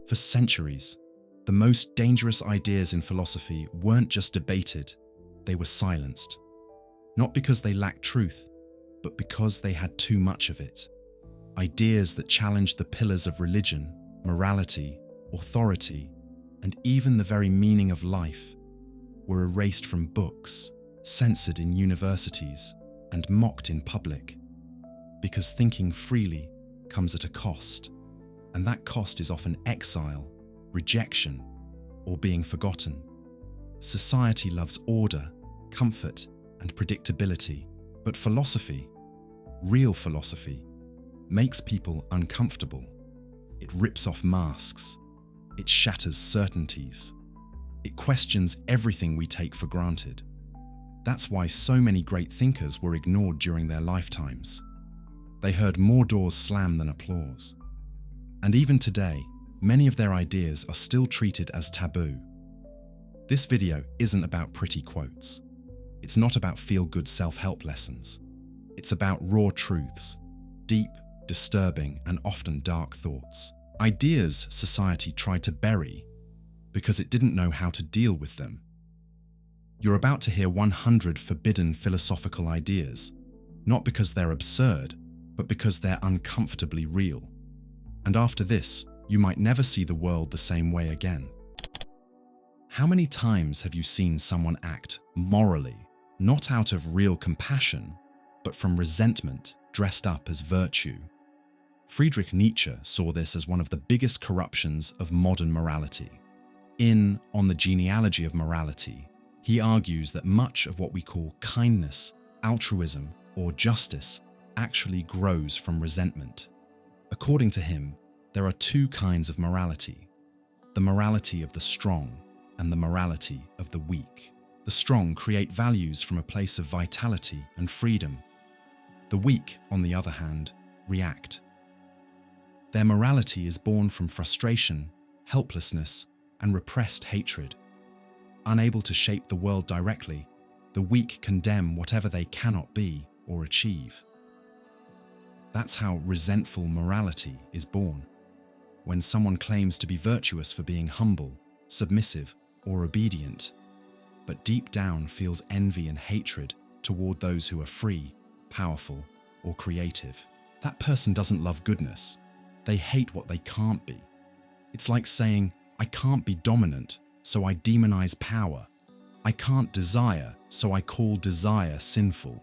For centuries, the most dangerous ideas in philosophy weren't just debated, they were silenced. Not because they lacked truth, but because they had too much of it. Ideas that challenged the pillars of religion, morality, authority, and even the very meaning of life were erased from books, censored in universities, and mocked in public. Because thinking freely comes at a cost, and that cost is often exile, rejection, or being forgotten. Society loves order, comfort, and predictability, but philosophy, real philosophy, makes people uncomfortable. It rips off masks. It shatters certainties. It questions everything we take for granted. That's why so many great thinkers were ignored during their lifetimes. They heard more doors slam than applause. And even today, many of their ideas are still treated as taboo. This video isn't about pretty quotes. It's not about feel-good self-help lessons. It's about raw truths, deep, disturbing, and often dark thoughts. Ideas society tried to bury because it didn't know how to deal with them. You're about to hear 100 forbidden philosophical ideas, not because they're absurd, but because they're uncomfortably real. And after this, you might never see the world the same way again. How many times have you seen someone act morally, not out of real compassion, but from resentment dressed up as virtue? Friedrich Nietzsche saw this as one of the biggest corruptions of modern morality. On the genealogy of morality, he argues that much of what we call kindness, altruism, or justice actually grows from resentment. According to him, there are two kinds of morality: the morality of the strong and the morality of the weak. The strong create values from a place of vitality and freedom. The weak, on the other hand, react. Their morality is born from frustration, helplessness, and repressed hatred. Unable to shape the world directly, the weak condemn whatever they cannot be or achieve. That's how resentful morality is born. When someone claims to be virtuous for being humble, submissive, or obedient, but deep down feels envy and hatred toward those who are free, powerful, or creative. That person doesn't love goodness. They hate what they can't be. It's like saying, I can't be dominant, so I demonize power. I can't desire, so I call desire sinful.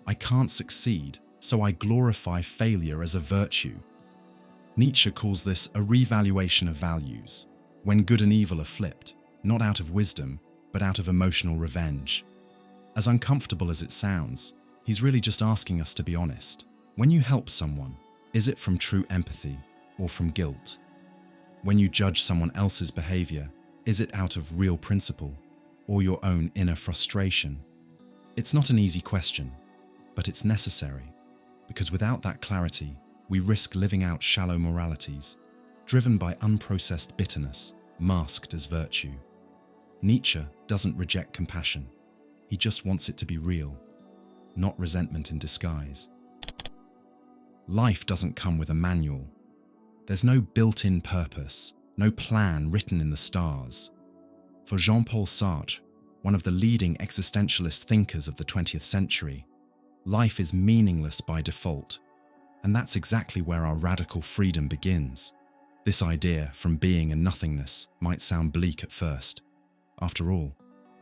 I can't succeed, so I glorify failure as a virtue. Nietzsche calls this a revaluation of values, when good and evil are flipped, not out of wisdom, but out of emotional revenge. As uncomfortable as it sounds, he's really just asking us to be honest. When you help someone, is it from true empathy or from guilt? When you judge someone else's behavior, is it out of real principle or your own inner frustration? It's not an easy question, but it's necessary, because without that clarity, we risk living out shallow moralities, driven by unprocessed bitterness, masked as virtue. Nietzsche doesn't reject compassion. He just wants it to be real, not resentment in disguise. Life doesn't come with a manual. There's no built-in purpose, no plan written in the stars. For Jean-Paul Sartre, one of the leading existentialist thinkers of the 20th century, life is meaningless by default, and that's exactly where our radical freedom begins. This idea from being and nothingness might sound bleak at first. After all,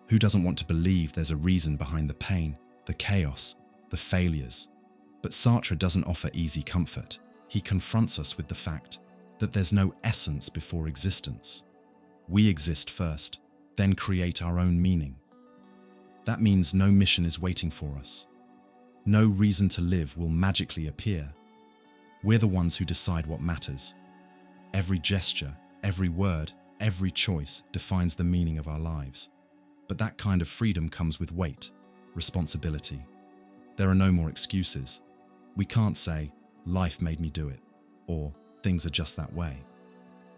who doesn't want to believe there's a reason behind the pain, the chaos, the failures? But Sartre doesn't offer easy comfort. He confronts us with the fact that there's no essence before existence. We exist first, then create our own meaning. That means no mission is waiting for us. No reason to live will magically appear. We're the ones who decide what matters. Every gesture, every word, every choice defines the meaning of our lives. But that kind of freedom comes with weight, responsibility. There are no more excuses. We can't say, life made me do it, or things are just that way.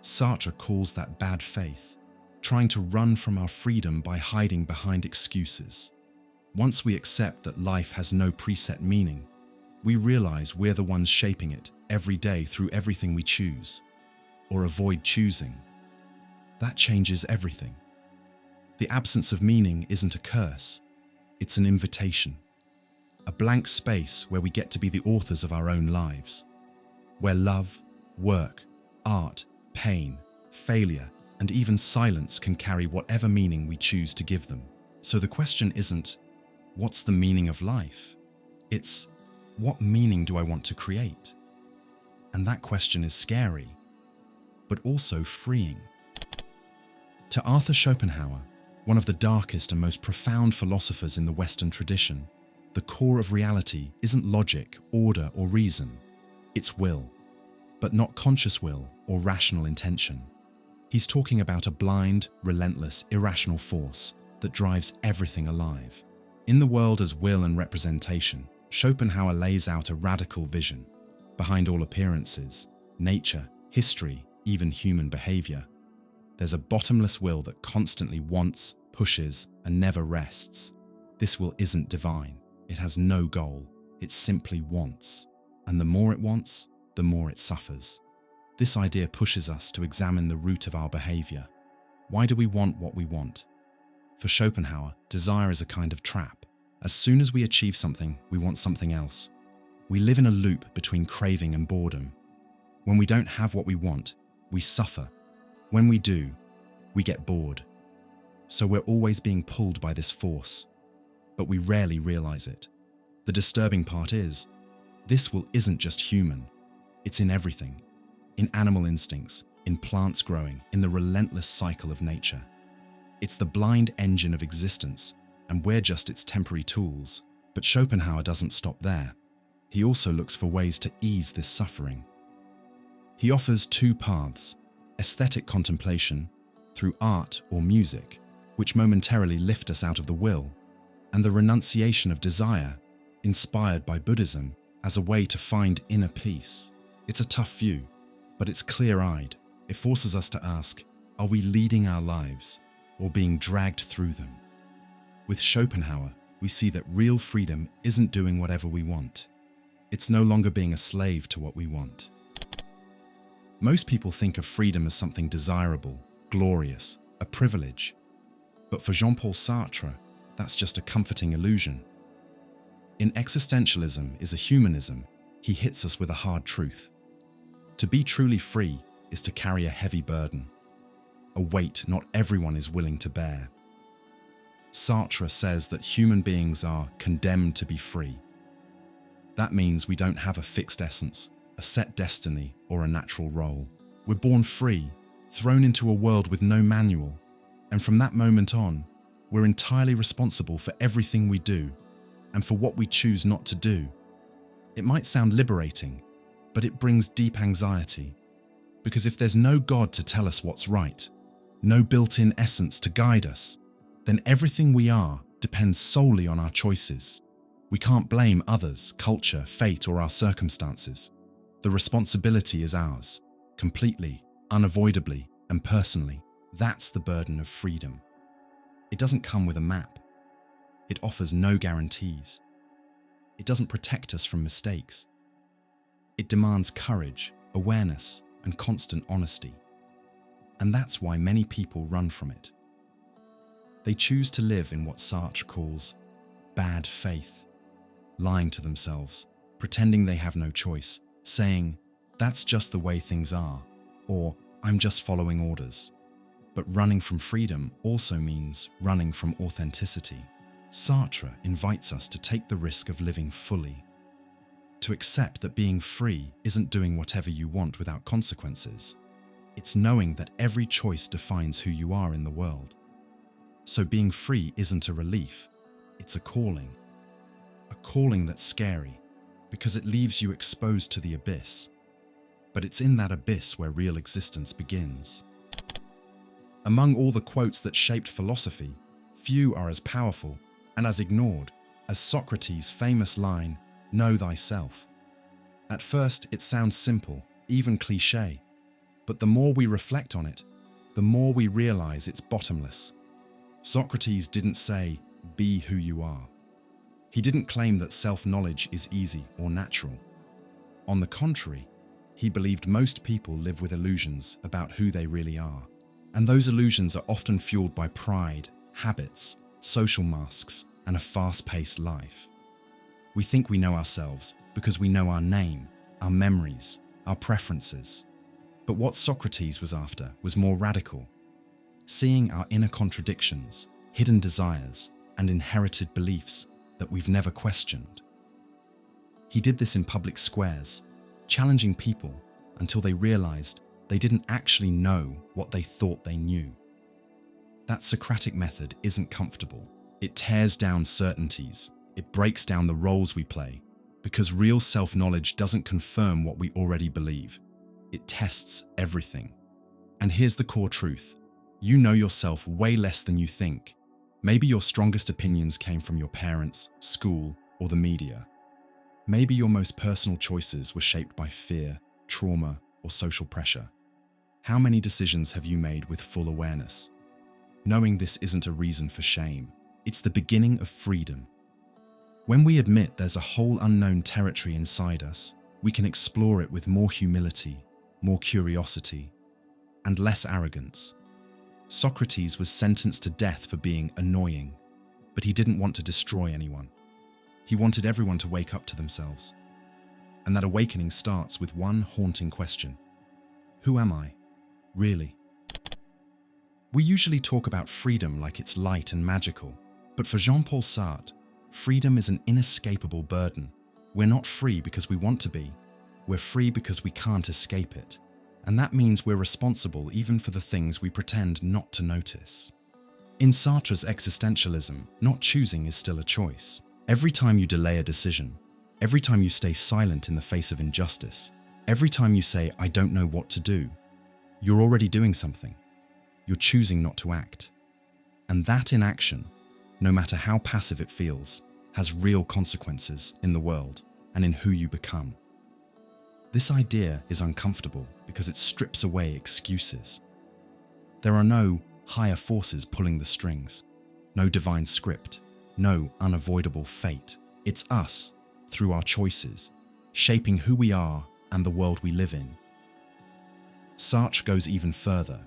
Sartre calls that bad faith, trying to run from our freedom by hiding behind excuses. Once we accept that life has no preset meaning, we realize we're the ones shaping it every day through everything we choose. or avoid choosing, that changes everything. The absence of meaning isn't a curse, it's an invitation. A blank space where we get to be the authors of our own lives. Where love, work, art, pain, failure, and even silence can carry whatever meaning we choose to give them. So the question isn't, what's the meaning of life? It's, what meaning do I want to create? And that question is scary, but also freeing. To Arthur Schopenhauer, one of the darkest and most profound philosophers in the Western tradition, the core of reality isn't logic, order, or reason. It's will, but not conscious will or rational intention. He's talking about a blind, relentless, irrational force that drives everything alive. In the world as will and representation, Schopenhauer lays out a radical vision. Behind all appearances, nature, history, even human behavior, there's a bottomless will that constantly wants, pushes, and never rests. This will isn't divine. It has no goal. It simply wants. And the more it wants, the more it suffers. This idea pushes us to examine the root of our behavior. Why do we want what we want? For Schopenhauer, desire is a kind of trap. As soon as we achieve something, we want something else. We live in a loop between craving and boredom. When we don't have what we want, we suffer. When we do, we get bored. So we're always being pulled by this force, but we rarely realize it. The disturbing part is, this will isn't just human, it's in everything. In animal instincts, in plants growing, in the relentless cycle of nature. It's the blind engine of existence, and we're just its temporary tools. But Schopenhauer doesn't stop there. He also looks for ways to ease this suffering. He offers two paths: aesthetic contemplation through art or music, which momentarily lift us out of the will, and the renunciation of desire, inspired by Buddhism, as a way to find inner peace. It's a tough view, but it's clear-eyed. It forces us to ask, are we leading our lives or being dragged through them? With Schopenhauer, we see that real freedom isn't doing whatever we want. It's no longer being a slave to what we want. Most people think of freedom as something desirable, glorious, a privilege. But for Jean-Paul Sartre, that's just a comforting illusion. In Existentialism is a Humanism, he hits us with a hard truth. To be truly free is to carry a heavy burden, a weight not everyone is willing to bear. Sartre says that human beings are condemned to be free. That means we don't have a fixed essence, a set destiny, or a natural role. We're born free, thrown into a world with no manual, and from that moment on, we're entirely responsible for everything we do and for what we choose not to do. It might sound liberating, but it brings deep anxiety, because if there's no God to tell us what's right, no built-in essence to guide us, then everything we are depends solely on our choices. We can't blame others, culture, fate, or our circumstances. The responsibility is ours, completely, unavoidably, and personally. That's the burden of freedom. It doesn't come with a map. It offers no guarantees. It doesn't protect us from mistakes. It demands courage, awareness, and constant honesty. And that's why many people run from it. They choose to live in what Sartre calls bad faith, lying to themselves, pretending they have no choice, saying, that's just the way things are, or I'm just following orders. But running from freedom also means running from authenticity. Sartre invites us to take the risk of living fully, to accept that being free isn't doing whatever you want without consequences. It's knowing that every choice defines who you are in the world. So being free isn't a relief, it's a calling. A calling that's scary, because it leaves you exposed to the abyss. But it's in that abyss where real existence begins. Among all the quotes that shaped philosophy, few are as powerful and as ignored as Socrates' famous line, "Know thyself." At first, it sounds simple, even cliché, but the more we reflect on it, the more we realize it's bottomless. Socrates didn't say, "Be who you are." He didn't claim that self-knowledge is easy or natural. On the contrary, He believed most people live with illusions about who they really are. And those illusions are often fueled by pride, habits, social masks, and a fast-paced life. We think we know ourselves because we know our name, our memories, our preferences. But what Socrates was after was more radical. Seeing our inner contradictions, hidden desires, and inherited beliefs that we've never questioned. He did this in public squares, challenging people until they realized they didn't actually know what they thought they knew. That Socratic method isn't comfortable. It tears down certainties. It breaks down the roles we play, because real self-knowledge doesn't confirm what we already believe. It tests everything. And here's the core truth. You know yourself way less than you think. Maybe your strongest opinions came from your parents, school, or the media. Maybe your most personal choices were shaped by fear, trauma, or social pressure. How many decisions have you made with full awareness? Knowing this isn't a reason for shame. It's the beginning of freedom. When we admit there's a whole unknown territory inside us, we can explore it with more humility, more curiosity, and less arrogance. Socrates was sentenced to death for being annoying, but he didn't want to destroy anyone. He wanted everyone to wake up to themselves. And that awakening starts with one haunting question. Who am I, really? We usually talk about freedom like it's light and magical, but for Jean-Paul Sartre, freedom is an inescapable burden. We're not free because we want to be. We're free because we can't escape it. And that means we're responsible even for the things we pretend not to notice. In Sartre's existentialism, not choosing is still a choice. Every time you delay a decision, every time you stay silent in the face of injustice, every time you say, I don't know what to do, you're already doing something. You're choosing not to act. And that inaction, no matter how passive it feels, has real consequences in the world and in who you become. This idea is uncomfortable because it strips away excuses. There are no higher forces pulling the strings, no divine script, no unavoidable fate. It's us, through our choices, shaping who we are and the world we live in. Sartre goes even further.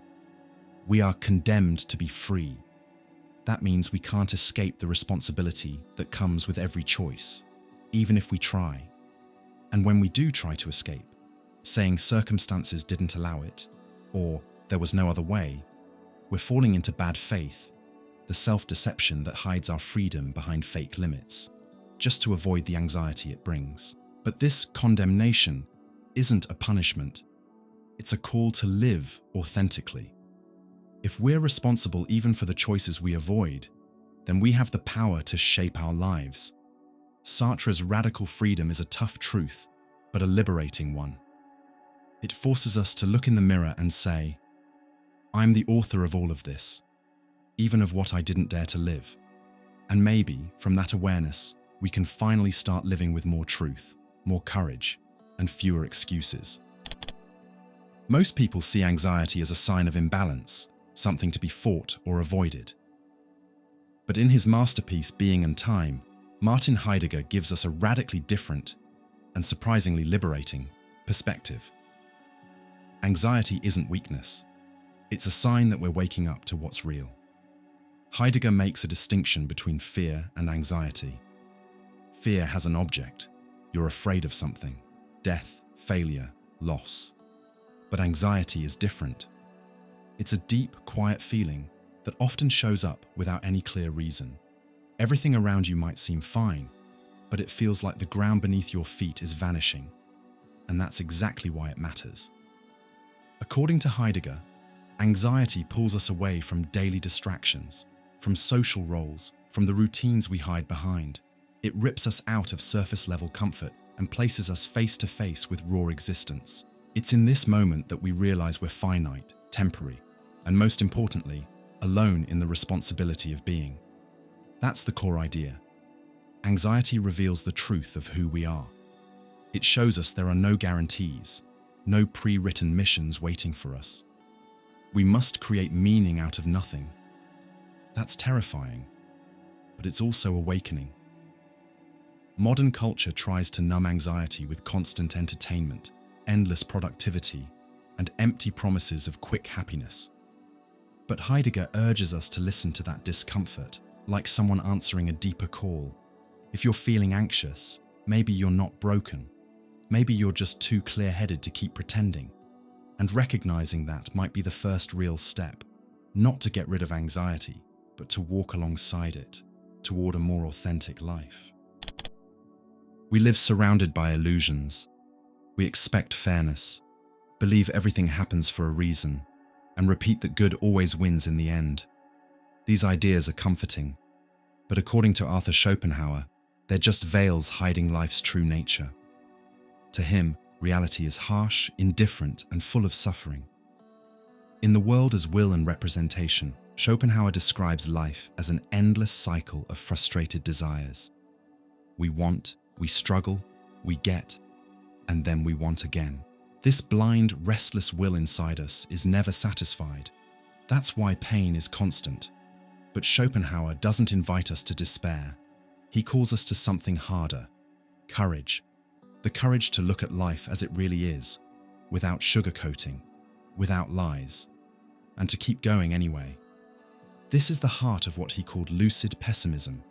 We are condemned to be free. That means we can't escape the responsibility that comes with every choice, even if we try. And when we do try to escape, saying circumstances didn't allow it, or there was no other way, we're falling into bad faith, the self-deception that hides our freedom behind fake limits, just to avoid the anxiety it brings. But this condemnation isn't a punishment. It's a call to live authentically. If we're responsible even for the choices we avoid, then we have the power to shape our lives. Sartre's radical freedom is a tough truth, but a liberating one. It forces us to look in the mirror and say, I'm the author of all of this, even of what I didn't dare to live. And maybe, from that awareness, we can finally start living with more truth, more courage, and fewer excuses. Most people see anxiety as a sign of imbalance, something to be fought or avoided. But in his masterpiece, Being and Time, Martin Heidegger gives us a radically different and surprisingly liberating perspective. Anxiety isn't weakness. It's a sign that we're waking up to what's real. Heidegger makes a distinction between fear and anxiety. Fear has an object. You're afraid of something. Death, failure, loss. But anxiety is different. It's a deep, quiet feeling that often shows up without any clear reason. Everything around you might seem fine, but it feels like the ground beneath your feet is vanishing. And that's exactly why it matters. According to Heidegger, anxiety pulls us away from daily distractions, from social roles, from the routines we hide behind. It rips us out of surface-level comfort and places us face to face with raw existence. It's in this moment that we realize we're finite, temporary, and most importantly, alone in the responsibility of being. That's the core idea. Anxiety reveals the truth of who we are. It shows us there are no guarantees, no pre-written missions waiting for us. We must create meaning out of nothing. That's terrifying, but it's also awakening. Modern culture tries to numb anxiety with constant entertainment, endless productivity and empty promises of quick happiness. But Heidegger urges us to listen to that discomfort, like someone answering a deeper call. If you're feeling anxious, maybe you're not broken. Maybe you're just too clear-headed to keep pretending. And recognizing that might be the first real step, not to get rid of anxiety, but to walk alongside it, toward a more authentic life. We live surrounded by illusions. We expect fairness, believe everything happens for a reason, and repeat that good always wins in the end. These ideas are comforting, but according to Arthur Schopenhauer, they're just veils hiding life's true nature. To him, reality is harsh, indifferent, and full of suffering. In The World as Will and Representation, Schopenhauer describes life as an endless cycle of frustrated desires. We want, we struggle, we get, and then we want again. This blind, restless will inside us is never satisfied. That's why pain is constant. But Schopenhauer doesn't invite us to despair. He calls us to something harder: courage. The courage to look at life as it really is, without sugarcoating, without lies, and to keep going anyway. This is the heart of what he called lucid pessimism,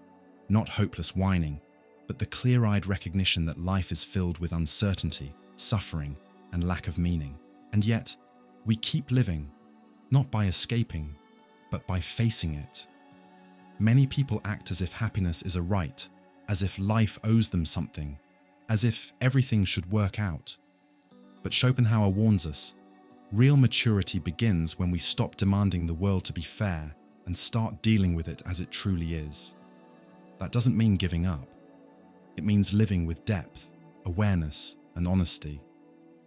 not hopeless whining, but the clear-eyed recognition that life is filled with uncertainty, suffering, and lack of meaning. And yet, we keep living, not by escaping, but by facing it. Many people act as if happiness is a right, as if life owes them something, as if everything should work out. But Schopenhauer warns us, real maturity begins when we stop demanding the world to be fair and start dealing with it as it truly is. That doesn't mean giving up. It means living with depth, awareness, and honesty.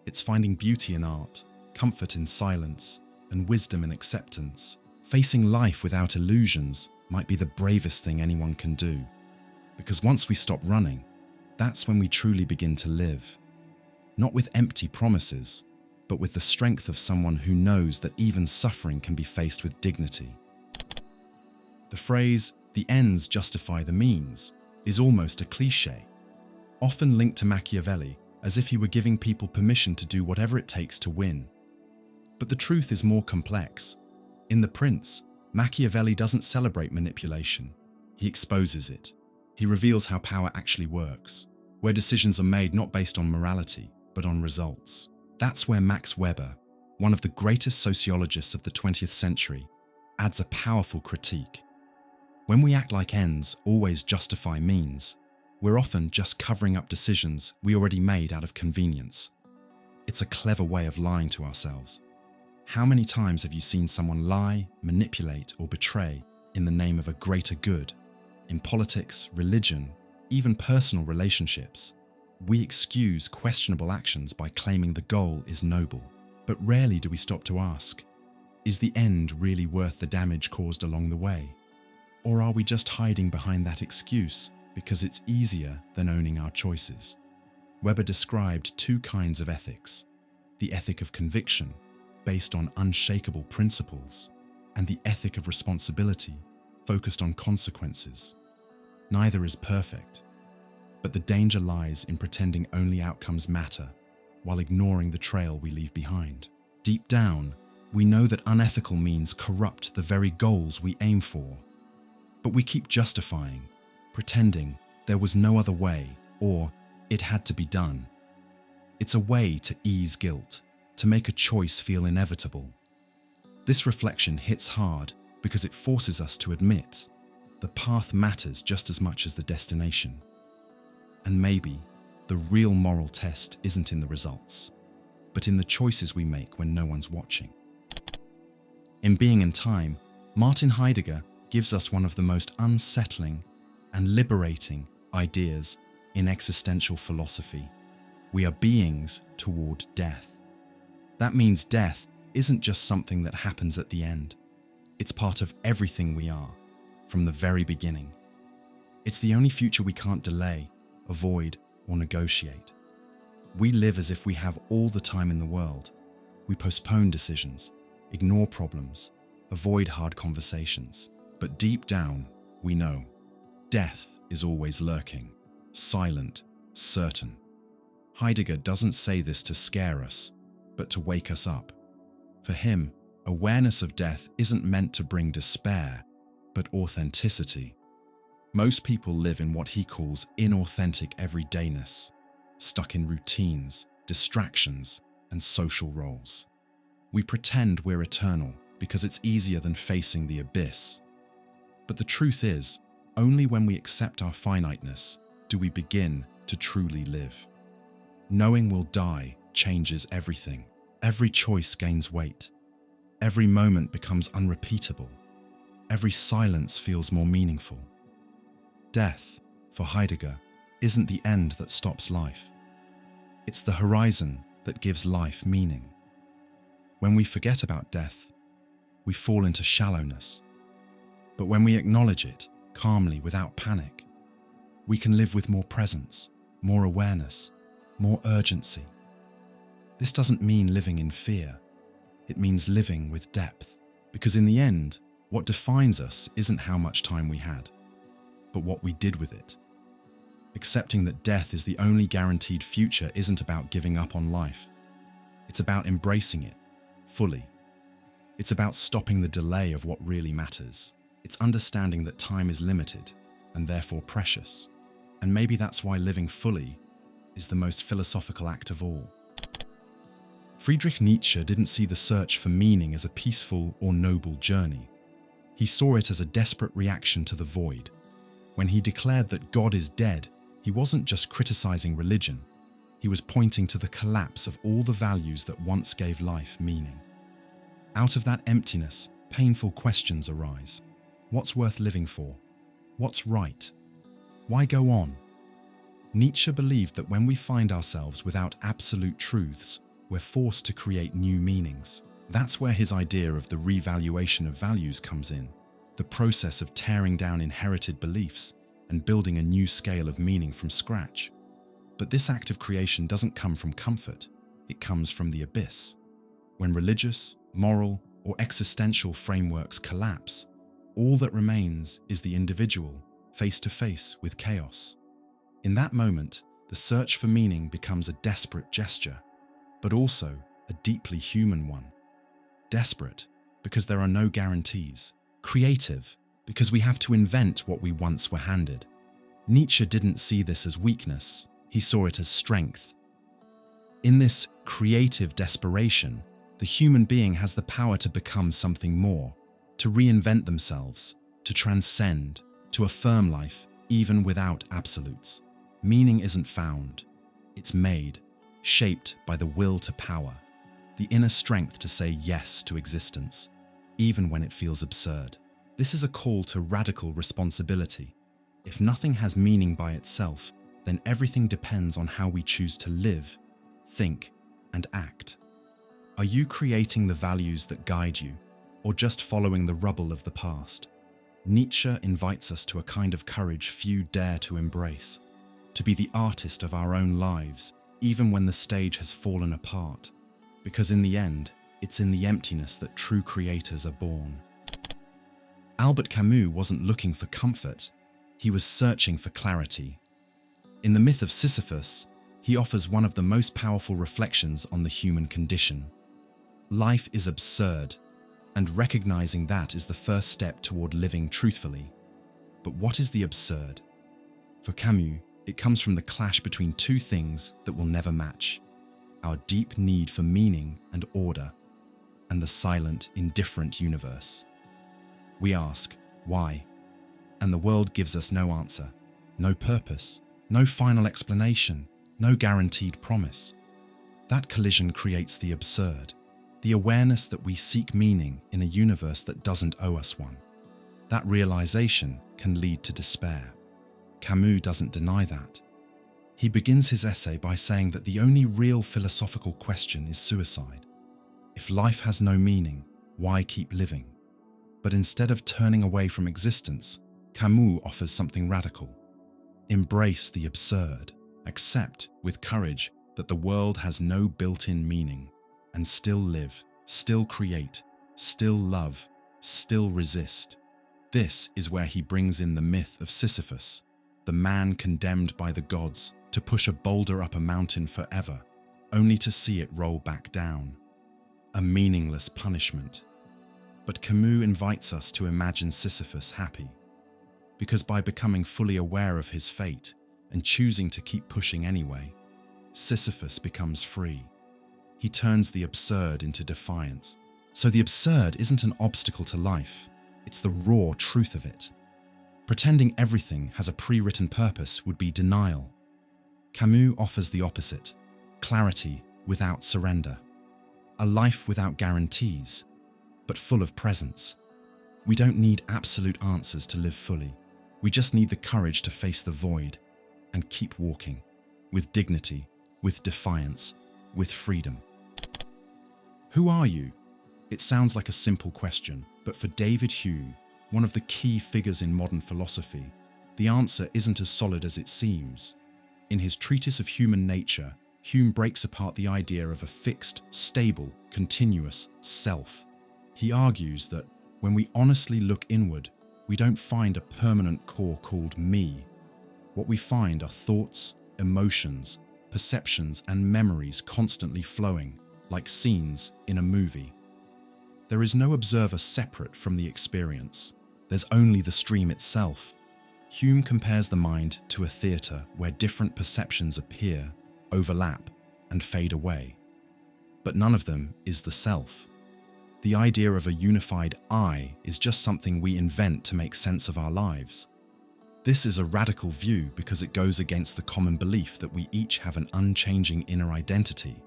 It's finding beauty in art, comfort in silence, and wisdom in acceptance. Facing life without illusions might be the bravest thing anyone can do. Because once we stop running, that's when we truly begin to live. Not with empty promises, but with the strength of someone who knows that even suffering can be faced with dignity. The phrase, "the ends justify the means," is almost a cliché, often linked to Machiavelli, as if he were giving people permission to do whatever it takes to win. But the truth is more complex. In The Prince, Machiavelli doesn't celebrate manipulation. He exposes it. He reveals how power actually works, where decisions are made not based on morality, but on results. That's where Max Weber, one of the greatest sociologists of the 20th century, adds a powerful critique. When we act like ends always justify means, we're often just covering up decisions we already made out of convenience. It's a clever way of lying to ourselves. How many times have you seen someone lie, manipulate, or betray in the name of a greater good? In politics, religion, even personal relationships, we excuse questionable actions by claiming the goal is noble. But rarely do we stop to ask, is the end really worth the damage caused along the way? Or are we just hiding behind that excuse because it's easier than owning our choices? Weber described two kinds of ethics: the ethic of conviction, based on unshakable principles, and the ethic of responsibility, focused on consequences. Neither is perfect, but the danger lies in pretending only outcomes matter, while ignoring the trail we leave behind. Deep down, we know that unethical means corrupt the very goals we aim for. But we keep justifying, pretending there was no other way, or it had to be done. It's a way to ease guilt, to make a choice feel inevitable. This reflection hits hard because it forces us to admit the path matters just as much as the destination. And maybe the real moral test isn't in the results, but in the choices we make when no one's watching. In Being and Time, Martin Heidegger gives us one of the most unsettling and liberating ideas in existential philosophy. We are beings toward death. That means death isn't just something that happens at the end. It's part of everything we are, from the very beginning. It's the only future we can't delay, avoid, or negotiate. We live as if we have all the time in the world. We postpone decisions, ignore problems, avoid hard conversations. But deep down, we know death is always lurking, silent, certain. Heidegger doesn't say this to scare us, but to wake us up. For him, awareness of death isn't meant to bring despair, but authenticity. Most people live in what he calls inauthentic everydayness, stuck in routines, distractions, and social roles. We pretend we're eternal because it's easier than facing the abyss. But the truth is, only when we accept our finiteness do we begin to truly live. Knowing we'll die changes everything. Every choice gains weight. Every moment becomes unrepeatable. Every silence feels more meaningful. Death, for Heidegger, isn't the end that stops life. It's the horizon that gives life meaning. When we forget about death, we fall into shallowness. But when we acknowledge it calmly without panic, we can live with more presence, more awareness, more urgency. This doesn't mean living in fear. It means living with depth. Because in the end, what defines us isn't how much time we had, but what we did with it. Accepting that death is the only guaranteed future isn't about giving up on life. It's about embracing it fully. It's about stopping the delay of what really matters. It's understanding that time is limited and therefore precious. And maybe that's why living fully is the most philosophical act of all. Friedrich Nietzsche didn't see the search for meaning as a peaceful or noble journey. He saw it as a desperate reaction to the void. When he declared that God is dead, he wasn't just criticizing religion. He was pointing to the collapse of all the values that once gave life meaning. Out of that emptiness, painful questions arise. What's worth living for? What's right? Why go on? Nietzsche believed that when we find ourselves without absolute truths, we're forced to create new meanings. That's where his idea of the revaluation of values comes in, the process of tearing down inherited beliefs and building a new scale of meaning from scratch. But this act of creation doesn't come from comfort, it comes from the abyss. When religious, moral, or existential frameworks collapse, all that remains is the individual, face to face with chaos. In that moment, the search for meaning becomes a desperate gesture, but also a deeply human one. Desperate, because there are no guarantees. Creative, because we have to invent what we once were handed. Nietzsche didn't see this as weakness, he saw it as strength. In this creative desperation, the human being has the power to become something more, to reinvent themselves, to transcend, to affirm life, even without absolutes. Meaning isn't found, it's made, shaped by the will to power, the inner strength to say yes to existence, even when it feels absurd. This is a call to radical responsibility. If nothing has meaning by itself, then everything depends on how we choose to live, think, and act. Are you creating the values that guide you, or just following the rubble of the past? Nietzsche invites us to a kind of courage few dare to embrace, to be the artist of our own lives, even when the stage has fallen apart. Because in the end, it's in the emptiness that true creators are born. Albert Camus wasn't looking for comfort, he was searching for clarity. In the myth of Sisyphus, he offers one of the most powerful reflections on the human condition. Life is absurd, and recognizing that is the first step toward living truthfully. But what is the absurd? For Camus, it comes from the clash between two things that will never match: our deep need for meaning and order, and the silent, indifferent universe. We ask, why? And the world gives us no answer, no purpose, no final explanation, no guaranteed promise. That collision creates the absurd, the awareness that we seek meaning in a universe that doesn't owe us one. That realization can lead to despair. Camus doesn't deny that. He begins his essay by saying that the only real philosophical question is suicide. If life has no meaning, why keep living? But instead of turning away from existence, Camus offers something radical. Embrace the absurd. Accept with courage that the world has no built-in meaning, and still live, still create, still love, still resist. This is where he brings in the myth of Sisyphus, the man condemned by the gods to push a boulder up a mountain forever, only to see it roll back down. A meaningless punishment. But Camus invites us to imagine Sisyphus happy, because by becoming fully aware of his fate and choosing to keep pushing anyway, Sisyphus becomes free. He turns the absurd into defiance. So the absurd isn't an obstacle to life, it's the raw truth of it. Pretending everything has a pre-written purpose would be denial. Camus offers the opposite, clarity without surrender. A life without guarantees, but full of presence. We don't need absolute answers to live fully. We just need the courage to face the void and keep walking, with dignity, with defiance, with freedom. Who are you? It sounds like a simple question, but for David Hume, one of the key figures in modern philosophy, the answer isn't as solid as it seems. In his Treatise of Human Nature, Hume breaks apart the idea of a fixed, stable, continuous self. He argues that when we honestly look inward, we don't find a permanent core called me. What we find are thoughts, emotions, perceptions, and memories constantly flowing, like scenes in a movie. There is no observer separate from the experience. There's only the stream itself. Hume compares the mind to a theatre where different perceptions appear, overlap, and fade away. But none of them is the self. The idea of a unified I is just something we invent to make sense of our lives. This is a radical view because it goes against the common belief that we each have an unchanging inner identity.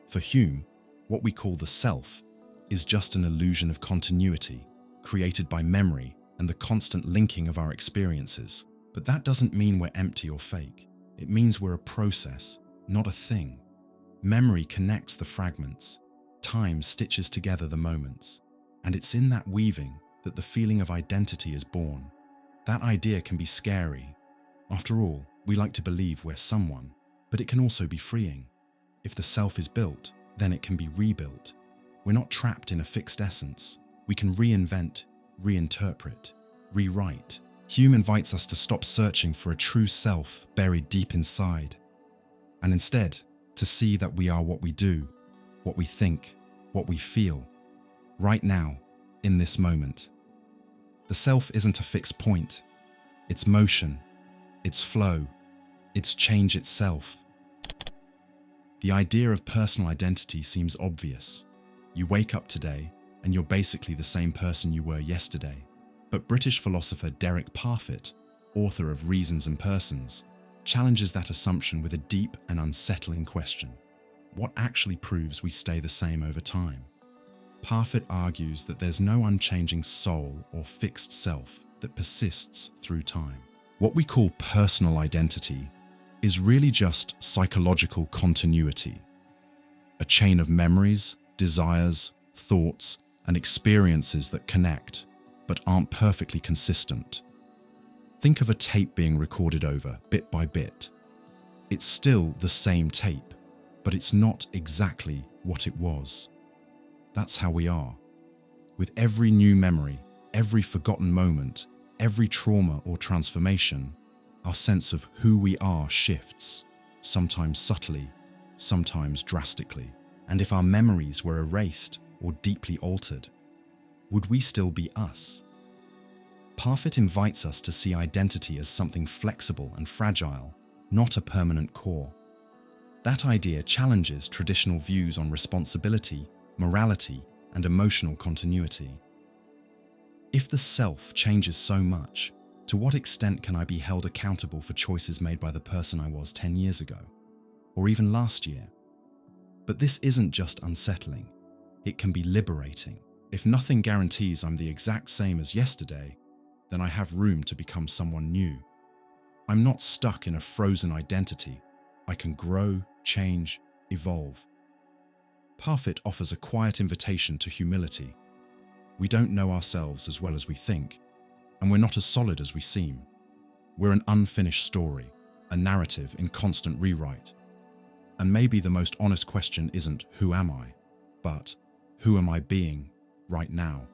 For Hume, what we call the self is just an illusion of continuity, created by memory and the constant linking of our experiences. But that doesn't mean we're empty or fake. It means we're a process, not a thing. Memory connects the fragments. Time stitches together the moments. And it's in that weaving that the feeling of identity is born. That idea can be scary. After all, we like to believe we're someone, but it can also be freeing. If the self is built, then it can be rebuilt. We're not trapped in a fixed essence. We can reinvent, reinterpret, rewrite. Hume invites us to stop searching for a true self buried deep inside, and instead to see that we are what we do, what we think, what we feel, right now, in this moment. The self isn't a fixed point. It's motion, it's flow, it's change itself. The idea of personal identity seems obvious. You wake up today and you're basically the same person you were yesterday. But British philosopher Derek Parfit, author of Reasons and Persons, challenges that assumption with a deep and unsettling question. What actually proves we stay the same over time? Parfit argues that there's no unchanging soul or fixed self that persists through time. What we call personal identity is really just psychological continuity, a chain of memories, desires, thoughts, and experiences that connect, but aren't perfectly consistent. Think of a tape being recorded over, bit by bit. It's still the same tape, but it's not exactly what it was. That's how we are. With every new memory, every forgotten moment, every trauma or transformation, our sense of who we are shifts, sometimes subtly, sometimes drastically. And if our memories were erased or deeply altered, would we still be us? Parfit invites us to see identity as something flexible and fragile, not a permanent core. That idea challenges traditional views on responsibility, morality, and emotional continuity. If the self changes so much, to what extent can I be held accountable for choices made by the person I was 10 years ago, or even last year? But this isn't just unsettling, it can be liberating. If nothing guarantees I'm the exact same as yesterday, then I have room to become someone new. I'm not stuck in a frozen identity. I can grow, change, evolve. Parfit offers a quiet invitation to humility. We don't know ourselves as well as we think, and we're not as solid as we seem. We're an unfinished story, a narrative in constant rewrite. And maybe the most honest question isn't who am I, but who am I being right now?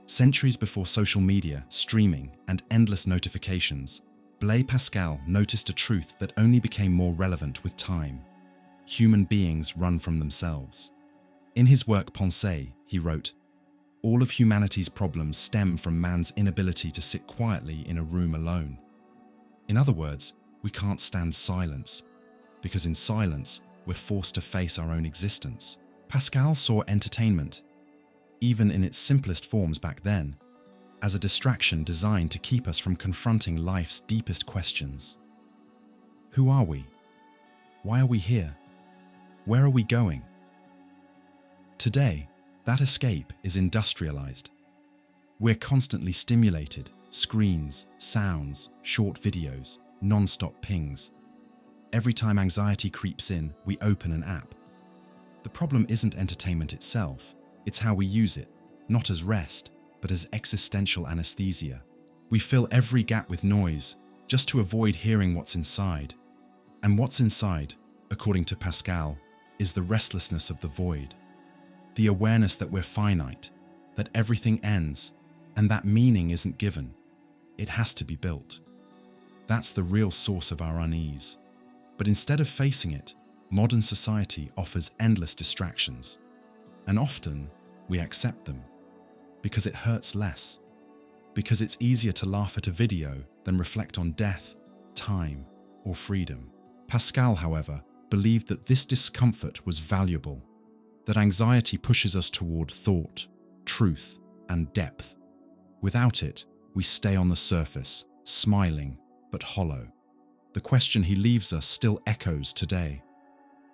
Centuries before social media, streaming, and endless notifications, Blaise Pascal noticed a truth that only became more relevant with time. Human beings run from themselves. In his work Pensée, he wrote, "All of humanity's problems stem from man's inability to sit quietly in a room alone." In other words, we can't stand silence, because in silence, we're forced to face our own existence. Pascal saw entertainment, even in its simplest forms back then, as a distraction designed to keep us from confronting life's deepest questions. Who are we? Why are we here? Where are we going? Today, that escape is industrialized. We're constantly stimulated: screens, sounds, short videos, non-stop pings. Every time anxiety creeps in, we open an app. The problem isn't entertainment itself, it's how we use it, not as rest, but as existential anesthesia. We fill every gap with noise, just to avoid hearing what's inside. And what's inside, according to Pascal, is the restlessness of the void. The awareness that we're finite, that everything ends, and that meaning isn't given. It has to be built. That's the real source of our unease. But instead of facing it, modern society offers endless distractions. And often, we accept them. Because it hurts less. Because it's easier to laugh at a video than reflect on death, time, or freedom. Pascal, however, believed that this discomfort was valuable, that anxiety pushes us toward thought, truth, and depth. Without it, we stay on the surface, smiling but hollow. The question he leaves us still echoes today.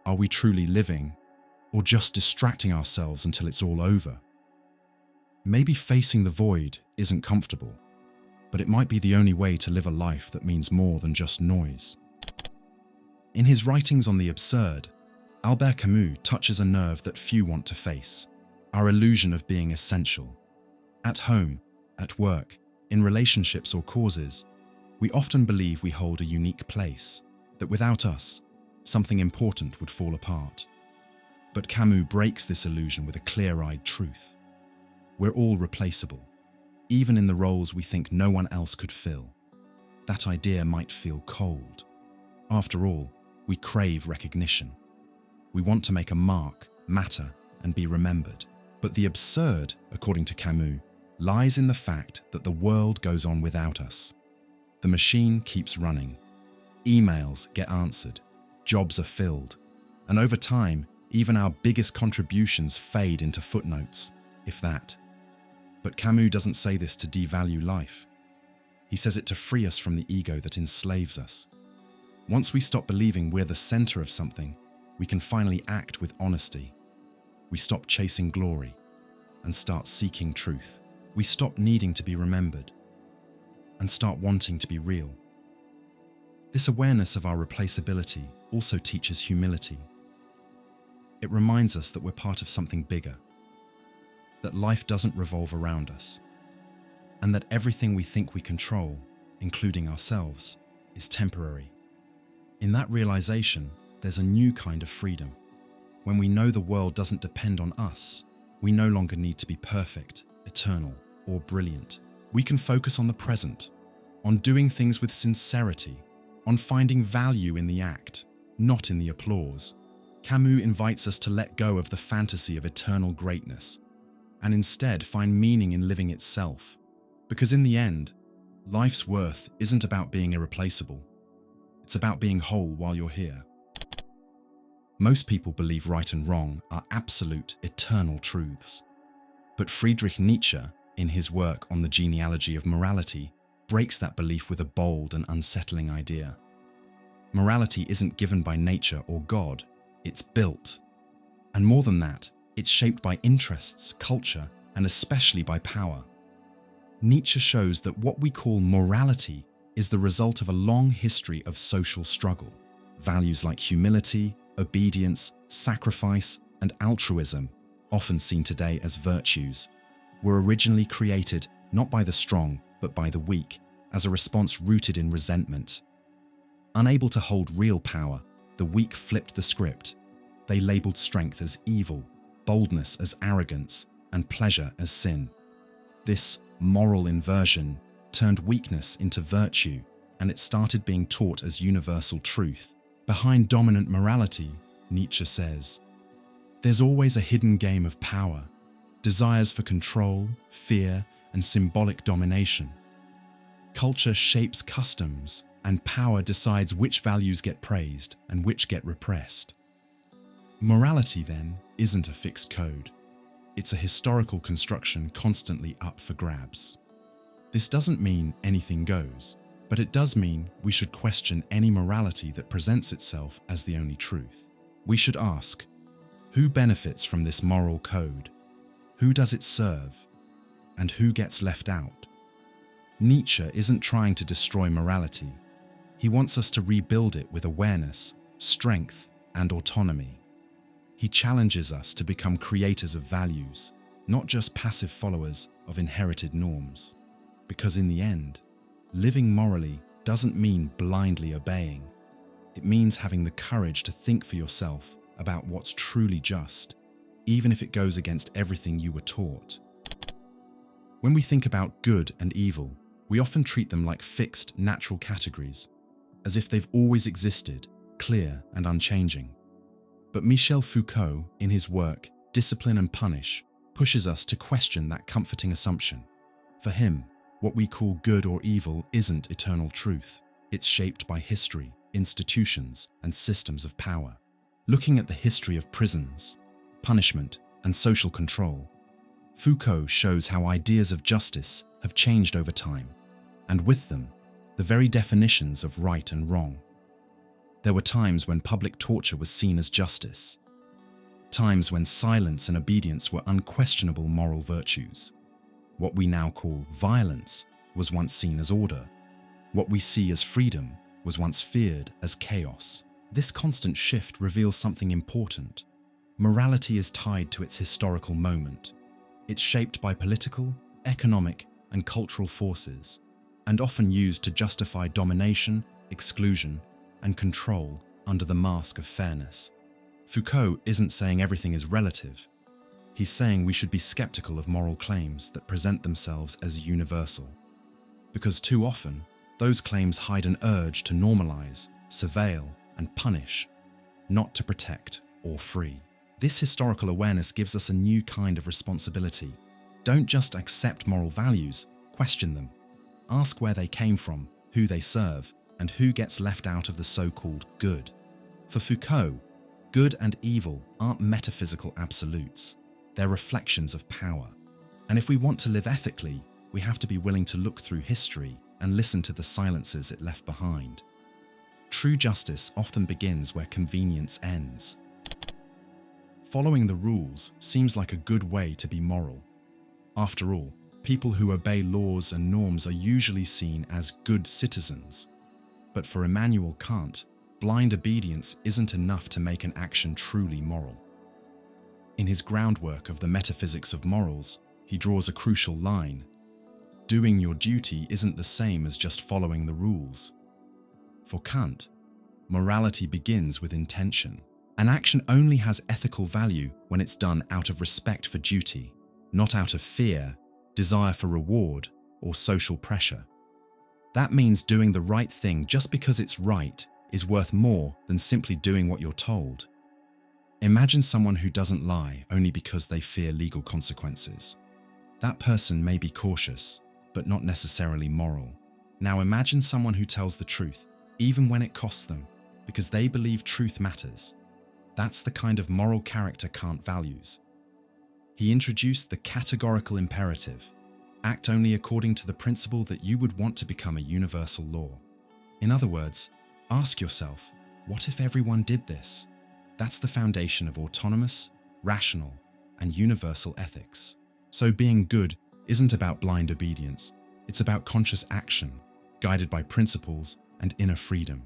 Are we truly living, or just distracting ourselves until it's all over? Maybe facing the void isn't comfortable, but it might be the only way to live a life that means more than just noise. In his writings on the absurd, Albert Camus touches a nerve that few want to face: our illusion of being essential. At home, at work, in relationships or causes, we often believe we hold a unique place, that without us, something important would fall apart. But Camus breaks this illusion with a clear-eyed truth. We're all replaceable, even in the roles we think no one else could fill. That idea might feel cold. After all, we crave recognition. We want to make a mark, matter, and be remembered. But the absurd, according to Camus, lies in the fact that the world goes on without us. The machine keeps running. Emails get answered. Jobs are filled. And over time, even our biggest contributions fade into footnotes, if that. But Camus doesn't say this to devalue life. He says it to free us from the ego that enslaves us. Once we stop believing we're the center of something, we can finally act with honesty. We stop chasing glory and start seeking truth. We stop needing to be remembered and start wanting to be real. This awareness of our replaceability also teaches humility. It reminds us that we're part of something bigger, that life doesn't revolve around us, and that everything we think we control, including ourselves, is temporary. In that realization, there's a new kind of freedom. When we know the world doesn't depend on us, we no longer need to be perfect, eternal, or brilliant. We can focus on the present, on doing things with sincerity, on finding value in the act, not in the applause. Camus invites us to let go of the fantasy of eternal greatness, and instead find meaning in living itself. Because in the end, life's worth isn't about being irreplaceable. It's about being whole while you're here. Most people believe right and wrong are absolute, eternal truths. But Friedrich Nietzsche, in his work on the genealogy of morality, breaks that belief with a bold and unsettling idea. Morality isn't given by nature or God, it's built. And more than that, it's shaped by interests, culture, and especially by power. Nietzsche shows that what we call morality is the result of a long history of social struggle. Values like humility, obedience, sacrifice, and altruism, often seen today as virtues, were originally created not by the strong, but by the weak, as a response rooted in resentment. Unable to hold real power, the weak flipped the script. They labeled strength as evil, boldness as arrogance, and pleasure as sin. This moral inversion turned weakness into virtue and it started being taught as universal truth. Behind dominant morality, Nietzsche says, there's always a hidden game of power, desires for control, fear, and symbolic domination. Culture shapes customs, and power decides which values get praised and which get repressed. Morality, then, isn't a fixed code. It's a historical construction constantly up for grabs. This doesn't mean anything goes, but it does mean we should question any morality that presents itself as the only truth. We should ask, who benefits from this moral code? Who does it serve? And who gets left out? Nietzsche isn't trying to destroy morality. He wants us to rebuild it with awareness, strength, and autonomy. He challenges us to become creators of values, not just passive followers of inherited norms. Because in the end, living morally doesn't mean blindly obeying. It means having the courage to think for yourself about what's truly just, even if it goes against everything you were taught. When we think about good and evil, we often treat them like fixed, natural categories, as if they've always existed, clear and unchanging. But Michel Foucault, in his work Discipline and Punish, pushes us to question that comforting assumption. For him, what we call good or evil isn't eternal truth. It's shaped by history, institutions, and systems of power. Looking at the history of prisons, punishment, and social control, Foucault shows how ideas of justice have changed over time, and with them, the very definitions of right and wrong. There were times when public torture was seen as justice, times when silence and obedience were unquestionable moral virtues. What we now call violence was once seen as order. What we see as freedom was once feared as chaos. This constant shift reveals something important. Morality is tied to its historical moment. It's shaped by political, economic, and cultural forces, and often used to justify domination, exclusion, and control under the mask of fairness. Foucault isn't saying everything is relative. He's saying we should be skeptical of moral claims that present themselves as universal, because too often, those claims hide an urge to normalize, surveil, and punish, not to protect or free. This historical awareness gives us a new kind of responsibility. Don't just accept moral values, question them. Ask where they came from, who they serve, and who gets left out of the so-called good. For Foucault, good and evil aren't metaphysical absolutes. They're reflections of power. And if we want to live ethically, we have to be willing to look through history and listen to the silences it left behind. True justice often begins where convenience ends. Following the rules seems like a good way to be moral. After all, people who obey laws and norms are usually seen as good citizens. But for Immanuel Kant, blind obedience isn't enough to make an action truly moral. In his groundwork of the metaphysics of morals, he draws a crucial line. Doing your duty isn't the same as just following the rules. For Kant, morality begins with intention. An action only has ethical value when it's done out of respect for duty, not out of fear, desire for reward, or social pressure. That means doing the right thing just because it's right is worth more than simply doing what you're told. Imagine someone who doesn't lie only because they fear legal consequences. That person may be cautious, but not necessarily moral. Now imagine someone who tells the truth, even when it costs them, because they believe truth matters. That's the kind of moral character Kant values. He introduced the categorical imperative. Act only according to the principle that you would want to become a universal law. In other words, ask yourself, what if everyone did this? That's the foundation of autonomous, rational, and universal ethics. So being good isn't about blind obedience. It's about conscious action, guided by principles and inner freedom.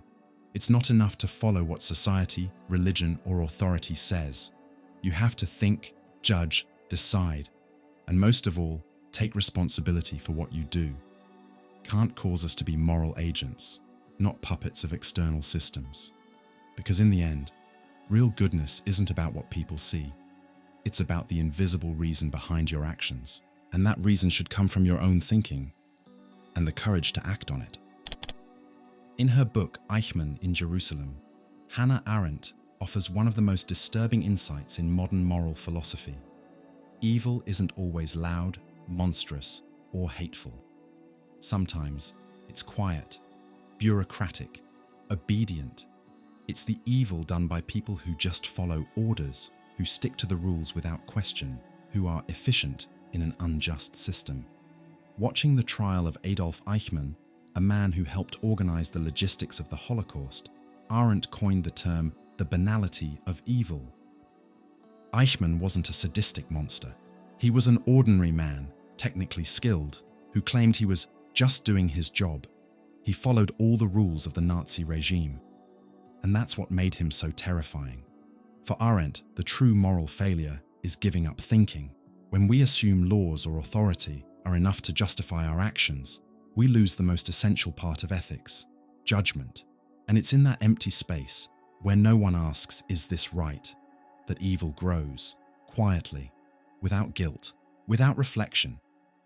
It's not enough to follow what society, religion, or authority says. You have to think, judge, decide, and most of all, take responsibility for what you do. Kant calls us to be moral agents, not puppets of external systems. Because in the end, real goodness isn't about what people see. It's about the invisible reason behind your actions. And that reason should come from your own thinking and the courage to act on it. In her book Eichmann in Jerusalem, Hannah Arendt offers one of the most disturbing insights in modern moral philosophy. Evil isn't always loud, monstrous, or hateful. Sometimes it's quiet, bureaucratic, obedient. It's the evil done by people who just follow orders, who stick to the rules without question, who are efficient in an unjust system. Watching the trial of Adolf Eichmann, a man who helped organize the logistics of the Holocaust, Arendt coined the term the banality of evil. Eichmann wasn't a sadistic monster. He was an ordinary man, technically skilled, who claimed he was just doing his job. He followed all the rules of the Nazi regime. And that's what made him so terrifying. For Arendt, the true moral failure is giving up thinking. When we assume laws or authority are enough to justify our actions, we lose the most essential part of ethics, judgment. And it's in that empty space, where no one asks, is this right, that evil grows, quietly, without guilt, without reflection.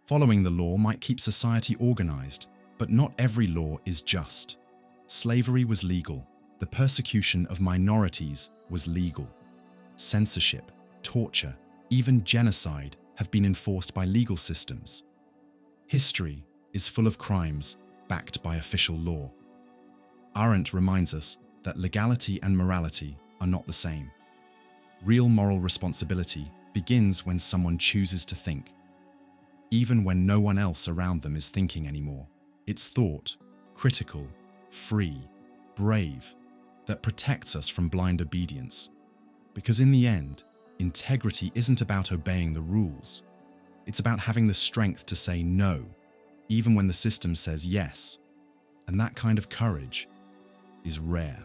Following the law might keep society organized, but not every law is just. Slavery was legal. The persecution of minorities was legal. Censorship, torture, even genocide have been enforced by legal systems. History is full of crimes backed by official law. Arendt reminds us that legality and morality are not the same. Real moral responsibility begins when someone chooses to think, even when no one else around them is thinking anymore. It's thought, critical, free, brave, that protects us from blind obedience. Because in the end, integrity isn't about obeying the rules. It's about having the strength to say no, even when the system says yes. And that kind of courage is rare.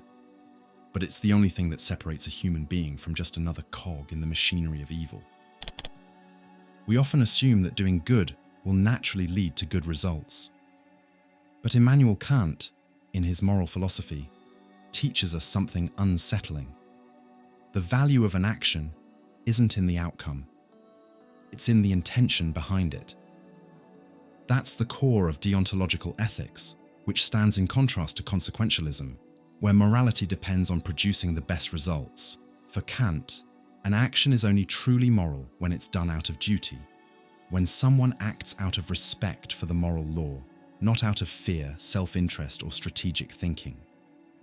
But it's the only thing that separates a human being from just another cog in the machinery of evil. We often assume that doing good will naturally lead to good results. But Immanuel Kant, in his moral philosophy, teaches us something unsettling. The value of an action isn't in the outcome. It's in the intention behind it. That's the core of deontological ethics, which stands in contrast to consequentialism, where morality depends on producing the best results. For Kant, an action is only truly moral when it's done out of duty, when someone acts out of respect for the moral law, not out of fear, self-interest, or strategic thinking.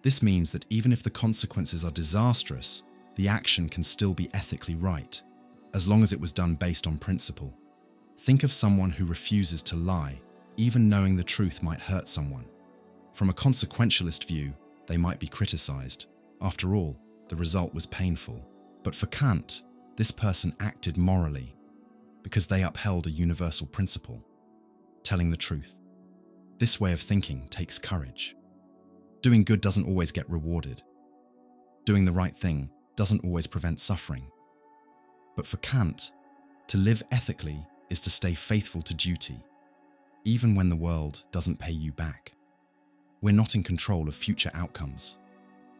This means that even if the consequences are disastrous, the action can still be ethically right, as long as it was done based on principle. Think of someone who refuses to lie, even knowing the truth might hurt someone. From a consequentialist view, they might be criticized. After all, the result was painful. But for Kant, this person acted morally because they upheld a universal principle, telling the truth. This way of thinking takes courage. Doing good doesn't always get rewarded. Doing the right thing doesn't always prevent suffering. But for Kant, to live ethically is to stay faithful to duty, even when the world doesn't pay you back. We're not in control of future outcomes.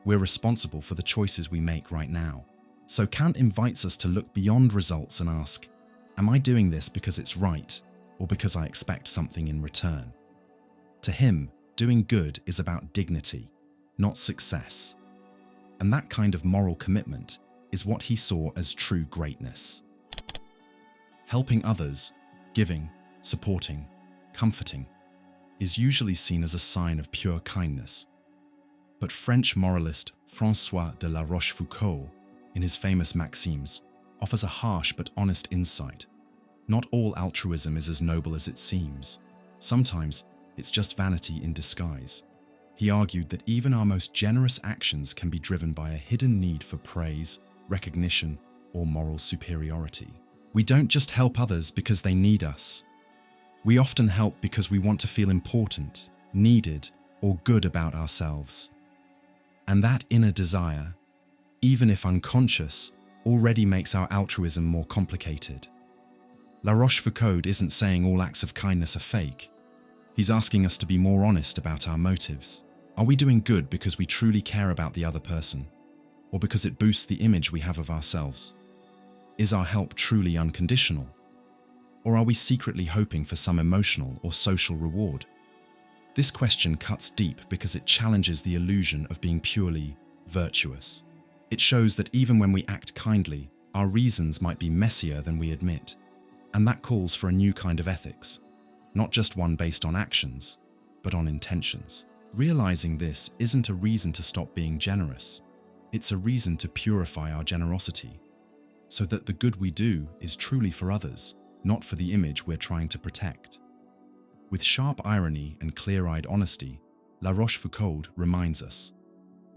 We're responsible for the choices we make right now. So Kant invites us to look beyond results and ask, am I doing this because it's right or because I expect something in return? To him, doing good is about dignity, not success. And that kind of moral commitment is what he saw as true greatness. Helping others, giving, supporting, comforting, is usually seen as a sign of pure kindness. But French moralist François de la Rochefoucauld, in his famous Maximes, offers a harsh but honest insight. Not all altruism is as noble as it seems. Sometimes it's just vanity in disguise. He argued that even our most generous actions can be driven by a hidden need for praise, recognition, or moral superiority. We don't just help others because they need us. We often help because we want to feel important, needed, or good about ourselves. And that inner desire, even if unconscious, already makes our altruism more complicated. La Rochefoucauld isn't saying all acts of kindness are fake. He's asking us to be more honest about our motives. Are we doing good because we truly care about the other person, or because it boosts the image we have of ourselves? Is our help truly unconditional? Or are we secretly hoping for some emotional or social reward? This question cuts deep because it challenges the illusion of being purely virtuous. It shows that even when we act kindly, our reasons might be messier than we admit. And that calls for a new kind of ethics, not just one based on actions, but on intentions. Realizing this isn't a reason to stop being generous. It's a reason to purify our generosity, so that the good we do is truly for others, not for the image we're trying to protect. With sharp irony and clear-eyed honesty, La Rochefoucauld reminds us,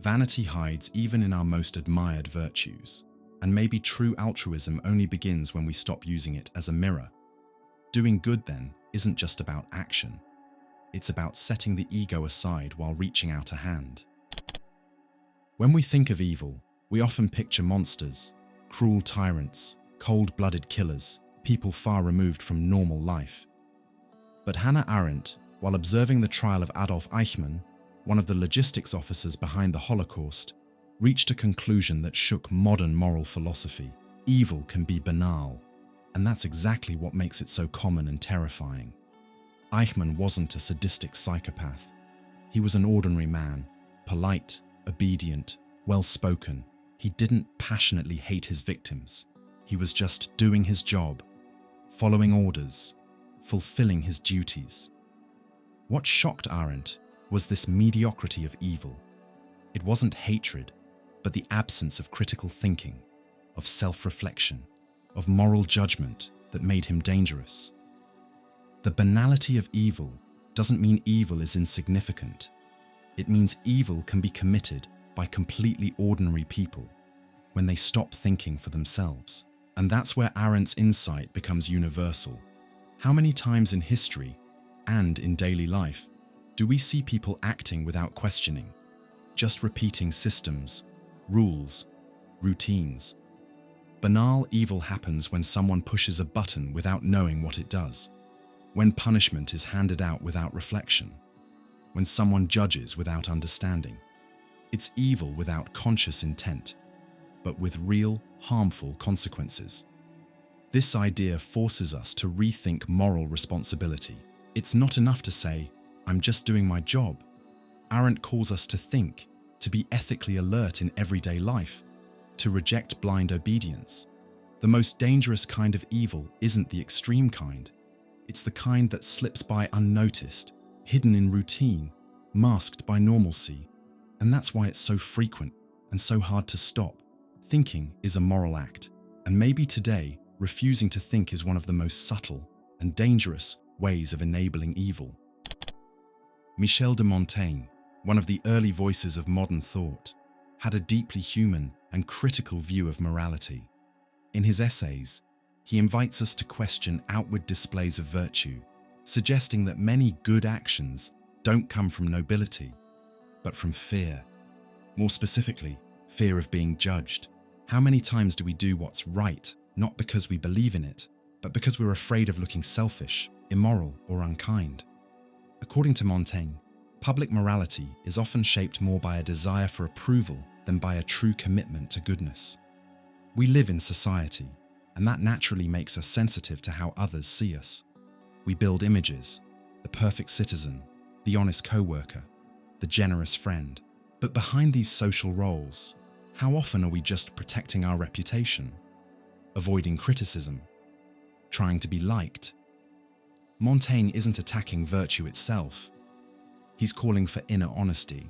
vanity hides even in our most admired virtues, and maybe true altruism only begins when we stop using it as a mirror. Doing good, then, isn't just about action. It's about setting the ego aside while reaching out a hand. When we think of evil, we often picture monsters, cruel tyrants, cold-blooded killers, people far removed from normal life. But Hannah Arendt, while observing the trial of Adolf Eichmann, one of the logistics officers behind the Holocaust, reached a conclusion that shook modern moral philosophy. Evil can be banal, and that's exactly what makes it so common and terrifying. Eichmann wasn't a sadistic psychopath. He was an ordinary man, polite, obedient, well-spoken. He didn't passionately hate his victims. He was just doing his job, following orders, fulfilling his duties. What shocked Arendt was this mediocrity of evil. It wasn't hatred, but the absence of critical thinking, of self-reflection, of moral judgment that made him dangerous. The banality of evil doesn't mean evil is insignificant. It means evil can be committed by completely ordinary people when they stop thinking for themselves. And that's where Arendt's insight becomes universal. How many times in history and in daily life do we see people acting without questioning, just repeating systems, rules, routines? Banal evil happens when someone pushes a button without knowing what it does, when punishment is handed out without reflection, when someone judges without understanding. It's evil without conscious intent, but with real, harmful consequences. This idea forces us to rethink moral responsibility. It's not enough to say, "I'm just doing my job." Arendt calls us to think, to be ethically alert in everyday life, to reject blind obedience. The most dangerous kind of evil isn't the extreme kind. It's the kind that slips by unnoticed, hidden in routine, masked by normalcy. And that's why it's so frequent and so hard to stop. Thinking is a moral act, and maybe today, refusing to think is one of the most subtle and dangerous ways of enabling evil. Michel de Montaigne, one of the early voices of modern thought, had a deeply human and critical view of morality. In his essays, he invites us to question outward displays of virtue, suggesting that many good actions don't come from nobility, but from fear. More specifically, fear of being judged. How many times do we do what's right, not because we believe in it, but because we're afraid of looking selfish, immoral, or unkind? According to Montaigne, public morality is often shaped more by a desire for approval than by a true commitment to goodness. We live in society, and that naturally makes us sensitive to how others see us. We build images, the perfect citizen, the honest co-worker, the generous friend. But behind these social roles, how often are we just protecting our reputation, avoiding criticism, trying to be liked? Montaigne isn't attacking virtue itself. He's calling for inner honesty.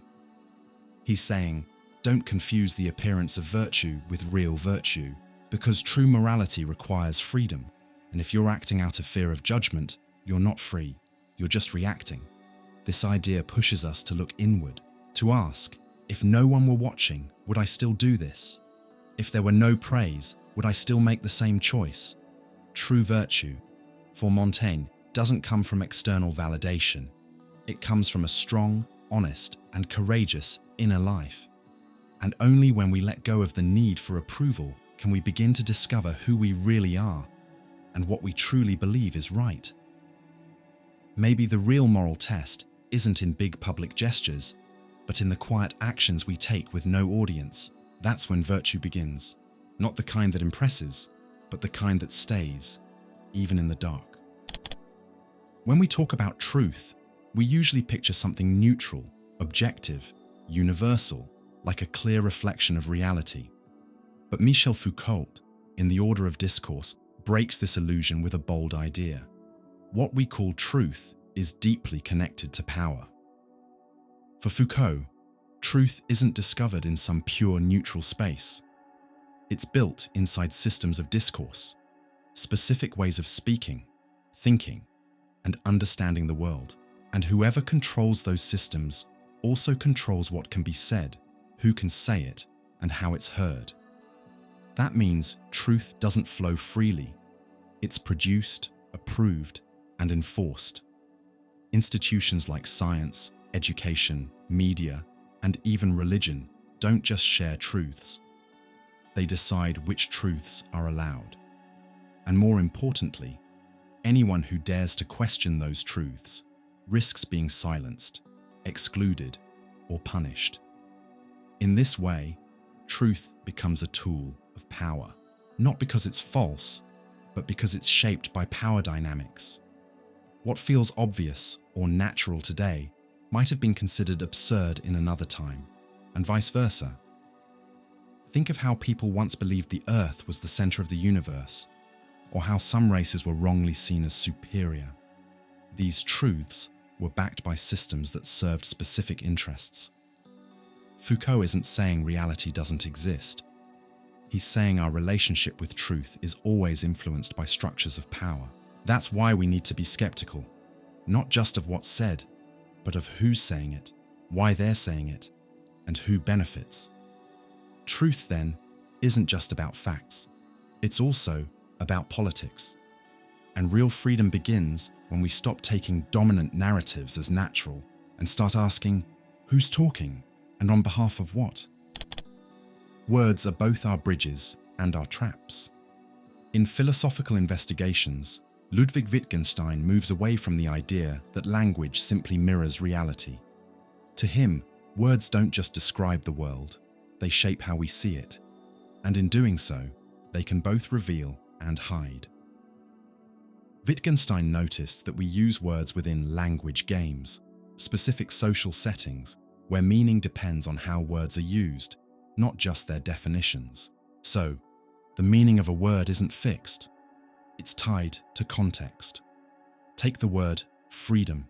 He's saying, don't confuse the appearance of virtue with real virtue, because true morality requires freedom. And if you're acting out of fear of judgment, you're not free, you're just reacting. This idea pushes us to look inward, to ask, if no one were watching, would I still do this? If there were no praise, would I still make the same choice? True virtue, for Montaigne, doesn't come from external validation. It comes from a strong, honest, and courageous inner life. And only when we let go of the need for approval can we begin to discover who we really are and what we truly believe is right. Maybe the real moral test isn't in big public gestures, but in the quiet actions we take with no audience. That's when virtue begins. Not the kind that impresses, but the kind that stays, even in the dark. When we talk about truth, We usually picture something neutral, objective, universal, like a clear reflection of reality. But Michel Foucault, in The Order of Discourse, breaks this illusion with a bold idea. What we call truth is deeply connected to power. For Foucault, truth isn't discovered in some pure neutral space. It's built inside systems of discourse, specific ways of speaking, thinking, and understanding the world. And whoever controls those systems also controls what can be said, who can say it, and how it's heard. That means truth doesn't flow freely. It's produced, approved, and enforced. Institutions like science, education, media, and even religion don't just share truths. They decide which truths are allowed. And more importantly, anyone who dares to question those truths risks being silenced, excluded, or punished. In this way, truth becomes a tool of power, not because it's false, but because it's shaped by power dynamics. What feels obvious or natural today might have been considered absurd in another time, and vice versa. Think of how people once believed the Earth was the center of the universe, or how some races were wrongly seen as superior. These truths were backed by systems that served specific interests. Foucault isn't saying reality doesn't exist. He's saying our relationship with truth is always influenced by structures of power. That's why we need to be skeptical, not just of what's said, but of who's saying it, why they're saying it, and who benefits. Truth, then, isn't just about facts. It's also about politics. And real freedom begins when we stop taking dominant narratives as natural and start asking, who's talking and on behalf of what? Words are both our bridges and our traps. In philosophical investigations, Ludvig Vitkinstein moves away from the idea that language simply mirrors reality. To him, words don't just describe the world, they shape how we see it. And in doing so, they can both reveal and hide. Wittgenstein noticed that we use words within language games, specific social settings, where meaning depends on how words are used, not just their definitions. So, the meaning of a word isn't fixed. It's tied to context. Take the word freedom.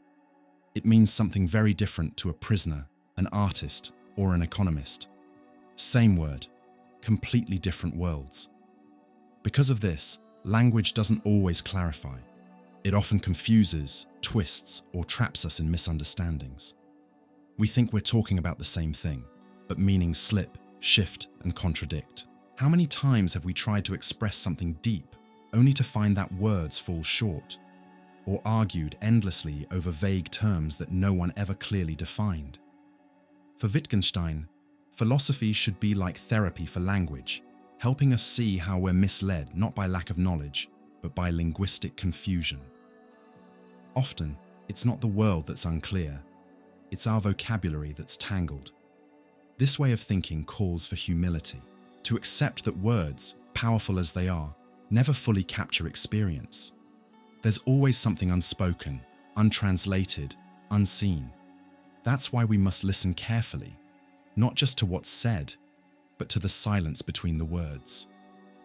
It means something very different to a prisoner, an artist, or an economist. Same word, completely different worlds. Because of this, language doesn't always clarify. It often confuses, twists, or traps us in misunderstandings. We think we're talking about the same thing, but meanings slip, shift, and contradict. How many times have we tried to express something deep, only to find that words fall short, or argued endlessly over vague terms that no one ever clearly defined? For Wittgenstein, philosophy should be like therapy for language, helping us see how we're misled not by lack of knowledge, but by linguistic confusion. Often, it's not the world that's unclear, it's our vocabulary that's tangled. This way of thinking calls for humility, to accept that words, powerful as they are, never fully capture experience. There's always something unspoken, untranslated, unseen. That's why we must listen carefully, not just to what's said, but to the silence between the words.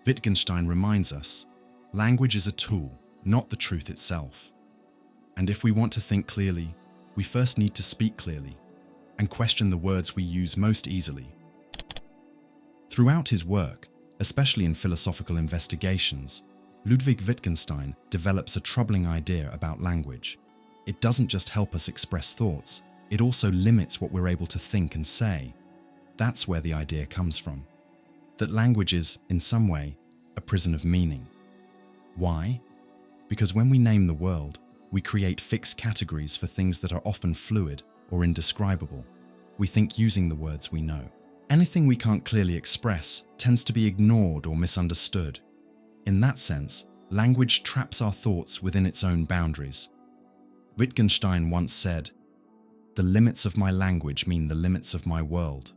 Wittgenstein reminds us, language is a tool, not the truth itself. And if we want to think clearly, we first need to speak clearly and question the words we use most easily. Throughout his work, especially in philosophical investigations, Ludvig Vitkinstein develops a troubling idea about language. It doesn't just help us express thoughts, it also limits what we're able to think and say. That's where the idea comes from. That language is, in some way, a prison of meaning. Why? Because when we name the world, we create fixed categories for things that are often fluid or indescribable. We think using the words we know. Anything we can't clearly express tends to be ignored or misunderstood. In that sense, language traps our thoughts within its own boundaries. Wittgenstein once said, "The limits of my language mean the limits of my world."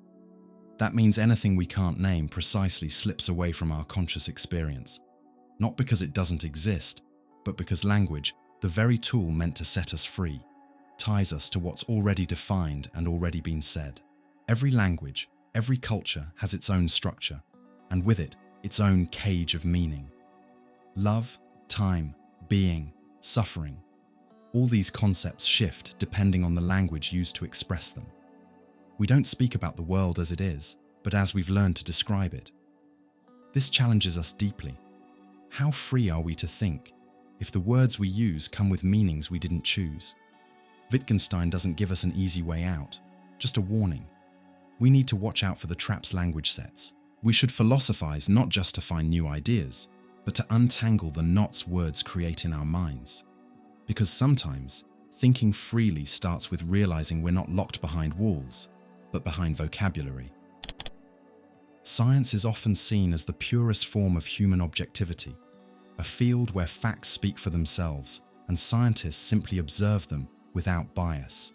That means anything we can't name precisely slips away from our conscious experience, not because it doesn't exist, but because language, the very tool meant to set us free, ties us to what's already defined and already been said. Every language, every culture has its own structure, and with it, its own cage of meaning. Love, time, being, suffering. All these concepts shift depending on the language used to express them. We don't speak about the world as it is, but as we've learned to describe it. This challenges us deeply. How free are we to think if the words we use come with meanings we didn't choose? Wittgenstein doesn't give us an easy way out, just a warning. We need to watch out for the traps language sets. We should philosophize not just to find new ideas, but to untangle the knots words create in our minds. Because sometimes, thinking freely starts with realizing we're not locked behind walls, but behind vocabulary. Science is often seen as the purest form of human objectivity, a field where facts speak for themselves and scientists simply observe them without bias.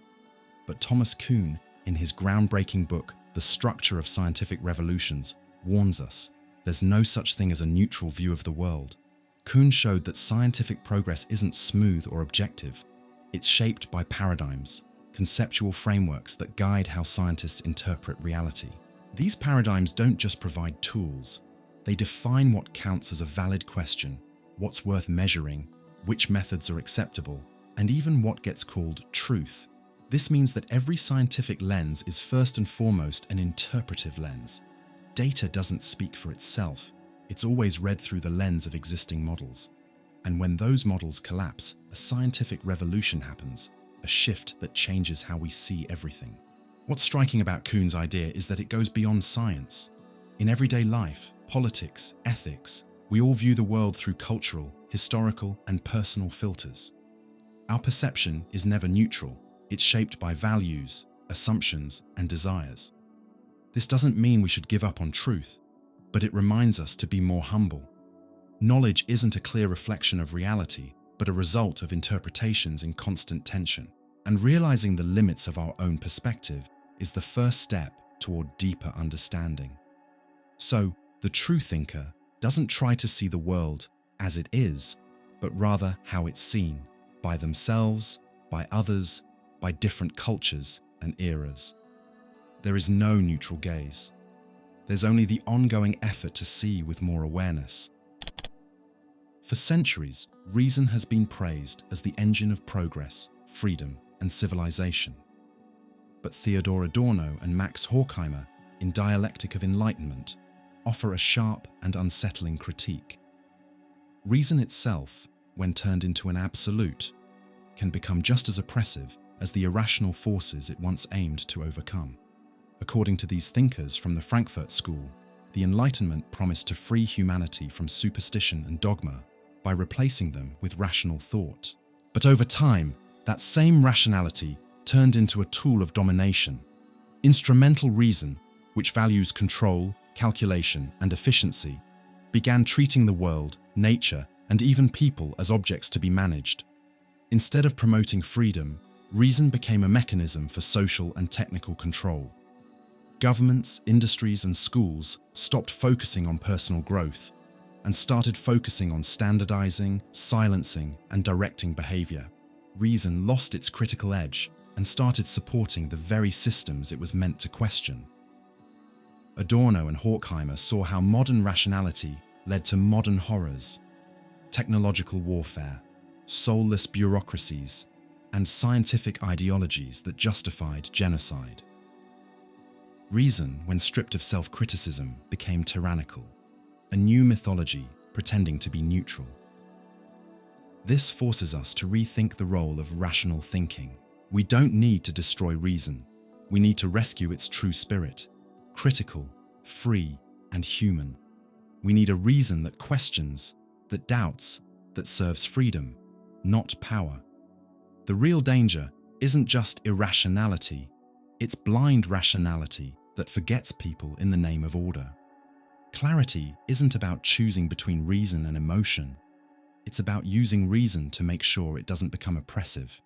But Thomas Kuhn, in his groundbreaking book, The Structure of Scientific Revolutions, warns us there's no such thing as a neutral view of the world. Kuhn showed that scientific progress isn't smooth or objective. It's shaped by paradigms, conceptual frameworks that guide how scientists interpret reality. These paradigms don't just provide tools, they define what counts as a valid question, what's worth measuring, which methods are acceptable, and even what gets called truth. This means that every scientific lens is first and foremost an interpretive lens. Data doesn't speak for itself, it's always read through the lens of existing models. And when those models collapse, a scientific revolution happens, a shift that changes how we see everything. What's striking about Kuhn's idea is that it goes beyond science. In everyday life, politics, ethics, we all view the world through cultural, historical, and personal filters. Our perception is never neutral. It's shaped by values, assumptions, and desires. This doesn't mean we should give up on truth, but it reminds us to be more humble. Knowledge isn't a clear reflection of reality, but a result of interpretations in constant tension. And realizing the limits of our own perspective is the first step toward deeper understanding. So, the true thinker doesn't try to see the world as it is, but rather how it's seen, by themselves, by others, by different cultures and eras. There is no neutral gaze. There's only the ongoing effort to see with more awareness. For centuries, reason has been praised as the engine of progress, freedom, and civilization. But Theodor Adorno and Max Horkheimer, in Dialectic of Enlightenment, offer a sharp and unsettling critique. Reason itself, when turned into an absolute, can become just as oppressive as the irrational forces it once aimed to overcome. According to these thinkers from the Frankfurt School, the Enlightenment promised to free humanity from superstition and dogma by replacing them with rational thought. But over time, that same rationality turned into a tool of domination. Instrumental reason, which values control, calculation, and efficiency, began treating the world, nature, and even people as objects to be managed. Instead of promoting freedom, reason became a mechanism for social and technical control. Governments, industries, and schools stopped focusing on personal growth and started focusing on standardizing, silencing, and directing behavior. Reason lost its critical edge and started supporting the very systems it was meant to question. Adorno and Horkheimer saw how modern rationality led to modern horrors, technological warfare, soulless bureaucracies, and scientific ideologies that justified genocide. Reason, when stripped of self-criticism, became tyrannical, a new mythology pretending to be neutral. This forces us to rethink the role of rational thinking. We don't need to destroy reason. We need to rescue its true spirit, critical, free, and human. We need a reason that questions, that doubts, that serves freedom, not power. The real danger isn't just irrationality, it's blind rationality that forgets people in the name of order. Clarity isn't about choosing between reason and emotion. It's about using reason to make sure it doesn't become oppressive.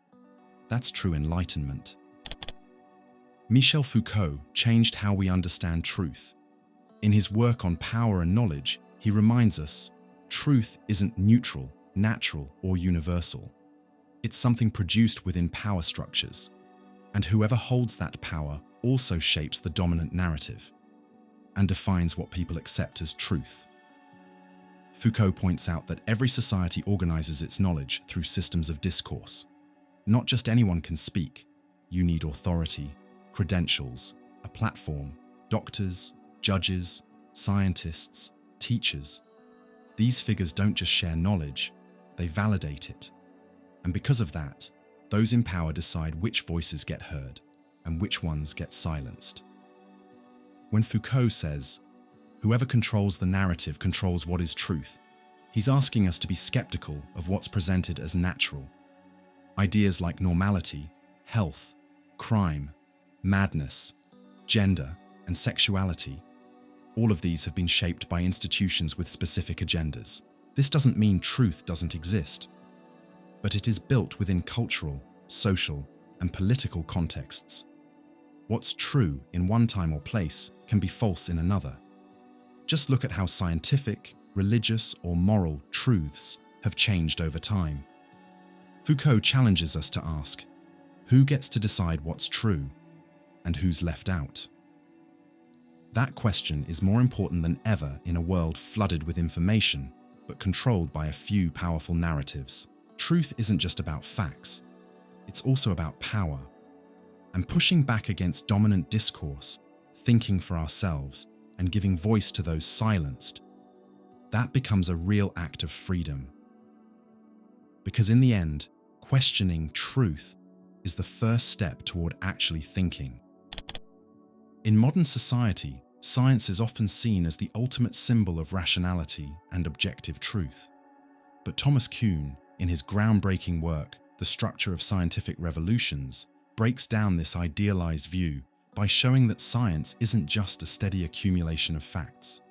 That's true enlightenment. Michel Foucault changed how we understand truth. In his work on power and knowledge, he reminds us, truth isn't neutral, natural, or universal. It's something produced within power structures, and whoever holds that power also shapes the dominant narrative and defines what people accept as truth. Foucault points out that every society organizes its knowledge through systems of discourse. Not just anyone can speak. You need authority, credentials, a platform, doctors, judges, scientists, teachers. These figures don't just share knowledge, they validate it. And because of that, those in power decide which voices get heard and which ones get silenced. When Foucault says, "Whoever controls the narrative controls what is truth," he's asking us to be skeptical of what's presented as natural. Ideas like normality, health, crime, madness, gender, and sexuality, all of these have been shaped by institutions with specific agendas. This doesn't mean truth doesn't exist, but it is built within cultural, social, and political contexts. What's true in one time or place can be false in another. Just look at how scientific, religious, or moral truths have changed over time. Foucault challenges us to ask, who gets to decide what's true and who's left out? That question is more important than ever in a world flooded with information, but controlled by a few powerful narratives. Truth isn't just about facts, it's also about power. And pushing back against dominant discourse, thinking for ourselves, and giving voice to those silenced, that becomes a real act of freedom. Because in the end, questioning truth is the first step toward actually thinking. In modern society, science is often seen as the ultimate symbol of rationality and objective truth. But Thomas Kuhn, in his groundbreaking work, The Structure of Scientific Revolutions, breaks down this idealized view by showing that science isn't just a steady accumulation of facts.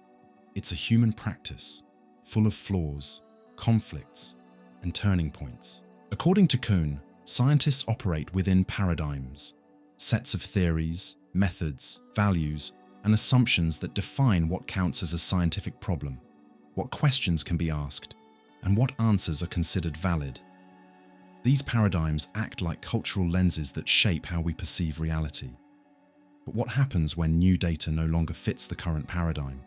It's a human practice, full of flaws, conflicts, and turning points. According to Kuhn, scientists operate within paradigms, sets of theories, methods, values, and assumptions that define what counts as a scientific problem, what questions can be asked, and what answers are considered valid. These paradigms act like cultural lenses that shape how we perceive reality. But what happens when new data no longer fits the current paradigm?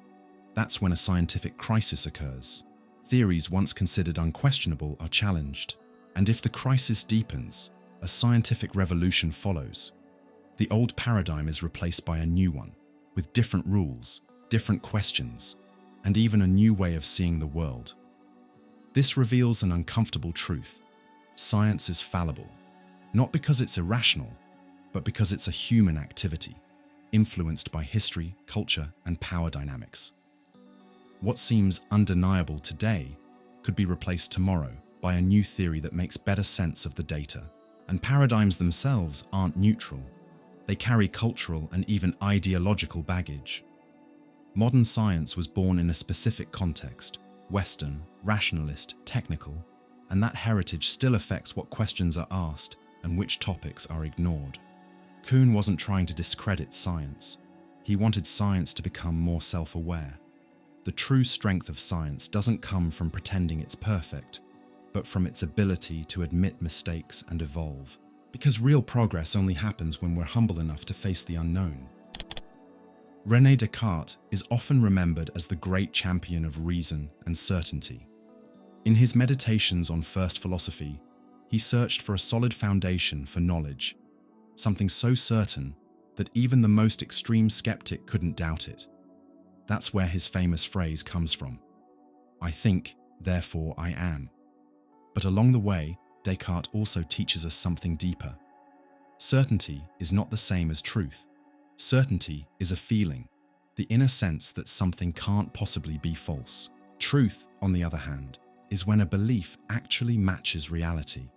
That's when a scientific crisis occurs. Theories once considered unquestionable are challenged. And if the crisis deepens, a scientific revolution follows. The old paradigm is replaced by a new one, with different rules, different questions, and even a new way of seeing the world. This reveals an uncomfortable truth. Science is fallible, not because it's irrational, but because it's a human activity, influenced by history, culture, and power dynamics. What seems undeniable today could be replaced tomorrow by a new theory that makes better sense of the data. And paradigms themselves aren't neutral. They carry cultural and even ideological baggage. Modern science was born in a specific context, Western, rationalist, technical, and that heritage still affects what questions are asked and which topics are ignored. Kuhn wasn't trying to discredit science. He wanted science to become more self-aware. The true strength of science doesn't come from pretending it's perfect, but from its ability to admit mistakes and evolve. Because real progress only happens when we're humble enough to face the unknown. René Descartes is often remembered as the great champion of reason and certainty. In his Meditations on First Philosophy, he searched for a solid foundation for knowledge, something so certain that even the most extreme skeptic couldn't doubt it. That's where his famous phrase comes from. I think, therefore I am. But along the way, Descartes also teaches us something deeper. Certainty is not the same as truth. Certainty is a feeling, the inner sense that something can't possibly be false. Truth, on the other hand, is when a belief actually matches reality.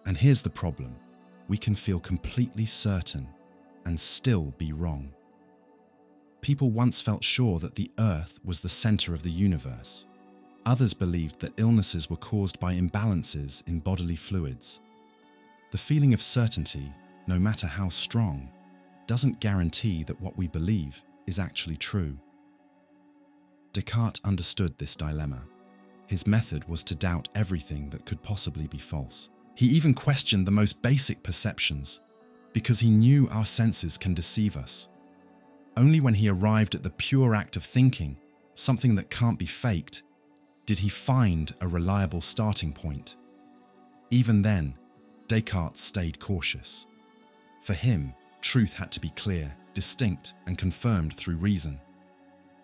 And here's the problem. We can feel completely certain and still be wrong. People once felt sure that the Earth was the center of the universe. Others believed that illnesses were caused by imbalances in bodily fluids. The feeling of certainty, no matter how strong, doesn't guarantee that what we believe is actually true. Descartes understood this dilemma. His method was to doubt everything that could possibly be false. He even questioned the most basic perceptions, because he knew our senses can deceive us. Only when he arrived at the pure act of thinking, something that can't be faked, did he find a reliable starting point. Even then, Descartes stayed cautious. For him, truth had to be clear, distinct, and confirmed through reason.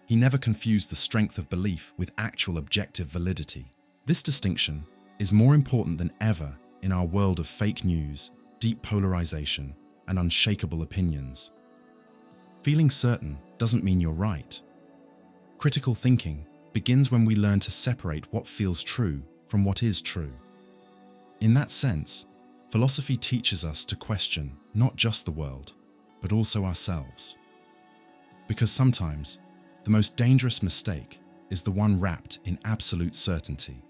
He never confused the strength of belief with actual objective validity. This distinction is more important than ever in our world of fake news, deep polarization, and unshakable opinions. Feeling certain doesn't mean you're right. Critical thinking begins when we learn to separate what feels true from what is true. In that sense, philosophy teaches us to question not just the world, but also ourselves. Because sometimes, the most dangerous mistake is the one wrapped in absolute certainty.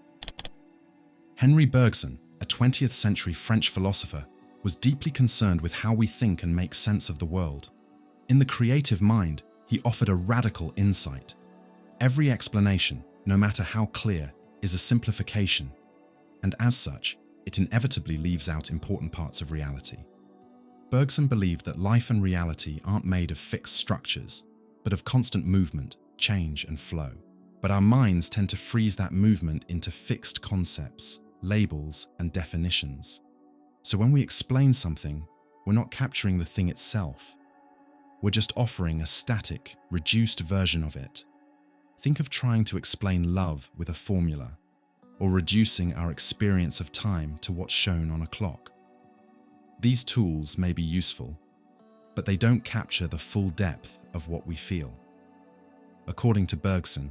Henri Bergson, a 20th century French philosopher, was deeply concerned with how we think and make sense of the world. In The Creative Mind, he offered a radical insight. Every explanation, no matter how clear, is a simplification, and as such, it inevitably leaves out important parts of reality. Bergson believed that life and reality aren't made of fixed structures, but of constant movement, change, and flow. But our minds tend to freeze that movement into fixed concepts, labels, and definitions. So when we explain something, we're not capturing the thing itself. We're just offering a static, reduced version of it. Think of trying to explain love with a formula, or reducing our experience of time to what's shown on a clock. These tools may be useful, but they don't capture the full depth of what we feel. According to Bergson,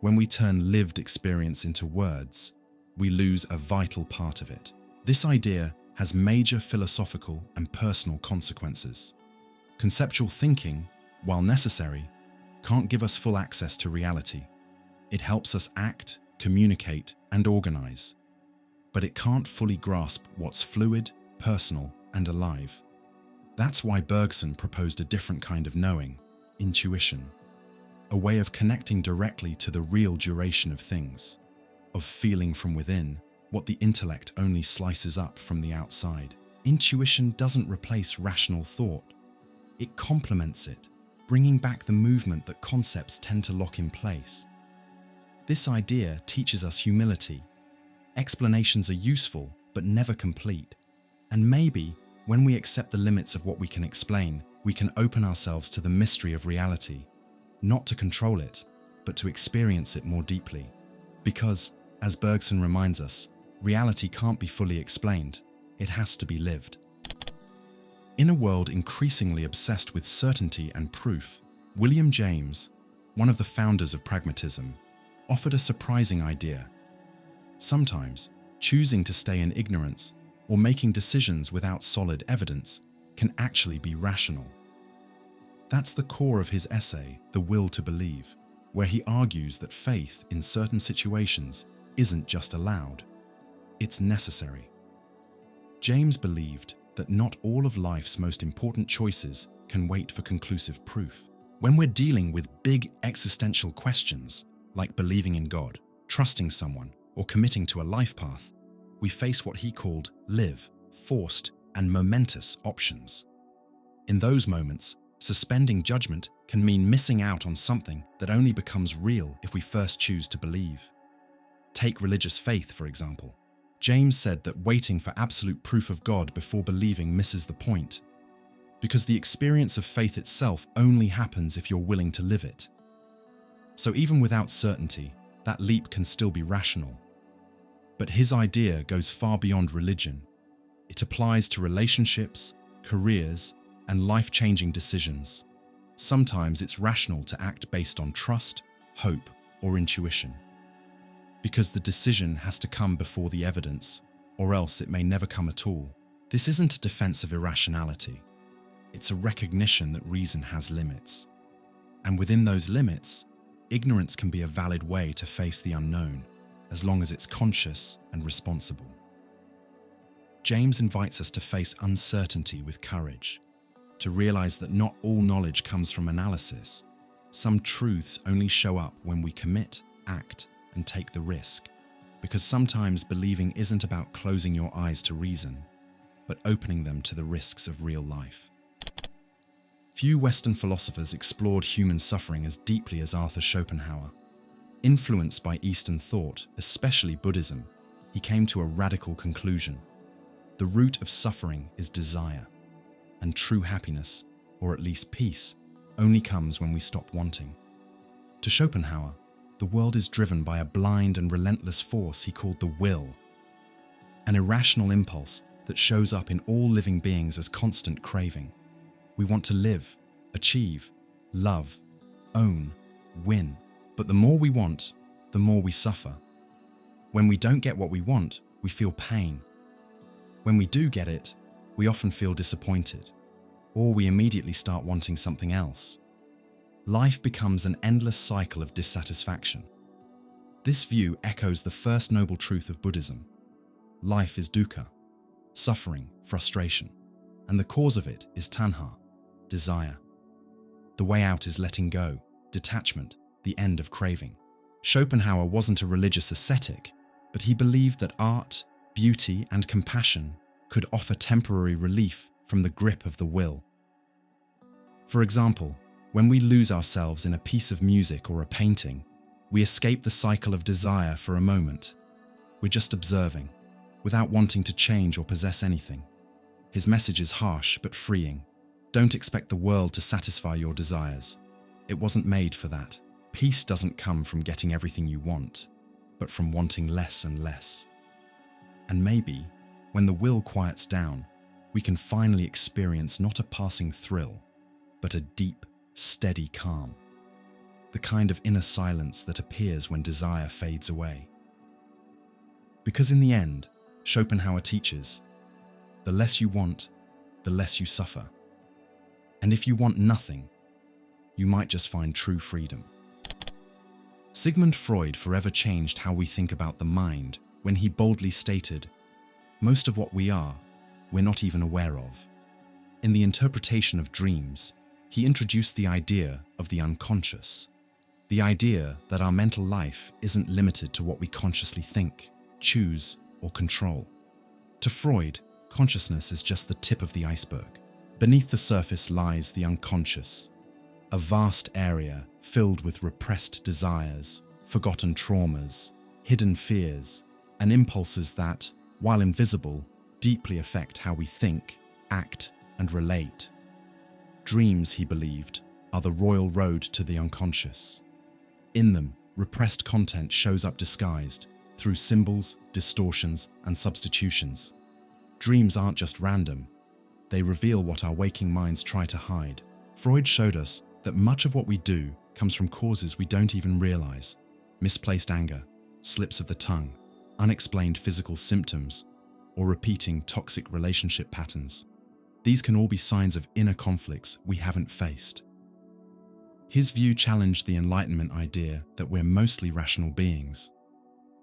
when we turn lived experience into words, we lose a vital part of it. This idea has major philosophical and personal consequences. Conceptual thinking, while necessary, can't give us full access to reality. It helps us act, communicate, and organize, but it can't fully grasp what's fluid, personal, and alive. That's why Bergson proposed a different kind of knowing, intuition, a way of connecting directly to the real duration of things, of feeling from within what the intellect only slices up from the outside. Intuition doesn't replace rational thought. It complements it, bringing back the movement that concepts tend to lock in place. This idea teaches us humility. Explanations are useful, but never complete. And maybe, when we accept the limits of what we can explain, we can open ourselves to the mystery of reality, not to control it, but to experience it more deeply. Because, as Bergson reminds us, reality can't be fully explained, it has to be lived. In a world increasingly obsessed with certainty and proof, William James, one of the founders of pragmatism, offered a surprising idea. Sometimes, choosing to stay in ignorance or making decisions without solid evidence can actually be rational. That's the core of his essay, The Will to Believe, where he argues that faith in certain situations isn't just allowed, it's necessary. James believed that not all of life's most important choices can wait for conclusive proof. When we're dealing with big existential questions, like believing in God, trusting someone, or committing to a life path, we face what he called live, forced, and momentous options. In those moments, suspending judgment can mean missing out on something that only becomes real if we first choose to believe. Take religious faith, for example. James said that waiting for absolute proof of God before believing misses the point, because the experience of faith itself only happens if you're willing to live it. So even without certainty, that leap can still be rational. But his idea goes far beyond religion. It applies to relationships, careers, and life-changing decisions. Sometimes it's rational to act based on trust, hope, or intuition, because the decision has to come before the evidence, or else it may never come at all. This isn't a defense of irrationality. It's a recognition that reason has limits. And within those limits, ignorance can be a valid way to face the unknown, as long as it's conscious and responsible. James invites us to face uncertainty with courage, to realize that not all knowledge comes from analysis. Some truths only show up when we commit, act, and take the risk. because sometimes believing isn't about closing your eyes to reason, but opening them to the risks of real life. Few Western philosophers explored human suffering as deeply as Arthur Schopenhauer. Influenced by Eastern thought, especially Buddhism, he came to a radical conclusion. The root of suffering is desire, and true happiness, or at least peace, only comes when we stop wanting. To Schopenhauer, the world is driven by a blind and relentless force he called the will, an irrational impulse that shows up in all living beings as constant craving. We want to live, achieve, love, own, win. But the more we want, the more we suffer. When we don't get what we want, we feel pain. When we do get it, we often feel disappointed, or we immediately start wanting something else. Life becomes an endless cycle of dissatisfaction. This view echoes the first noble truth of Buddhism. Life is dukkha, suffering, frustration, and the cause of it is tanha, desire. The way out is letting go, detachment, the end of craving. Schopenhauer wasn't a religious ascetic, but he believed that art, beauty, and compassion could offer temporary relief from the grip of the will. For example, when we lose ourselves in a piece of music or a painting, we escape the cycle of desire for a moment. We're just observing, without wanting to change or possess anything. His message is harsh but freeing. Don't expect the world to satisfy your desires. It wasn't made for that. Peace doesn't come from getting everything you want, but from wanting less and less. And maybe, when the will quiets down, we can finally experience not a passing thrill, but a deep, steady calm. The kind of inner silence that appears when desire fades away. Because in the end, Schopenhauer teaches, the less you want, the less you suffer. And if you want nothing, you might just find true freedom. Sigmund Freud forever changed how we think about the mind when he boldly stated, most of what we are, we're not even aware of. In the interpretation of dreams, he introduced the idea of the unconscious, the idea that our mental life isn't limited to what we consciously think, choose, or control. To Freud, consciousness is just the tip of the iceberg. Beneath the surface lies the unconscious, a vast area filled with repressed desires, forgotten traumas, hidden fears, and impulses that, while invisible, deeply affect how we think, act, and relate. Dreams, he believed, are the royal road to the unconscious. In them, repressed content shows up disguised through symbols, distortions, and substitutions. Dreams aren't just random. They reveal what our waking minds try to hide. Freud showed us that much of what we do comes from causes we don't even realize. Misplaced anger, slips of the tongue, unexplained physical symptoms, or repeating toxic relationship patterns. These can all be signs of inner conflicts we haven't faced. His view challenged the Enlightenment idea that we're mostly rational beings.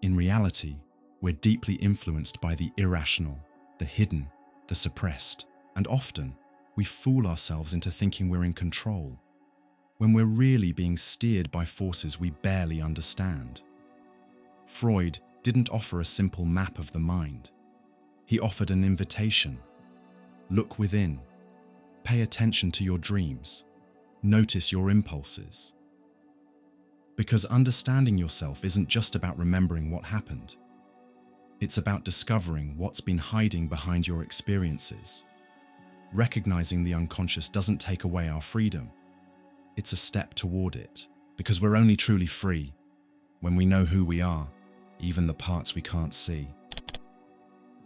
In reality, we're deeply influenced by the irrational, the hidden, the suppressed, and often we fool ourselves into thinking we're in control, when we're really being steered by forces we barely understand. Freud didn't offer a simple map of the mind. He offered an invitation. Look within. Pay attention to your dreams. Notice your impulses. Because understanding yourself isn't just about remembering what happened. It's about discovering what's been hiding behind your experiences. Recognizing the unconscious doesn't take away our freedom. It's a step toward it, because we're only truly free when we know who we are, even the parts we can't see.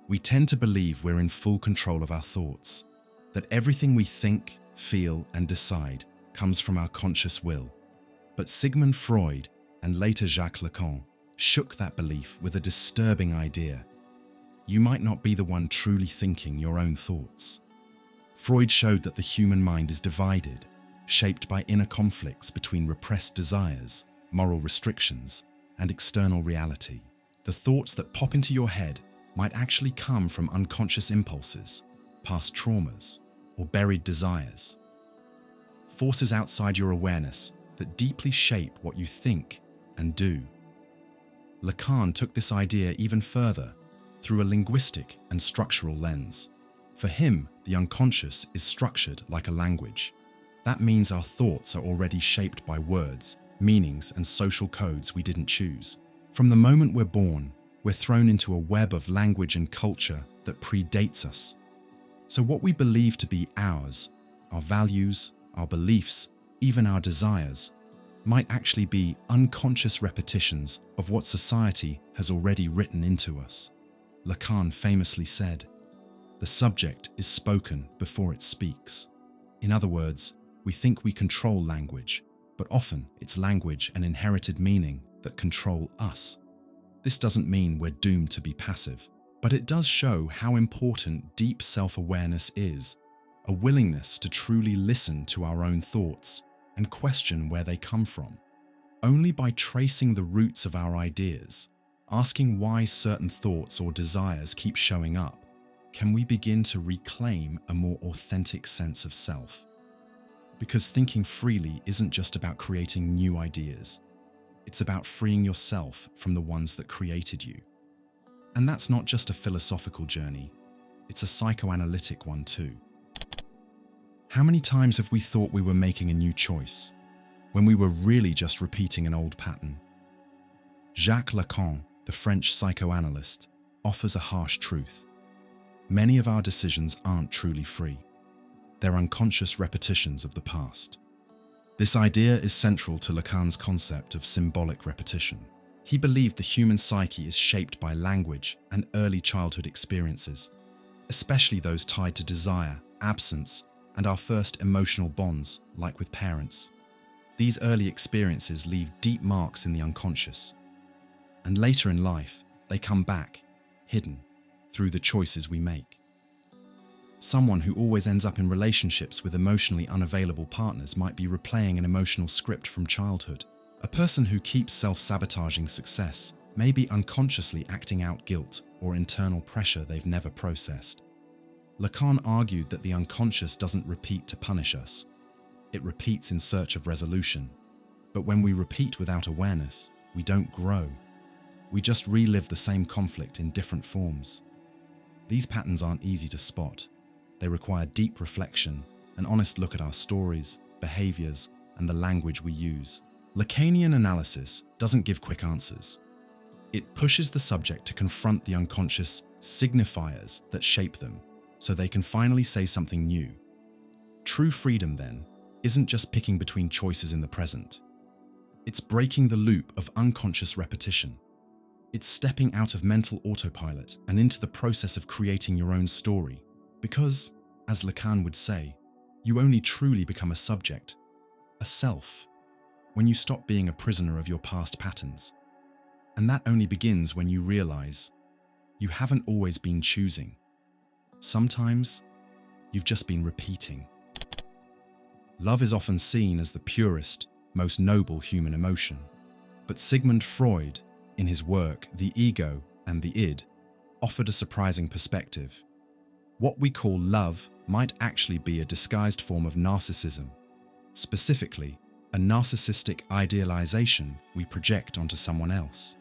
We tend to believe we're in full control of our thoughts, that everything we think, feel, and decide comes from our conscious will. But Sigmund Freud and later Jacques Lacan shook that belief with a disturbing idea. You might not be the one truly thinking your own thoughts. Freud showed that the human mind is divided, shaped by inner conflicts between repressed desires, moral restrictions, and external reality. The thoughts that pop into your head might actually come from unconscious impulses, past traumas, or buried desires. Forces outside your awareness that deeply shape what you think and do. Lacan took this idea even further through a linguistic and structural lens. For him, the unconscious is structured like a language. That means our thoughts are already shaped by words, meanings, and social codes we didn't choose. From the moment we're born, we're thrown into a web of language and culture that predates us. So what we believe to be ours, our values, our beliefs, even our desires, might actually be unconscious repetitions of what society has already written into us. Lacan famously said, "The subject is spoken before it speaks." In other words, we think we control language, but often it's language and inherited meaning that control us. This doesn't mean we're doomed to be passive, but it does show how important deep self-awareness is, a willingness to truly listen to our own thoughts and question where they come from. Only by tracing the roots of our ideas, asking why certain thoughts or desires keep showing up, can we begin to reclaim a more authentic sense of self. Because thinking freely isn't just about creating new ideas. It's about freeing yourself from the ones that created you. And that's not just a philosophical journey, it's a psychoanalytic one too. How many times have we thought we were making a new choice, when we were really just repeating an old pattern? Jacques Lacan, the French psychoanalyst, offers a harsh truth. Many of our decisions aren't truly free. They're unconscious repetitions of the past. This idea is central to Lacan's concept of symbolic repetition. He believed the human psyche is shaped by language and early childhood experiences, especially those tied to desire, absence, and our first emotional bonds, like with parents. These early experiences leave deep marks in the unconscious, and later in life, they come back, hidden, through the choices we make. Someone who always ends up in relationships with emotionally unavailable partners might be replaying an emotional script from childhood. A person who keeps self-sabotaging success may be unconsciously acting out guilt or internal pressure they've never processed. Lacan argued that the unconscious doesn't repeat to punish us. It repeats in search of resolution. But when we repeat without awareness, we don't grow. We just relive the same conflict in different forms. These patterns aren't easy to spot. They require deep reflection, an honest look at our stories, behaviors, and the language we use. Lacanian analysis doesn't give quick answers. It pushes the subject to confront the unconscious signifiers that shape them, so they can finally say something new. True freedom, then, isn't just picking between choices in the present. It's breaking the loop of unconscious repetition. It's stepping out of mental autopilot and into the process of creating your own story. Because, as Lacan would say, you only truly become a subject, a self, when you stop being a prisoner of your past patterns. And that only begins when you realize you haven't always been choosing. Sometimes, you've just been repeating. Love is often seen as the purest, most noble human emotion. But Sigmund Freud, in his work The Ego and the Id, offered a surprising perspective. What we call love might actually be a disguised form of narcissism, specifically, a narcissistic idealization we project onto someone else.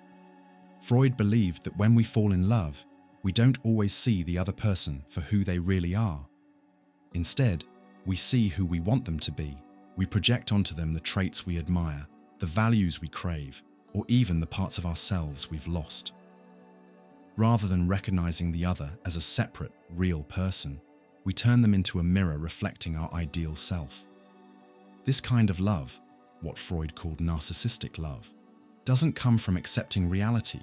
Freud believed that when we fall in love, we don't always see the other person for who they really are. Instead, we see who we want them to be. We project onto them the traits we admire, the values we crave, or even the parts of ourselves we've lost. Rather than recognizing the other as a separate, real person, we turn them into a mirror reflecting our ideal self. This kind of love, what Freud called narcissistic love, doesn't come from accepting reality,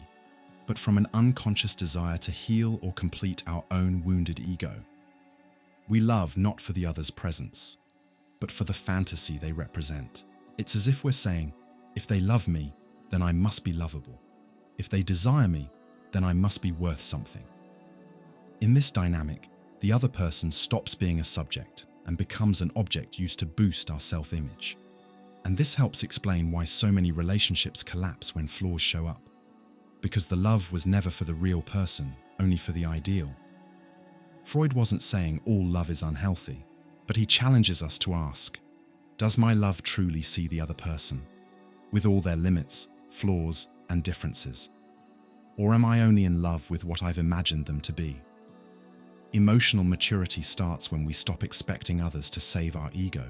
but from an unconscious desire to heal or complete our own wounded ego. We love not for the other's presence, but for the fantasy they represent. It's as if we're saying, if they love me, then I must be lovable. If they desire me, then I must be worth something. In this dynamic, the other person stops being a subject and becomes an object used to boost our self-image. And this helps explain why so many relationships collapse when flaws show up. Because the love was never for the real person, only for the ideal. Freud wasn't saying all love is unhealthy, but he challenges us to ask, does my love truly see the other person, with all their limits, flaws, and differences? Or am I only in love with what I've imagined them to be? Emotional maturity starts when we stop expecting others to save our ego.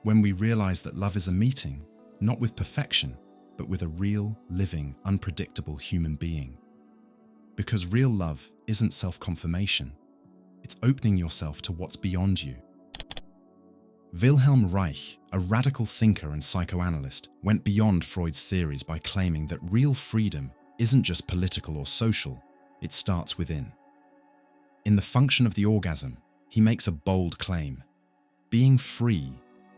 When we realize that love is a meeting, not with perfection, but with a real, living, unpredictable human being. Because real love isn't self-confirmation. It's opening yourself to what's beyond you. Wilhelm Reich, a radical thinker and psychoanalyst, went beyond Freud's theories by claiming that real freedom isn't just political or social, it starts within. In The Function of the Orgasm, he makes a bold claim. Being free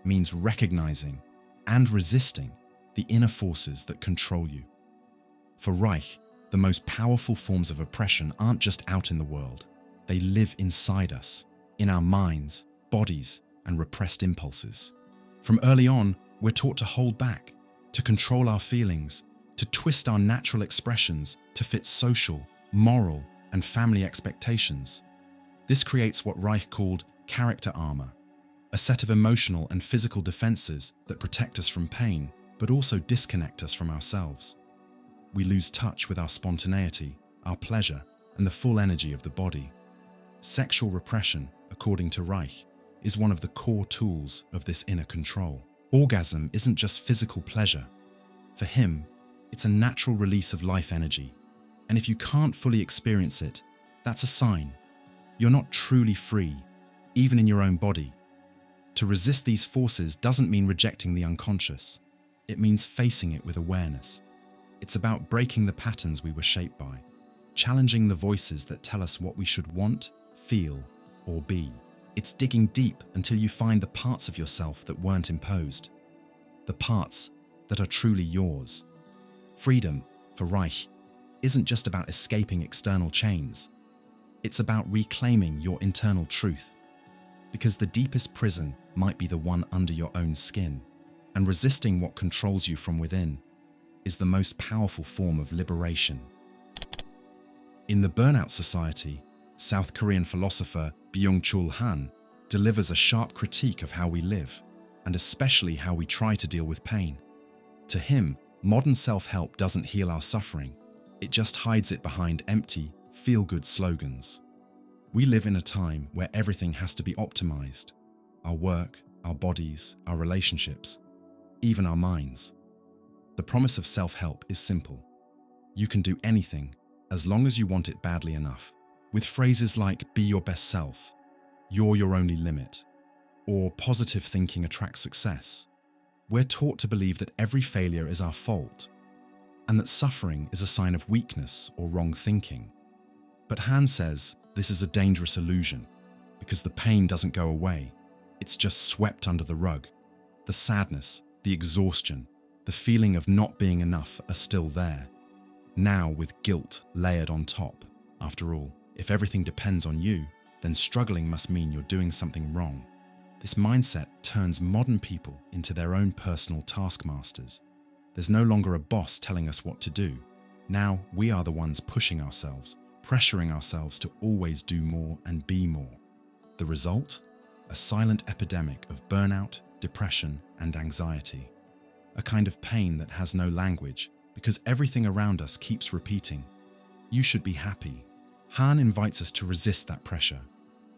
means recognizing and resisting the inner forces that control you. For Reich, the most powerful forms of oppression aren't just out in the world. They live inside us, in our minds, bodies, and repressed impulses. From early on, we're taught to hold back, to control our feelings, to twist our natural expressions to fit social, moral, and family expectations. This creates what Reich called character armor, a set of emotional and physical defenses that protect us from pain, but also disconnect us from ourselves. We lose touch with our spontaneity, our pleasure, and the full energy of the body. Sexual repression, according to Reich, is one of the core tools of this inner control. Orgasm isn't just physical pleasure. For him, it's a natural release of life energy. And if you can't fully experience it, that's a sign. You're not truly free, even in your own body. To resist these forces doesn't mean rejecting the unconscious. It means facing it with awareness. It's about breaking the patterns we were shaped by, challenging the voices that tell us what we should want, feel, or be. It's digging deep until you find the parts of yourself that weren't imposed, the parts that are truly yours. Freedom, for Reich, isn't just about escaping external chains. It's about reclaiming your internal truth, because the deepest prison might be the one under your own skin, and resisting what controls you from within is the most powerful form of liberation. In The Burnout Society, South Korean philosopher Byung-Chul Han delivers a sharp critique of how we live, and especially how we try to deal with pain. To him, modern self-help doesn't heal our suffering, it just hides it behind empty, feel-good slogans. We live in a time where everything has to be optimized. Our work, our bodies, our relationships, even our minds. The promise of self-help is simple. You can do anything as long as you want it badly enough. With phrases like "be your best self," "you're your only limit," or "positive thinking attracts success," we're taught to believe that every failure is our fault, and that suffering is a sign of weakness or wrong thinking. But Han says this is a dangerous illusion, because the pain doesn't go away, it's just swept under the rug. The sadness, the exhaustion, the feeling of not being enough are still there, now with guilt layered on top. After all, if everything depends on you, then struggling must mean you're doing something wrong. This mindset turns modern people into their own personal taskmasters. There's no longer a boss telling us what to do. Now we are the ones pushing ourselves, pressuring ourselves to always do more and be more. The result? A silent epidemic of burnout, depression, and anxiety. A kind of pain that has no language, because everything around us keeps repeating, "You should be happy." Han invites us to resist that pressure,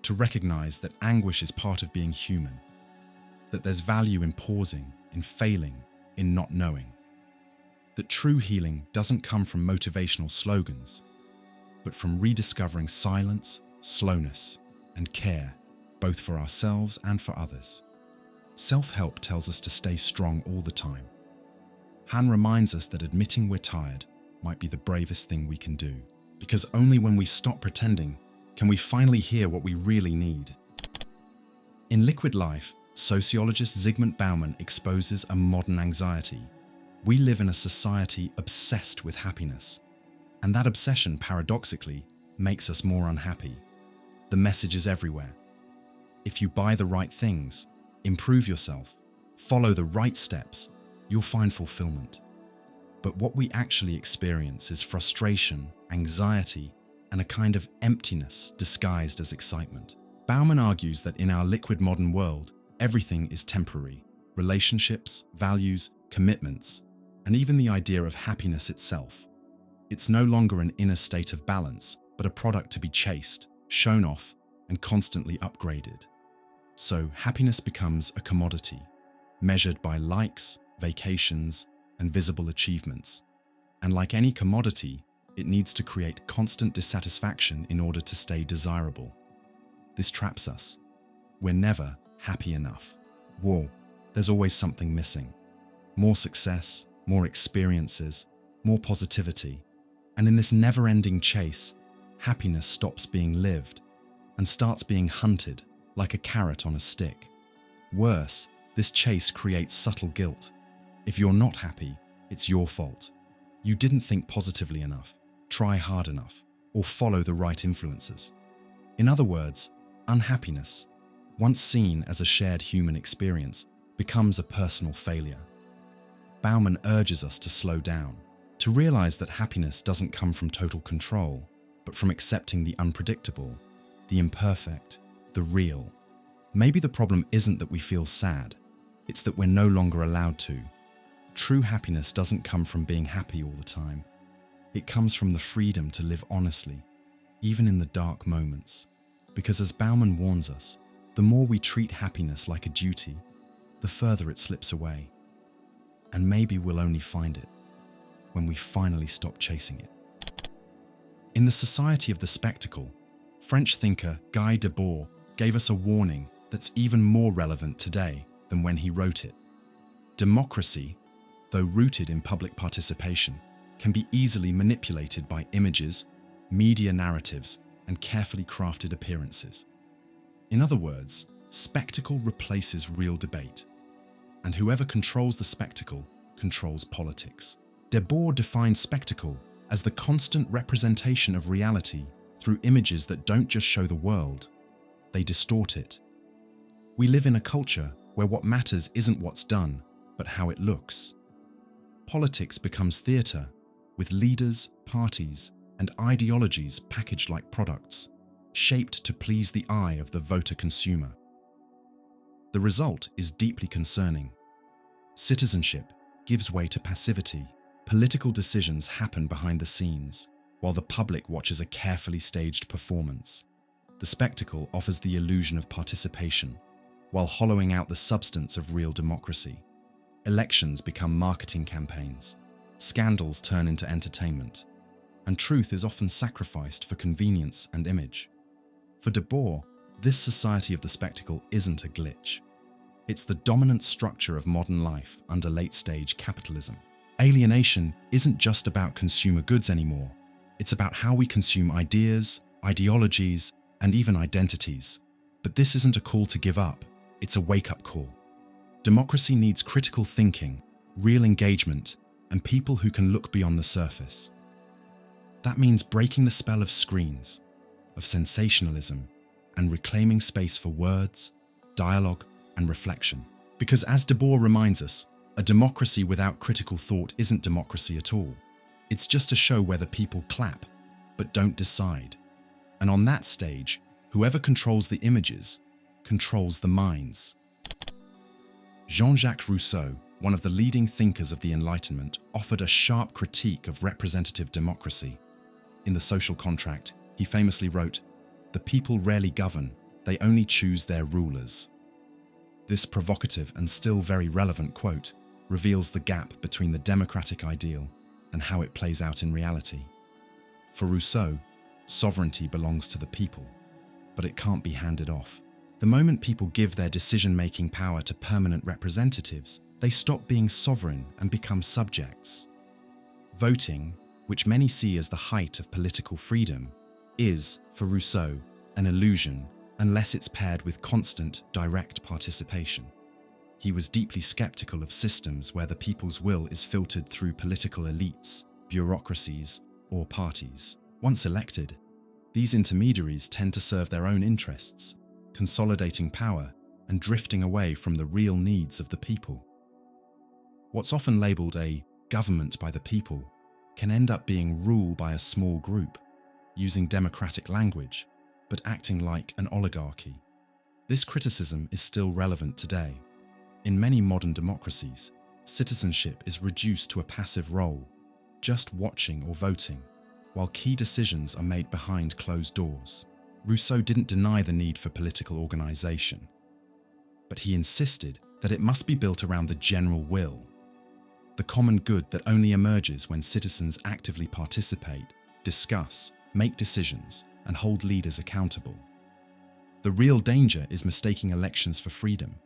to recognize that anguish is part of being human, that there's value in pausing, in failing, in not knowing. That true healing doesn't come from motivational slogans, but from rediscovering silence, slowness, and care, both for ourselves and for others. Self-help tells us to stay strong all the time. Han reminds us that admitting we're tired might be the bravest thing we can do, because only when we stop pretending can we finally hear what we really need. In Liquid Life, sociologist Zygmunt Bauman exposes a modern anxiety. We live in a society obsessed with happiness, and that obsession, paradoxically, makes us more unhappy. The message is everywhere. If you buy the right things, improve yourself, follow the right steps, you'll find fulfillment. But what we actually experience is frustration, anxiety, and a kind of emptiness disguised as excitement. Bauman argues that in our liquid modern world, everything is temporary. Relationships, values, commitments, and even the idea of happiness itself. It's no longer an inner state of balance, but a product to be chased, shown off, and constantly upgraded. So happiness becomes a commodity, measured by likes, vacations, and visible achievements. And like any commodity, it needs to create constant dissatisfaction in order to stay desirable. This traps us. We're never happy enough. Whoa, there's always something missing. More success, more experiences, more positivity. And in this never-ending chase, happiness stops being lived and starts being hunted like a carrot on a stick. Worse, this chase creates subtle guilt. If you're not happy, it's your fault. You didn't think positively enough, try hard enough, or follow the right influences. In other words, unhappiness, once seen as a shared human experience, becomes a personal failure. Bauman urges us to slow down, to realize that happiness doesn't come from total control, but from accepting the unpredictable, the imperfect, the real. Maybe the problem isn't that we feel sad, it's that we're no longer allowed to. True happiness doesn't come from being happy all the time. It comes from the freedom to live honestly, even in the dark moments. Because as Bauman warns us, the more we treat happiness like a duty, the further it slips away. And maybe we'll only find it when we finally stop chasing it. In The Society of the Spectacle, French thinker Guy Debord gave us a warning that's even more relevant today than when he wrote it. Democracy, though rooted in public participation, can be easily manipulated by images, media narratives, and carefully crafted appearances. In other words, spectacle replaces real debate, and whoever controls the spectacle controls politics. Debord defines spectacle as the constant representation of reality through images that don't just show the world, they distort it. We live in a culture where what matters isn't what's done, but how it looks. Politics becomes theatre, with leaders, parties, and ideologies packaged like products, shaped to please the eye of the voter-consumer. The result is deeply concerning. Citizenship gives way to passivity. Political decisions happen behind the scenes, while the public watches a carefully staged performance. The spectacle offers the illusion of participation, while hollowing out the substance of real democracy. Elections become marketing campaigns, scandals turn into entertainment, and truth is often sacrificed for convenience and image. For Debord, this society of the spectacle isn't a glitch. It's the dominant structure of modern life under late-stage capitalism. Alienation isn't just about consumer goods anymore. It's about how we consume ideas, ideologies, and even identities. But this isn't a call to give up, it's a wake-up call. Democracy needs critical thinking, real engagement, and people who can look beyond the surface. That means breaking the spell of screens, of sensationalism, and reclaiming space for words, dialogue, and reflection. Because as Debord reminds us, a democracy without critical thought isn't democracy at all. It's just a show where the people clap, but don't decide. And on that stage, whoever controls the images controls the minds. Jean-Jacques Rousseau, one of the leading thinkers of the Enlightenment, offered a sharp critique of representative democracy. In The Social Contract, he famously wrote, "The people rarely govern, they only choose their rulers." This provocative and still very relevant quote reveals the gap between the democratic ideal and how it plays out in reality. For Rousseau, sovereignty belongs to the people, but it can't be handed off. The moment people give their decision-making power to permanent representatives, they stop being sovereign and become subjects. Voting, which many see as the height of political freedom, is, for Rousseau, an illusion unless it's paired with constant, direct participation. He was deeply skeptical of systems where the people's will is filtered through political elites, bureaucracies, or parties. Once elected, these intermediaries tend to serve their own interests, consolidating power and drifting away from the real needs of the people. What's often labelled a government by the people can end up being rule by a small group, using democratic language, but acting like an oligarchy. This criticism is still relevant today. In many modern democracies, citizenship is reduced to a passive role, just watching or voting, while key decisions are made behind closed doors. Rousseau didn't deny the need for political organization, but he insisted that it must be built around the general will, the common good that only emerges when citizens actively participate, discuss, make decisions, and hold leaders accountable. The real danger is mistaking elections for freedom,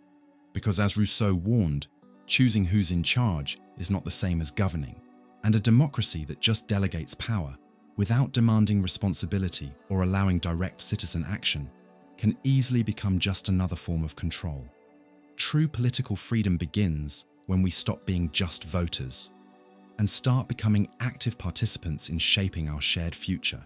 because as Rousseau warned, choosing who's in charge is not the same as governing, and a democracy that just delegates power without demanding responsibility or allowing direct citizen action can easily become just another form of control. True political freedom begins when we stop being just voters and start becoming active participants in shaping our shared future.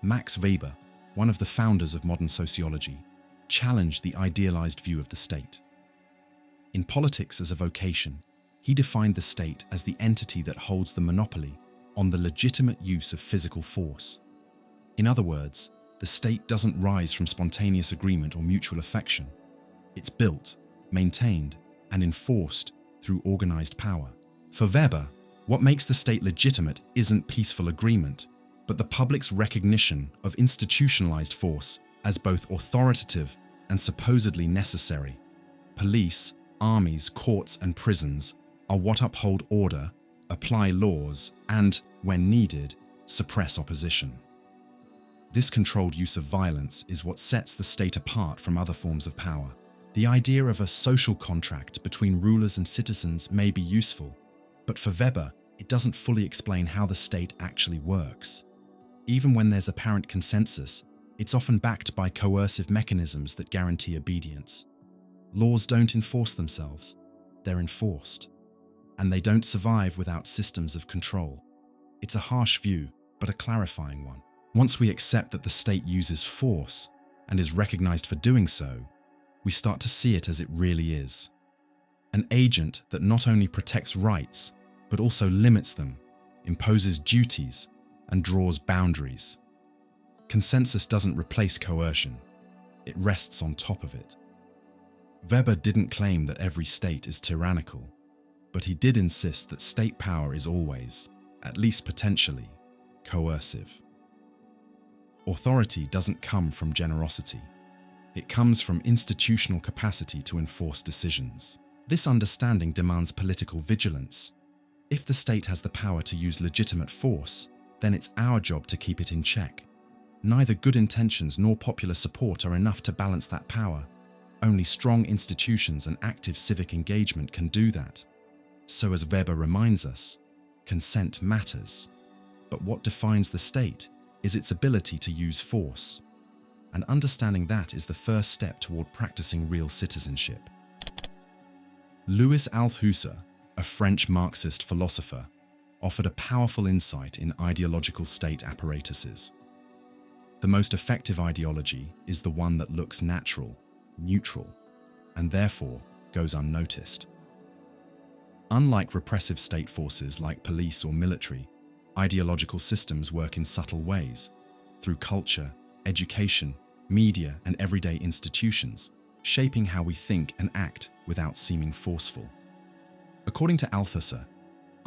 Max Weber, one of the founders of modern sociology, challenged the idealized view of the state. In Politics as a Vocation, he defined the state as the entity that holds the monopoly on the legitimate use of physical force. In other words, the state doesn't rise from spontaneous agreement or mutual affection. It's built, maintained, and enforced through organized power. For Weber, what makes the state legitimate isn't peaceful agreement, but the public's recognition of institutionalized force as both authoritative and supposedly necessary. Police, armies, courts, and prisons are what uphold order, apply laws, and, when needed, suppress opposition. This controlled use of violence is what sets the state apart from other forms of power. The idea of a social contract between rulers and citizens may be useful, but for Weber, it doesn't fully explain how the state actually works. Even when there's apparent consensus, it's often backed by coercive mechanisms that guarantee obedience. Laws don't enforce themselves, they're enforced. And they don't survive without systems of control. It's a harsh view, but a clarifying one. Once we accept that the state uses force and is recognized for doing so, we start to see it as it really is. An agent that not only protects rights, but also limits them, imposes duties, and draws boundaries. Consensus doesn't replace coercion, it rests on top of it. Weber didn't claim that every state is tyrannical, but he did insist that state power is always, at least potentially, coercive. Authority doesn't come from generosity. It comes from institutional capacity to enforce decisions. This understanding demands political vigilance. If the state has the power to use legitimate force, then it's our job to keep it in check. Neither good intentions nor popular support are enough to balance that power. Only strong institutions and active civic engagement can do that. So as Weber reminds us, consent matters. But what defines the state is its ability to use force. And understanding that is the first step toward practicing real citizenship. Louis Althusser, a French Marxist philosopher, offered a powerful insight in ideological state apparatuses. The most effective ideology is the one that looks natural, neutral, and therefore goes unnoticed. Unlike repressive state forces like police or military, ideological systems work in subtle ways, through culture, education, media, and everyday institutions, shaping how we think and act without seeming forceful. According to Althusser,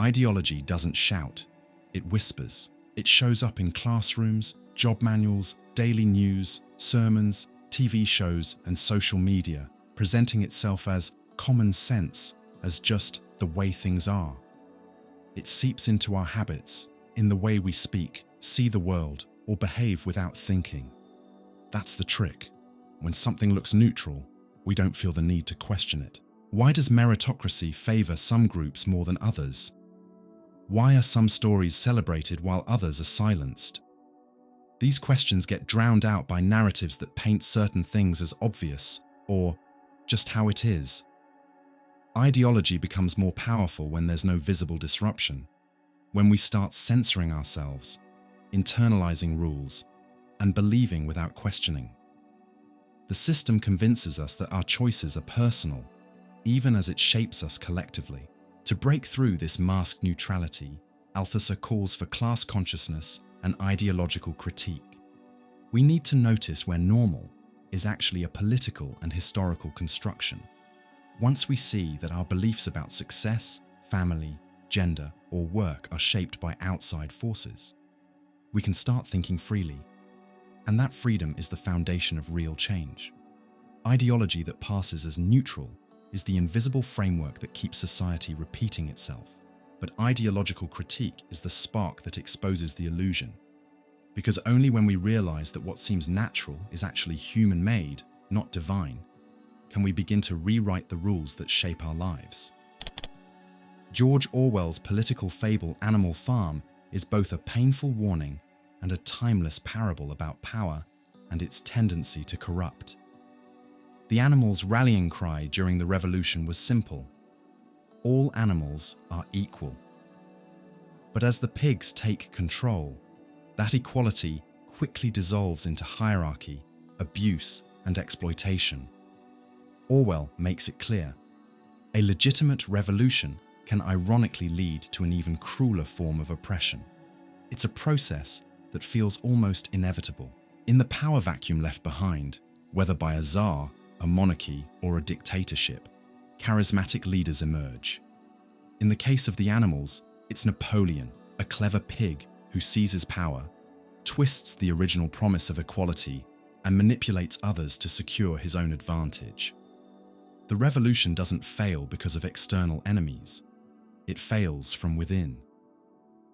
ideology doesn't shout, it whispers. It shows up in classrooms, job manuals, daily news, sermons, TV shows, and social media, presenting itself as common sense, as just the way things are. It seeps into our habits, in the way we speak, see the world, or behave without thinking. That's the trick. When something looks neutral, we don't feel the need to question it. Why does meritocracy favor some groups more than others? Why are some stories celebrated while others are silenced? These questions get drowned out by narratives that paint certain things as obvious or just how it is. Ideology becomes more powerful when there's no visible disruption, when we start censoring ourselves, internalizing rules, and believing without questioning. The system convinces us that our choices are personal, even as it shapes us collectively. To break through this masked neutrality, Althusser calls for class consciousness and ideological critique. We need to notice where normal is actually a political and historical construction. Once we see that our beliefs about success, family, gender, or work are shaped by outside forces. We can start thinking freely, and that freedom is the foundation of real change. Ideology that passes as neutral is the invisible framework that keeps society repeating itself. But ideological critique is the spark that exposes the illusion. Because only when we realize that what seems natural is actually human-made, not divine, can we begin to rewrite the rules that shape our lives. George Orwell's political fable Animal Farm is both a painful warning and a timeless parable about power and its tendency to corrupt. The animals' rallying cry during the revolution was simple: all animals are equal. But as the pigs take control, that equality quickly dissolves into hierarchy, abuse, and exploitation. Orwell makes it clear: a legitimate revolution can ironically lead to an even crueler form of oppression. It's a process that feels almost inevitable. In the power vacuum left behind, whether by a czar, a monarchy, or a dictatorship, charismatic leaders emerge. In the case of the animals, it's Napoleon, a clever pig who seizes power, twists the original promise of equality, and manipulates others to secure his own advantage. The revolution doesn't fail because of external enemies. It fails from within.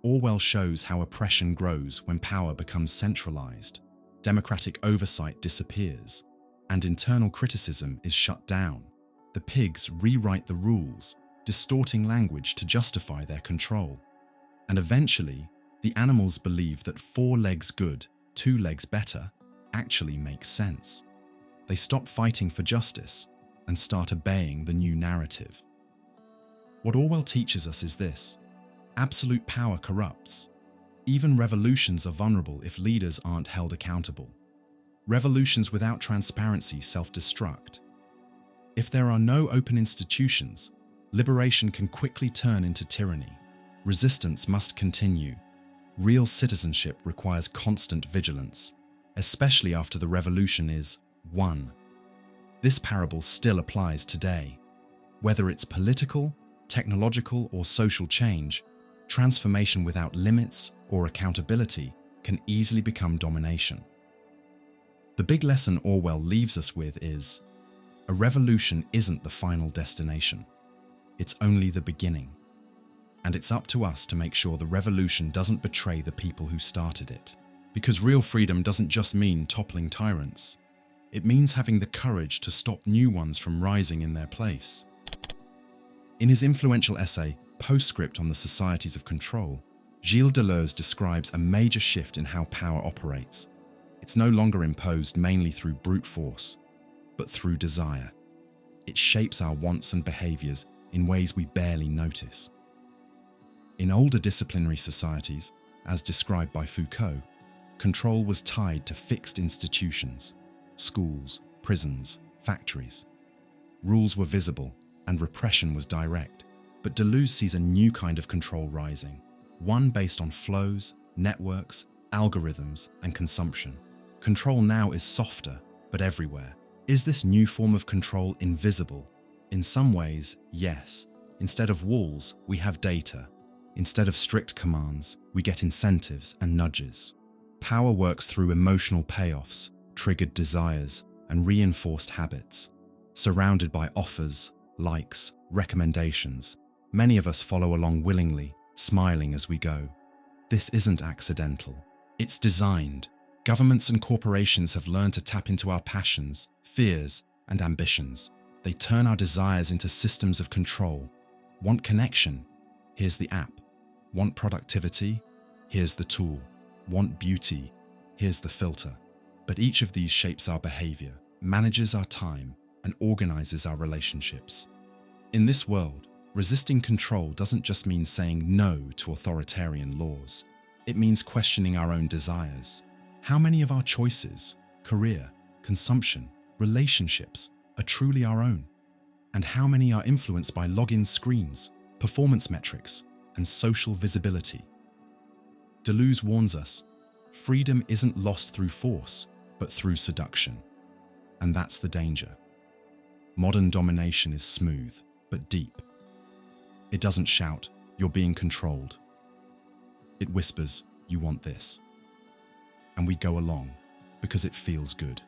Orwell shows how oppression grows when power becomes centralized, democratic oversight disappears, and internal criticism is shut down. The pigs rewrite the rules, distorting language to justify their control. And eventually, the animals believe that 4 legs good, 2 legs better actually makes sense. They stop fighting for justice and start obeying the new narrative. What Orwell teaches us is this: absolute power corrupts. Even revolutions are vulnerable if leaders aren't held accountable. Revolutions without transparency self-destruct. If there are no open institutions, liberation can quickly turn into tyranny. Resistance must continue. Real citizenship requires constant vigilance, especially after the revolution is won. This parable still applies today. Whether it's political, technological, or social change, transformation without limits or accountability can easily become domination. The big lesson Orwell leaves us with is: a revolution isn't the final destination. It's only the beginning. And it's up to us to make sure the revolution doesn't betray the people who started it. Because real freedom doesn't just mean toppling tyrants. It means having the courage to stop new ones from rising in their place. In his influential essay, Postscript on the Societies of Control, Gilles Deleuze describes a major shift in how power operates. It's no longer imposed mainly through brute force, but through desire. It shapes our wants and behaviors in ways we barely notice. In older disciplinary societies, as described by Fukultt, control was tied to fixed institutions: schools, prisons, factories. Rules were visible, and repression was direct. But Deleuze sees a new kind of control rising, one based on flows, networks, algorithms, and consumption. Control now is softer, but everywhere. Is this new form of control invisible? In some ways, yes. Instead of walls, we have data. Instead of strict commands, we get incentives and nudges. Power works through emotional payoffs, triggered desires, and reinforced habits. Surrounded by offers, likes, recommendations, many of us follow along willingly, smiling as we go. This isn't accidental. It's designed. Governments and corporations have learned to tap into our passions, fears, and ambitions. They turn our desires into systems of control. Want connection? Here's the app. Want productivity? Here's the tool. Want beauty? Here's the filter. But each of these shapes our behavior, manages our time, and organizes our relationships. In this world, resisting control doesn't just mean saying no to authoritarian laws. It means questioning our own desires. How many of our choices, career, consumption, relationships are truly our own? And how many are influenced by login screens, performance metrics, and social visibility? Deleuze warns us, freedom isn't lost through force, but through seduction. And that's the danger. Modern domination is smooth, but deep. It doesn't shout, You're being controlled. It whispers, you want this. And we go along because it feels good.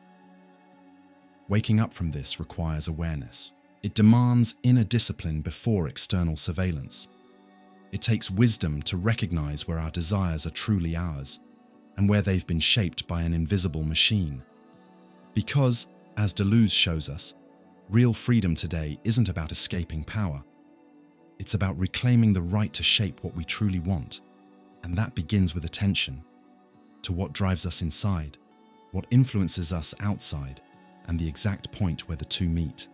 Waking up from this requires awareness. It demands inner discipline before external surveillance. It takes wisdom to recognize where our desires are truly ours and where they've been shaped by an invisible machine. Because, as Deleuze shows us, real freedom today isn't about escaping power. It's about reclaiming the right to shape what we truly want. And that begins with attention to what drives us inside, what influences us outside, and the exact point where the two meet.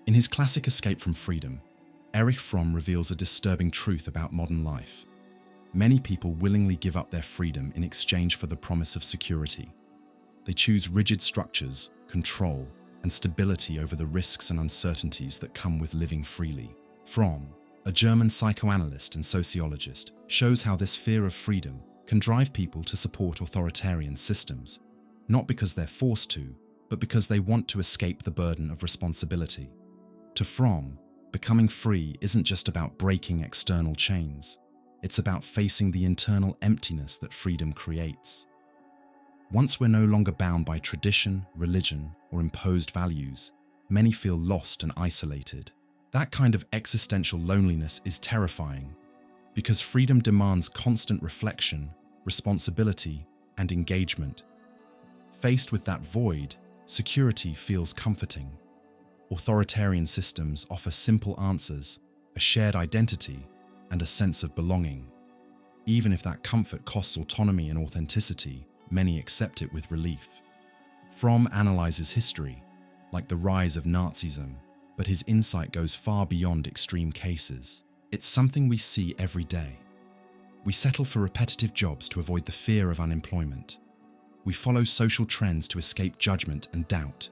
In his classic Escape from Freedom, Erich Fromm reveals a disturbing truth about modern life. Many people willingly give up their freedom in exchange for the promise of security. They choose rigid structures, control, and stability over the risks and uncertainties that come with living freely. Fromm, a German psychoanalyst and sociologist, shows how this fear of freedom can drive people to support authoritarian systems, not because they're forced to, but because they want to escape the burden of responsibility. To Fromm, becoming free isn't just about breaking external chains. It's about facing the internal emptiness that freedom creates. Once we're no longer bound by tradition, religion, or imposed values, many feel lost and isolated. That kind of existential loneliness is terrifying because freedom demands constant reflection, responsibility, and engagement. Faced with that void, security feels comforting. Authoritarian systems offer simple answers, a shared identity, and a sense of belonging. Even if that comfort costs autonomy and authenticity, many accept it with relief. Fromm analyzes history, like the rise of Nazism, but his insight goes far beyond extreme cases. It's something we see every day. We settle for repetitive jobs to avoid the fear of unemployment. We follow social trends to escape judgment and doubt.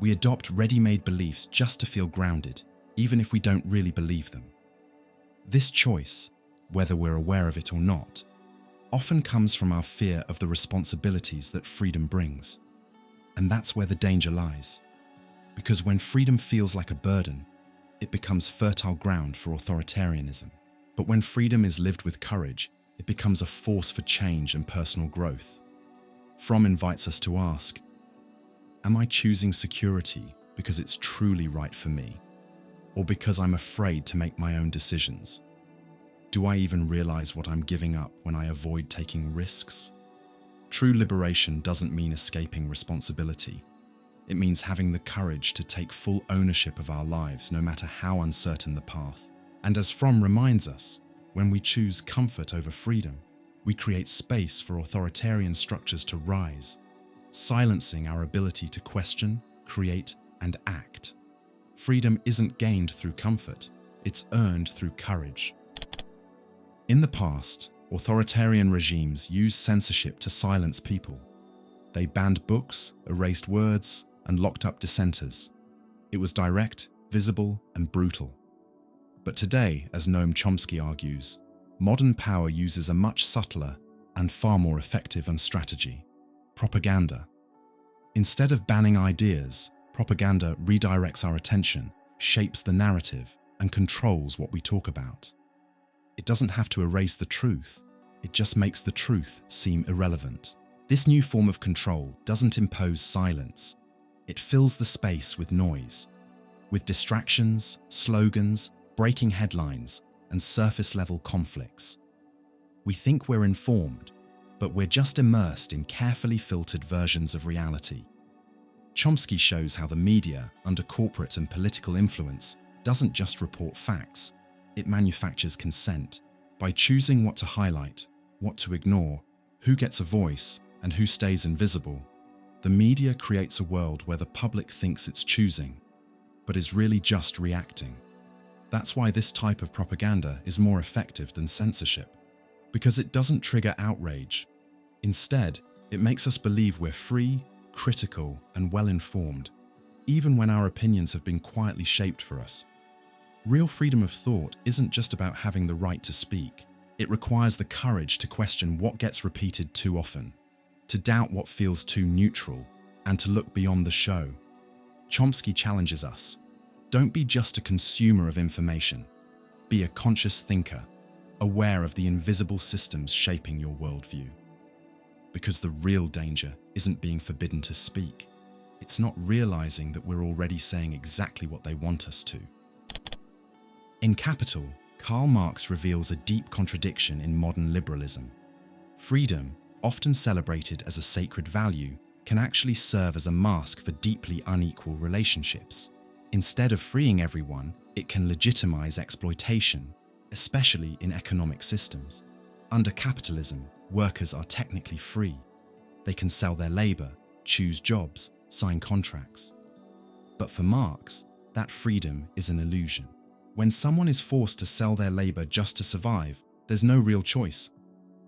We adopt ready-made beliefs just to feel grounded, even if we don't really believe them. This choice, whether we're aware of it or not, often comes from our fear of the responsibilities that freedom brings. And that's where the danger lies. Because when freedom feels like a burden, it becomes fertile ground for authoritarianism. But when freedom is lived with courage, it becomes a force for change and personal growth. Fromm invites us to ask, am I choosing security because it's truly right for me, or because I'm afraid to make my own decisions? Do I even realize what I'm giving up when I avoid taking risks? True liberation doesn't mean escaping responsibility. It means having the courage to take full ownership of our lives, no matter how uncertain the path. And as Fromm reminds us, when we choose comfort over freedom, we create space for authoritarian structures to rise, silencing our ability to question, create, and act. Freedom isn't gained through comfort, it's earned through courage. In the past, authoritarian regimes used censorship to silence people. They banned books, erased words, and locked up dissenters. It was direct, visible, and brutal. But today, as Noam Chomsky argues, modern power uses a much subtler and far more effective strategy: propaganda. Instead of banning ideas, propaganda redirects our attention, shapes the narrative, and controls what we talk about. It doesn't have to erase the truth, it just makes the truth seem irrelevant. This new form of control doesn't impose silence, it fills the space with noise, with distractions, slogans, breaking headlines, and surface-level conflicts. We think we're informed, but we're just immersed in carefully filtered versions of reality. Chomsky shows how the media, under corporate and political influence, doesn't just report facts, it manufactures consent. By choosing what to highlight, what to ignore, who gets a voice, and who stays invisible, the media creates a world where the public thinks it's choosing, but is really just reacting. That's why this type of propaganda is more effective than censorship, because it doesn't trigger outrage. Instead, it makes us believe we're free, critical, and well-informed, even when our opinions have been quietly shaped for us. Real freedom of thought isn't just about having the right to speak. It requires the courage to question what gets repeated too often, to doubt what feels too neutral, and to look beyond the show. Chomsky challenges us. Don't be just a consumer of information. Be a conscious thinker, aware of the invisible systems shaping your worldview. Because the real danger isn't being forbidden to speak. It's not realizing that we're already saying exactly what they want us to. In Capital, Karl Marx reveals a deep contradiction in modern liberalism. Freedom, often celebrated as a sacred value, can actually serve as a mask for deeply unequal relationships. Instead of freeing everyone, it can legitimize exploitation, especially in economic systems. Under capitalism, workers are technically free. They can sell their labor, choose jobs, sign contracts. But for Marx, that freedom is an illusion. When someone is forced to sell their labor just to survive, there's no real choice.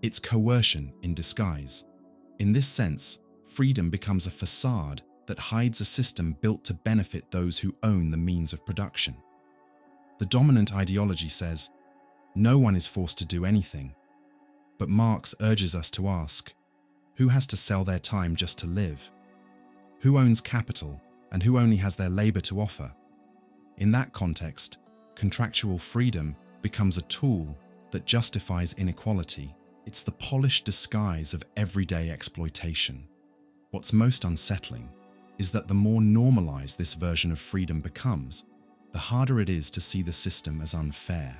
It's coercion in disguise. In this sense, freedom becomes a facade that hides a system built to benefit those who own the means of production. The dominant ideology says, no one is forced to do anything. But Marx urges us to ask, who has to sell their time just to live? Who owns capital and who only has their labor to offer? In that context, contractual freedom becomes a tool that justifies inequality. It's the polished disguise of everyday exploitation. What's most unsettling is that the more normalized this version of freedom becomes, the harder it is to see the system as unfair.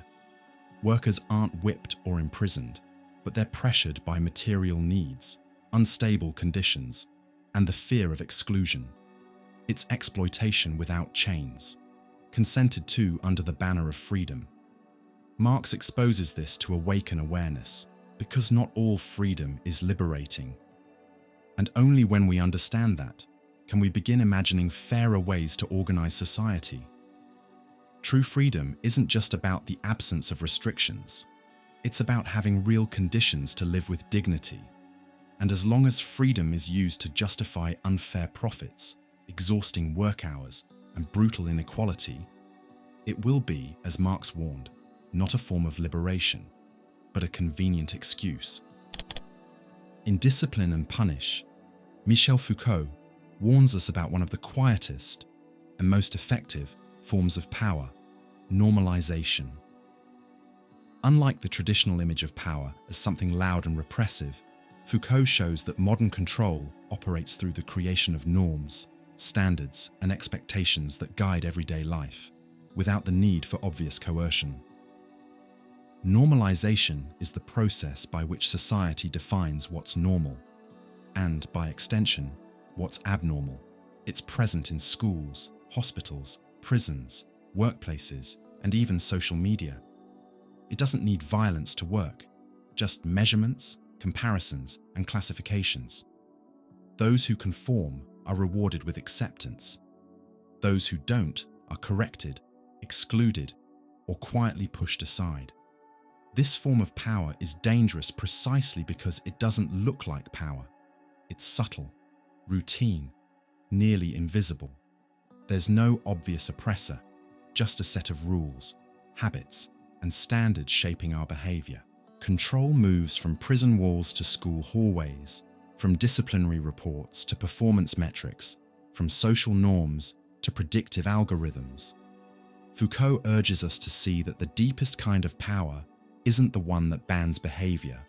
Workers aren't whipped or imprisoned, but they're pressured by material needs, unstable conditions, and the fear of exclusion. It's exploitation without chains, consented to under the banner of freedom. Marx exposes this to awaken awareness, because not all freedom is liberating. And only when we understand that, can we begin imagining fairer ways to organize society. True freedom isn't just about the absence of restrictions. It's about having real conditions to live with dignity. And as long as freedom is used to justify unfair profits, exhausting work hours, and brutal inequality, it will be, as Marx warned, not a form of liberation, but a convenient excuse. In Discipline and Punish, Michel Foucault warns us about one of the quietest and most effective forms of power, normalization. Unlike the traditional image of power as something loud and repressive, Foucault shows that modern control operates through the creation of norms, standards, and expectations that guide everyday life, without the need for obvious coercion. Normalization is the process by which society defines what's normal, and, by extension, what's abnormal. It's present in schools, hospitals, prisons, workplaces, and even social media. It doesn't need violence to work, just measurements, comparisons, and classifications. Those who conform are rewarded with acceptance. Those who don't are corrected, excluded, or quietly pushed aside. This form of power is dangerous precisely because it doesn't look like power. It's subtle, routine, nearly invisible. There's no obvious oppressor, just a set of rules, habits, and standards shaping our behavior. Control moves from prison walls to school hallways, from disciplinary reports to performance metrics, from social norms to predictive algorithms. Foucault urges us to see that the deepest kind of power isn't the one that bans behavior.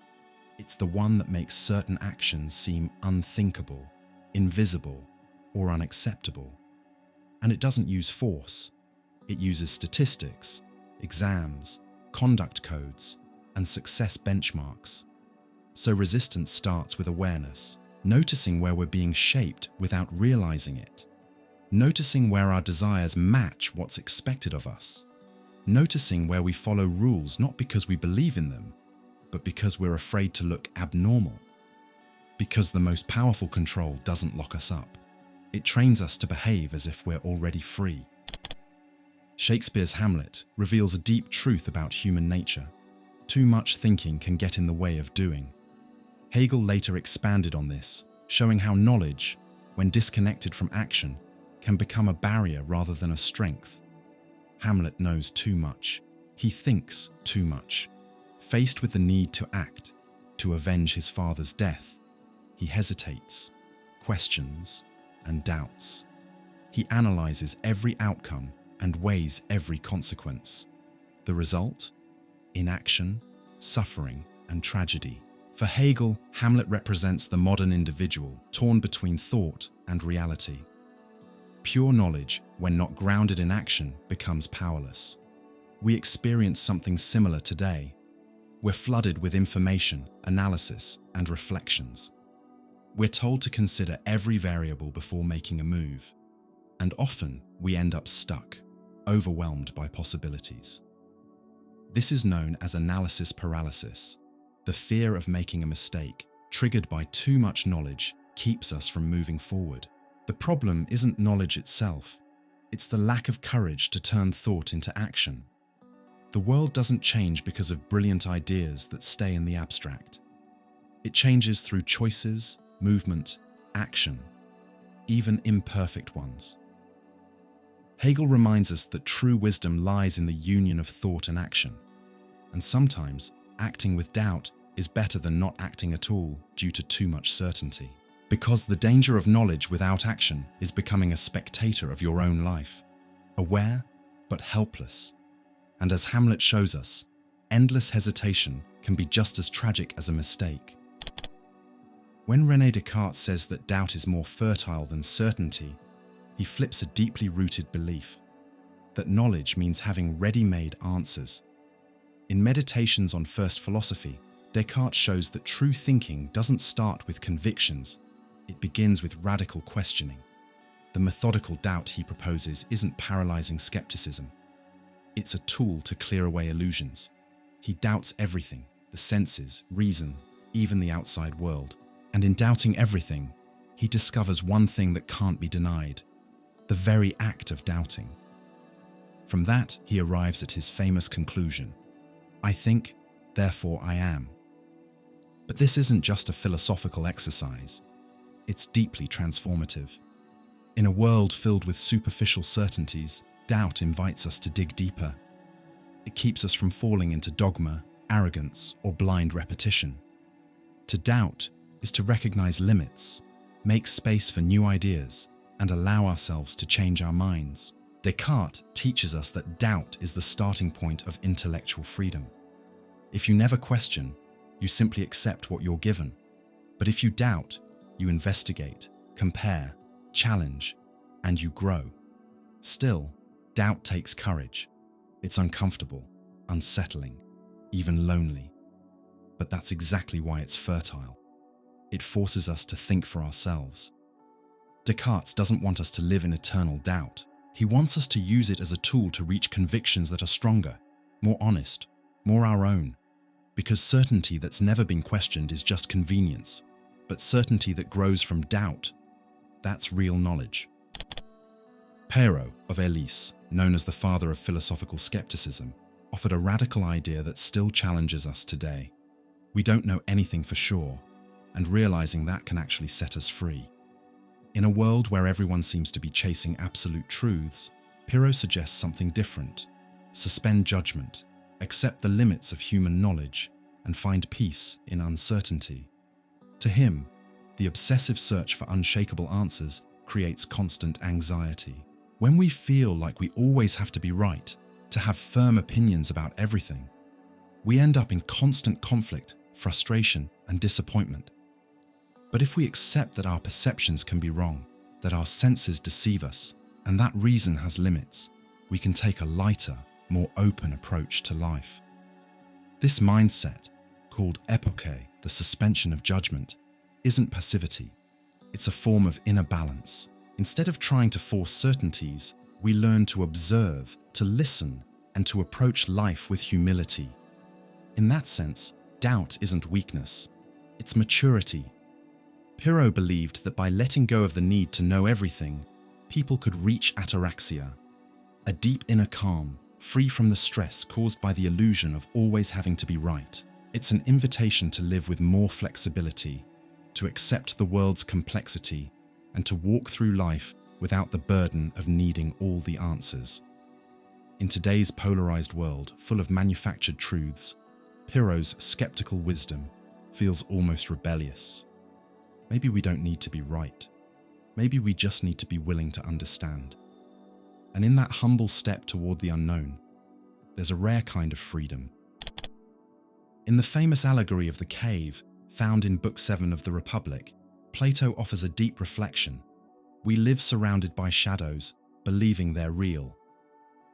It's the one that makes certain actions seem unthinkable, invisible, or unacceptable. And it doesn't use force. It uses statistics, exams, conduct codes, and success benchmarks. So resistance starts with awareness, noticing where we're being shaped without realizing it, noticing where our desires match what's expected of us, noticing where we follow rules not because we believe in them, but because we're afraid to look abnormal. Because the most powerful control doesn't lock us up. It trains us to behave as if we're already free. Shakespeare's Hamlet reveals a deep truth about human nature. Too much thinking can get in the way of doing. Hegel later expanded on this, showing how knowledge, when disconnected from action, can become a barrier rather than a strength. Hamlet knows too much. He thinks too much. Faced with the need to act, to avenge his father's death, he hesitates, questions, and doubts. He analyzes every outcome and weighs every consequence. The result? Inaction, suffering, and tragedy. For Hegel, Hamlet represents the modern individual torn between thought and reality. Pure knowledge, when not grounded in action, becomes powerless. We experience something similar today. We're flooded with information, analysis, and reflections. We're told to consider every variable before making a move, and often we end up stuck, overwhelmed by possibilities. This is known as analysis paralysis. The fear of making a mistake, triggered by too much knowledge, keeps us from moving forward. The problem isn't knowledge itself, it's the lack of courage to turn thought into action. The world doesn't change because of brilliant ideas that stay in the abstract. It changes through choices, movement, action, even imperfect ones. Hegel reminds us that true wisdom lies in the union of thought and action, and sometimes acting with doubt is better than not acting at all due to too much certainty. Because the danger of knowledge without action is becoming a spectator of your own life, aware but helpless. And as Hamlet shows us, endless hesitation can be just as tragic as a mistake. When René Descartes says that doubt is more fertile than certainty, he flips a deeply rooted belief that knowledge means having ready-made answers. In Meditations on First Philosophy, Descartes shows that true thinking doesn't start with convictions, it begins with radical questioning. The methodical doubt he proposes isn't paralyzing skepticism. It's a tool to clear away illusions. He doubts everything, the senses, reason, even the outside world. And in doubting everything, he discovers one thing that can't be denied: the very act of doubting. From that, he arrives at his famous conclusion: I think, therefore I am. But this isn't just a philosophical exercise. It's deeply transformative. In a world filled with superficial certainties, doubt invites us to dig deeper. It keeps us from falling into dogma, arrogance, or blind repetition. To doubt is to recognize limits, make space for new ideas, and allow ourselves to change our minds. Descartes teaches us that doubt is the starting point of intellectual freedom. If you never question, you simply accept what you're given. But if you doubt, you investigate, compare, challenge, and you grow. Still, doubt takes courage. It's uncomfortable, unsettling, even lonely. But that's exactly why it's fertile. It forces us to think for ourselves. Descartes doesn't want us to live in eternal doubt. He wants us to use it as a tool to reach convictions that are stronger, more honest, more our own. Because certainty that's never been questioned is just convenience, but certainty that grows from doubt, that's real knowledge. Peyraud of Ellis, known as the father of philosophical skepticism, offered a radical idea that still challenges us today. We don't know anything for sure, and realizing that can actually set us free. In a world where everyone seems to be chasing absolute truths, Peyraud suggests something different. Suspend judgment, accept the limits of human knowledge, and find peace in uncertainty. To him, the obsessive search for unshakable answers creates constant anxiety. When we feel like we always have to be right, to have firm opinions about everything, we end up in constant conflict, frustration, and disappointment. But if we accept that our perceptions can be wrong, that our senses deceive us, and that reason has limits, we can take a lighter, more open approach to life. This mindset, called epoche, the suspension of judgment, isn't passivity. It's a form of inner balance. Instead of trying to force certainties, we learn to observe, to listen, and to approach life with humility. In that sense, doubt isn't weakness, it's maturity. Peyraud believed that by letting go of the need to know everything, people could reach ataraxia, a deep inner calm, free from the stress caused by the illusion of always having to be right. It's an invitation to live with more flexibility, to accept the world's complexity, and to walk through life without the burden of needing all the answers. In today's polarized world, full of manufactured truths, Peyraud's skeptical wisdom feels almost rebellious. Maybe we don't need to be right. Maybe we just need to be willing to understand. And in that humble step toward the unknown, there's a rare kind of freedom. In the famous allegory of the cave, found in Book 7 of the Republic, Plato offers a deep reflection. We live surrounded by shadows, believing they're real.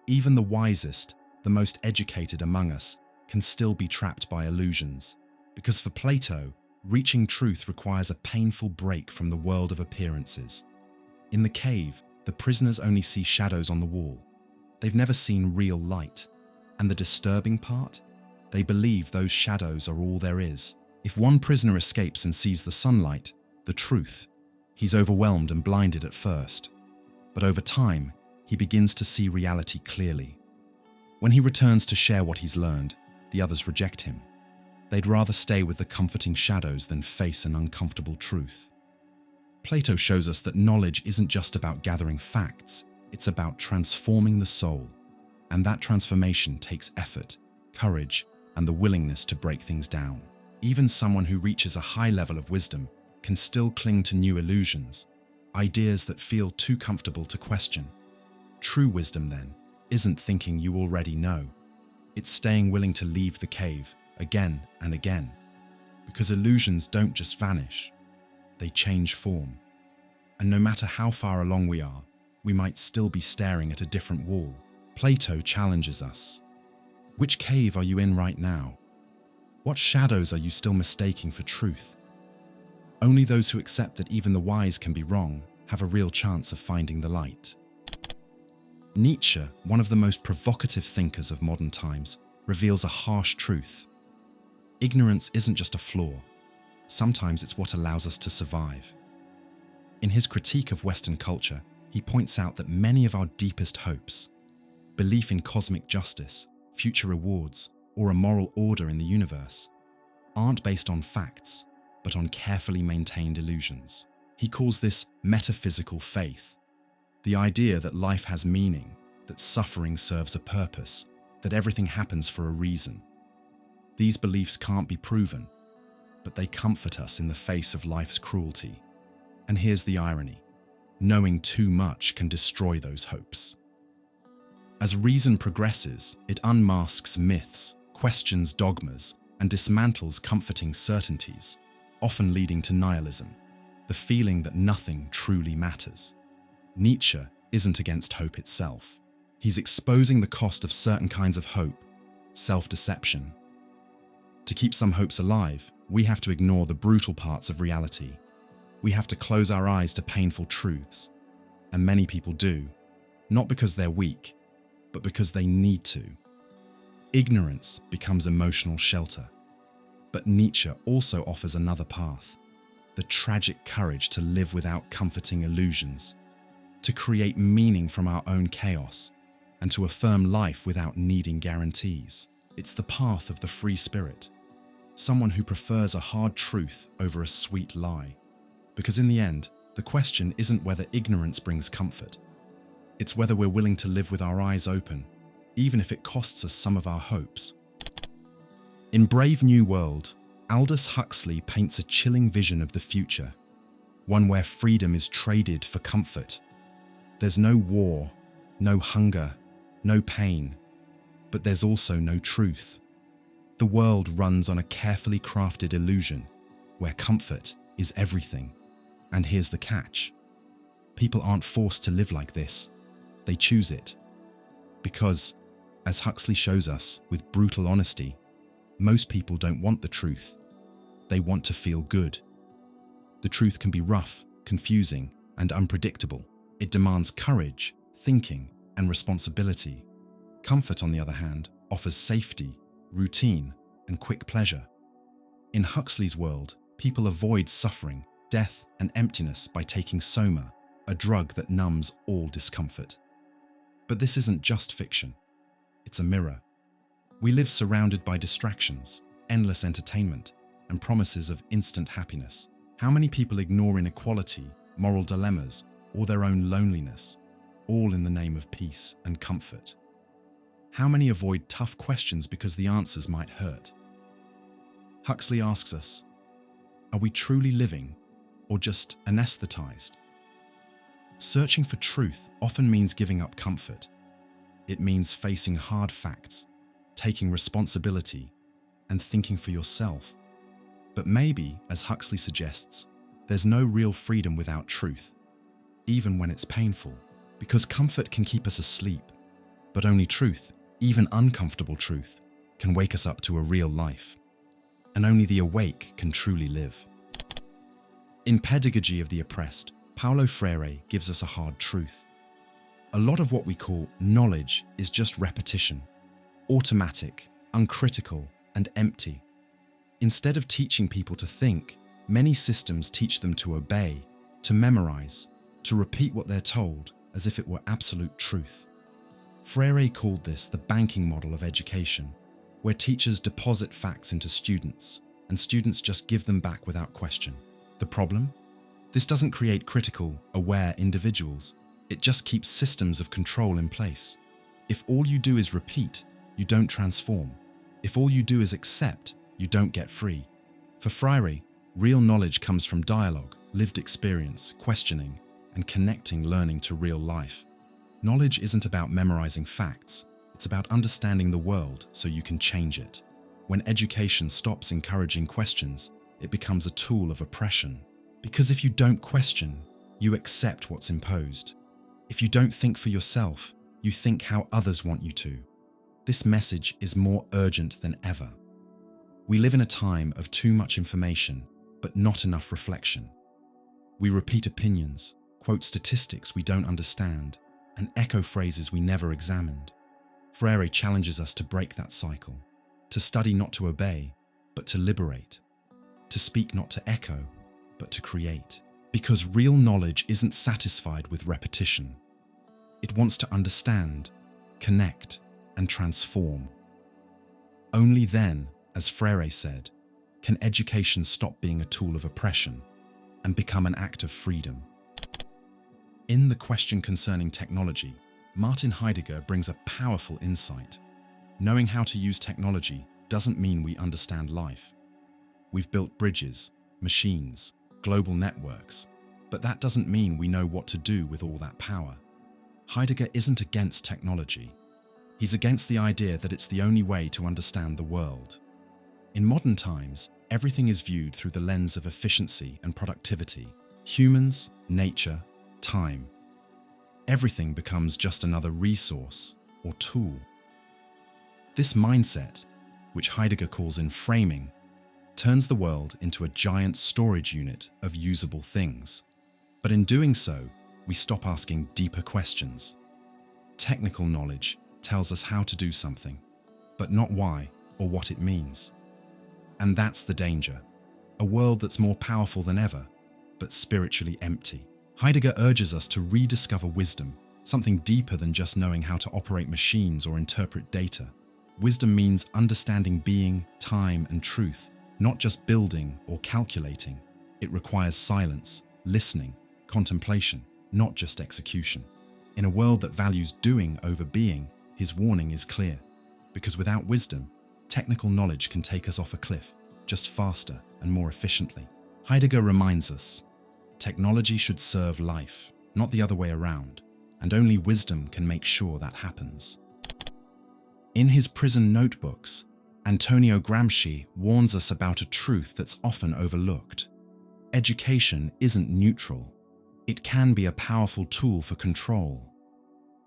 Even the wisest, the most educated among us, can still be trapped by illusions. Because for Plato, reaching truth requires a painful break from the world of appearances. In the cave, the prisoners only see shadows on the wall. They've never seen real light. And the disturbing part? They believe those shadows are all there is. If one prisoner escapes and sees the sunlight, the truth, he's overwhelmed and blinded at first. But over time, he begins to see reality clearly. When he returns to share what he's learned, the others reject him. They'd rather stay with the comforting shadows than face an uncomfortable truth. Plato shows us that knowledge isn't just about gathering facts, it's about transforming the soul. And that transformation takes effort, courage, and the willingness to break things down. Even someone who reaches a high level of wisdom can still cling to new illusions, ideas that feel too comfortable to question. True wisdom, then, isn't thinking you already know. It's staying willing to leave the cave again and again. Because illusions don't just vanish, they change form. And no matter how far along we are, we might still be staring at a different wall. Plato challenges us. Which cave are you in right now? What shadows are you still mistaking for truth? Only those who accept that even the wise can be wrong have a real chance of finding the light. Nietzsche, one of the most provocative thinkers of modern times, reveals a harsh truth. Ignorance isn't just a flaw. Sometimes it's what allows us to survive. In his critique of Western culture, he points out that many of our deepest hopes, belief in cosmic justice, future rewards, or a moral order in the universe, aren't based on facts, but on carefully maintained illusions. He calls this metaphysical faith, the idea that life has meaning, that suffering serves a purpose, that everything happens for a reason. These beliefs can't be proven, but they comfort us in the face of life's cruelty. And here's the irony: knowing too much can destroy those hopes. As reason progresses, it unmasks myths, questions dogmas, and dismantles comforting certainties, often leading to nihilism, the feeling that nothing truly matters. Nietzsche isn't against hope itself. He's exposing the cost of certain kinds of hope, self-deception. To keep some hopes alive, we have to ignore the brutal parts of reality. We have to close our eyes to painful truths. And many people do, not because they're weak, but because they need to. Ignorance becomes emotional shelter. But Nietzsche also offers another path: the tragic courage to live without comforting illusions, to create meaning from our own chaos, and to affirm life without needing guarantees. It's the path of the free spirit, someone who prefers a hard truth over a sweet lie. Because in the end, the question isn't whether ignorance brings comfort. It's whether we're willing to live with our eyes open, even if it costs us some of our hopes. In Brave New World, Aldous Huxley paints a chilling vision of the future, one where freedom is traded for comfort. There's no war, no hunger, no pain, but there's also no truth. The world runs on a carefully crafted illusion where comfort is everything. And here's the catch: people aren't forced to live like this. They choose it. Because, as Huxley shows us with brutal honesty, most people don't want the truth. They want to feel good. The truth can be rough, confusing, and unpredictable. It demands courage, thinking, and responsibility. Comfort, on the other hand, offers safety, routine, and quick pleasure. In Huxley's world, people avoid suffering, death, and emptiness by taking soma, a drug that numbs all discomfort. But this isn't just fiction. It's a mirror. We live surrounded by distractions, endless entertainment, and promises of instant happiness. How many people ignore inequality, moral dilemmas, or their own loneliness, all in the name of peace and comfort? How many avoid tough questions because the answers might hurt? Huxley asks us, are we truly living, or just anesthetized? Searching for truth often means giving up comfort. It means facing hard facts, taking responsibility, and thinking for yourself. But maybe, as Huxley suggests, there's no real freedom without truth, even when it's painful, because comfort can keep us asleep, but only truth, even uncomfortable truth, can wake us up to a real life. And only the awake can truly live. In Pedagogy of the Oppressed, Paulo Freire gives us a hard truth. A lot of what we call knowledge is just repetition, automatic, uncritical, and empty. Instead of teaching people to think, many systems teach them to obey, to memorize, to repeat what they're told as if it were absolute truth. Freire called this the banking model of education, where teachers deposit facts into students, and students just give them back without question. The problem? This doesn't create critical, aware individuals. It just keeps systems of control in place. If all you do is repeat, you don't transform. If all you do is accept, you don't get free. For Freire, real knowledge comes from dialogue, lived experience, questioning, and connecting learning to real life. Knowledge isn't about memorizing facts. It's about understanding the world so you can change it. When education stops encouraging questions, it becomes a tool of oppression. Because if you don't question, you accept what's imposed. If you don't think for yourself, you think how others want you to. This message is more urgent than ever. We live in a time of too much information, but not enough reflection. We repeat opinions, quote statistics we don't understand, and echo phrases we never examined. Freire challenges us to break that cycle, to study not to obey, but to liberate, to speak not to echo, but to create. Because real knowledge isn't satisfied with repetition. It wants to understand, connect, and transform. Only then, as Freire said, can education stop being a tool of oppression and become an act of freedom. In The Question Concerning Technology, Martin Heidegger brings a powerful insight. Knowing how to use technology doesn't mean we understand life. We've built bridges, machines, global networks, but that doesn't mean we know what to do with all that power. Heidegger isn't against technology. He's against the idea that it's the only way to understand the world. In modern times, everything is viewed through the lens of efficiency and productivity. Humans, nature, time. Everything becomes just another resource or tool. This mindset, which Heidegger calls enframing, turns the world into a giant storage unit of usable things. But in doing so, we stop asking deeper questions. Technical knowledge tells us how to do something, but not why or what it means. And that's the danger. A world that's more powerful than ever, but spiritually empty. Heidegger urges us to rediscover wisdom, something deeper than just knowing how to operate machines or interpret data. Wisdom means understanding being, time, and truth, not just building or calculating. It requires silence, listening, contemplation, not just execution. In a world that values doing over being, his warning is clear. Because without wisdom, technical knowledge can take us off a cliff, just faster and more efficiently. Heidegger reminds us, technology should serve life, not the other way around, and only wisdom can make sure that happens. In his prison notebooks, Antonio Gramsci warns us about a truth that's often overlooked. Education isn't neutral. It can be a powerful tool for control.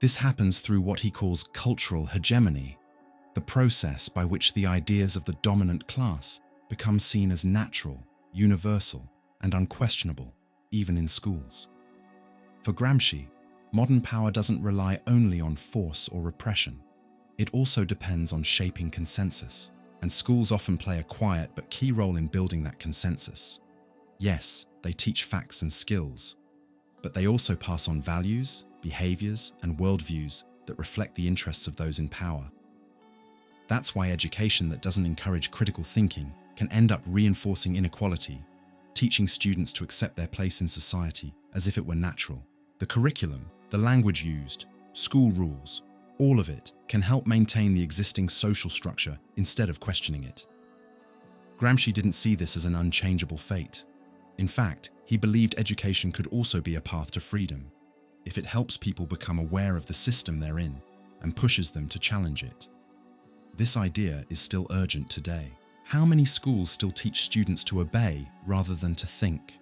This happens through what he calls cultural hegemony, the process by which the ideas of the dominant class become seen as natural, universal, and unquestionable, even in schools. For Gramsci, modern power doesn't rely only on force or repression. It also depends on shaping consensus, and schools often play a quiet but key role in building that consensus. Yes, they teach facts and skills, but they also pass on values, behaviors, and worldviews that reflect the interests of those in power. That's why education that doesn't encourage critical thinking can end up reinforcing inequality, teaching students to accept their place in society as if it were natural. The curriculum, the language used, school rules, all of it can help maintain the existing social structure instead of questioning it. Gramsci didn't see this as an unchangeable fate. In fact, he believed education could also be a path to freedom, if it helps people become aware of the system they're in and pushes them to challenge it. This idea is still urgent today. How many schools still teach students to obey rather than to think?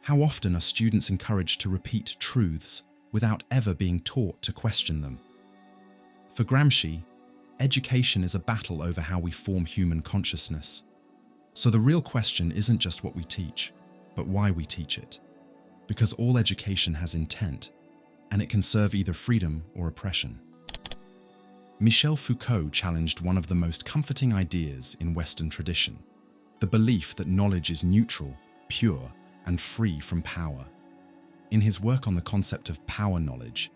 How often are students encouraged to repeat truths without ever being taught to question them? For Gramsci, education is a battle over how we form human consciousness. So the real question isn't just what we teach, but why we teach it. Because all education has intent, and it can serve either freedom or oppression. Michel Foucault challenged one of the most comforting ideas in Western tradition, the belief that knowledge is neutral, pure, and free from power. In his work on the concept of power knowledge,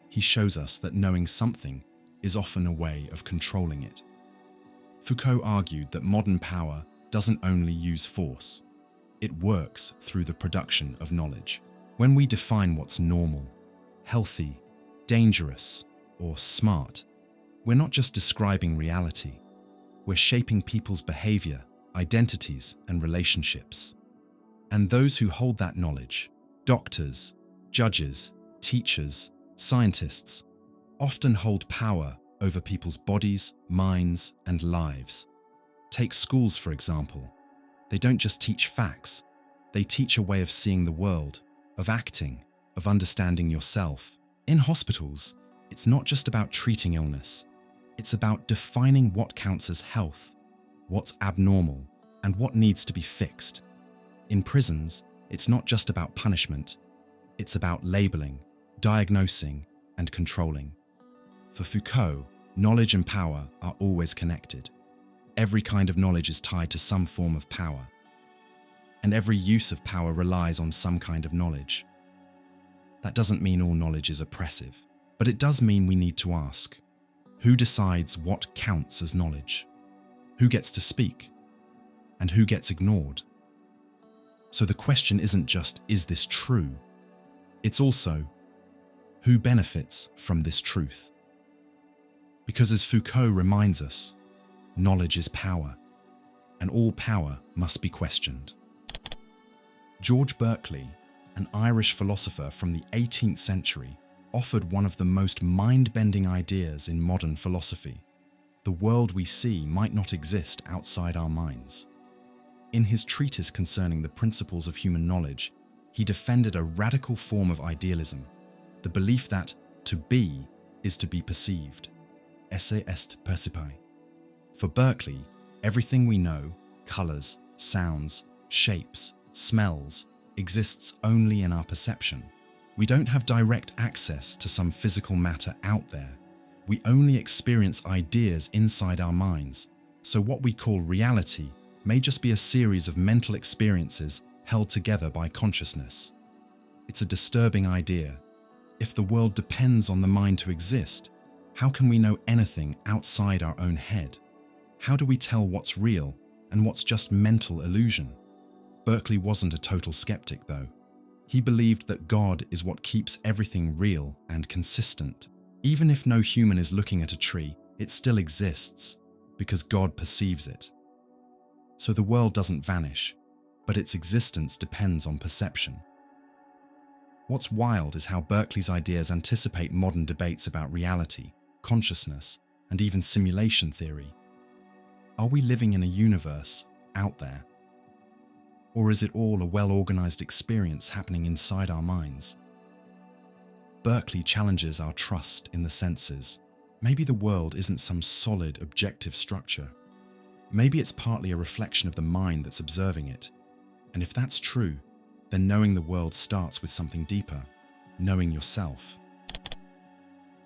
he shows us that knowing something is often a way of controlling it. Foucault argued that modern power doesn't only use force, it works through the production of knowledge. When we define what's normal, healthy, dangerous, or smart, we're not just describing reality, we're shaping people's behavior, identities, and relationships. And those who hold that knowledge, doctors, judges, teachers, scientists, often hold power over people's bodies, minds, and lives. Take schools, for example. They don't just teach facts, they teach a way of seeing the world, of acting, of understanding yourself. In hospitals, it's not just about treating illness, it's about defining what counts as health, what's abnormal, and what needs to be fixed. In prisons, it's not just about punishment, it's about labeling, diagnosing, and controlling. For Foucault, knowledge and power are always connected. Every kind of knowledge is tied to some form of power, and every use of power relies on some kind of knowledge. That doesn't mean all knowledge is oppressive, but it does mean we need to ask, who decides what counts as knowledge? Who gets to speak? And who gets ignored? So the question isn't just, is this true? It's also, who benefits from this truth? Because as Foucault reminds us, knowledge is power, and all power must be questioned. George Berkeley, an Irish philosopher from the 18th century, offered one of the most mind-bending ideas in modern philosophy. The world we see might not exist outside our minds. In his treatise concerning the principles of human knowledge, he defended a radical form of idealism, the belief that to be is to be perceived. Esse est percipi. For Berkeley, everything we know, colors, sounds, shapes, smells, exists only in our perception. We don't have direct access to some physical matter out there. We only experience ideas inside our minds. So what we call reality may just be a series of mental experiences held together by consciousness. It's a disturbing idea. If the world depends on the mind to exist, how can we know anything outside our own head? How do we tell what's real and what's just mental illusion? Berkeley wasn't a total skeptic, though. He believed that God is what keeps everything real and consistent. Even if no human is looking at a tree, it still exists, because God perceives it. So the world doesn't vanish, but its existence depends on perception. What's wild is how Berkeley's ideas anticipate modern debates about reality, consciousness, and even simulation theory. Are we living in a universe out there? Or is it all a well-organized experience happening inside our minds? Berkeley challenges our trust in the senses. Maybe the world isn't some solid, objective structure. Maybe it's partly a reflection of the mind that's observing it. And if that's true, then knowing the world starts with something deeper, knowing yourself.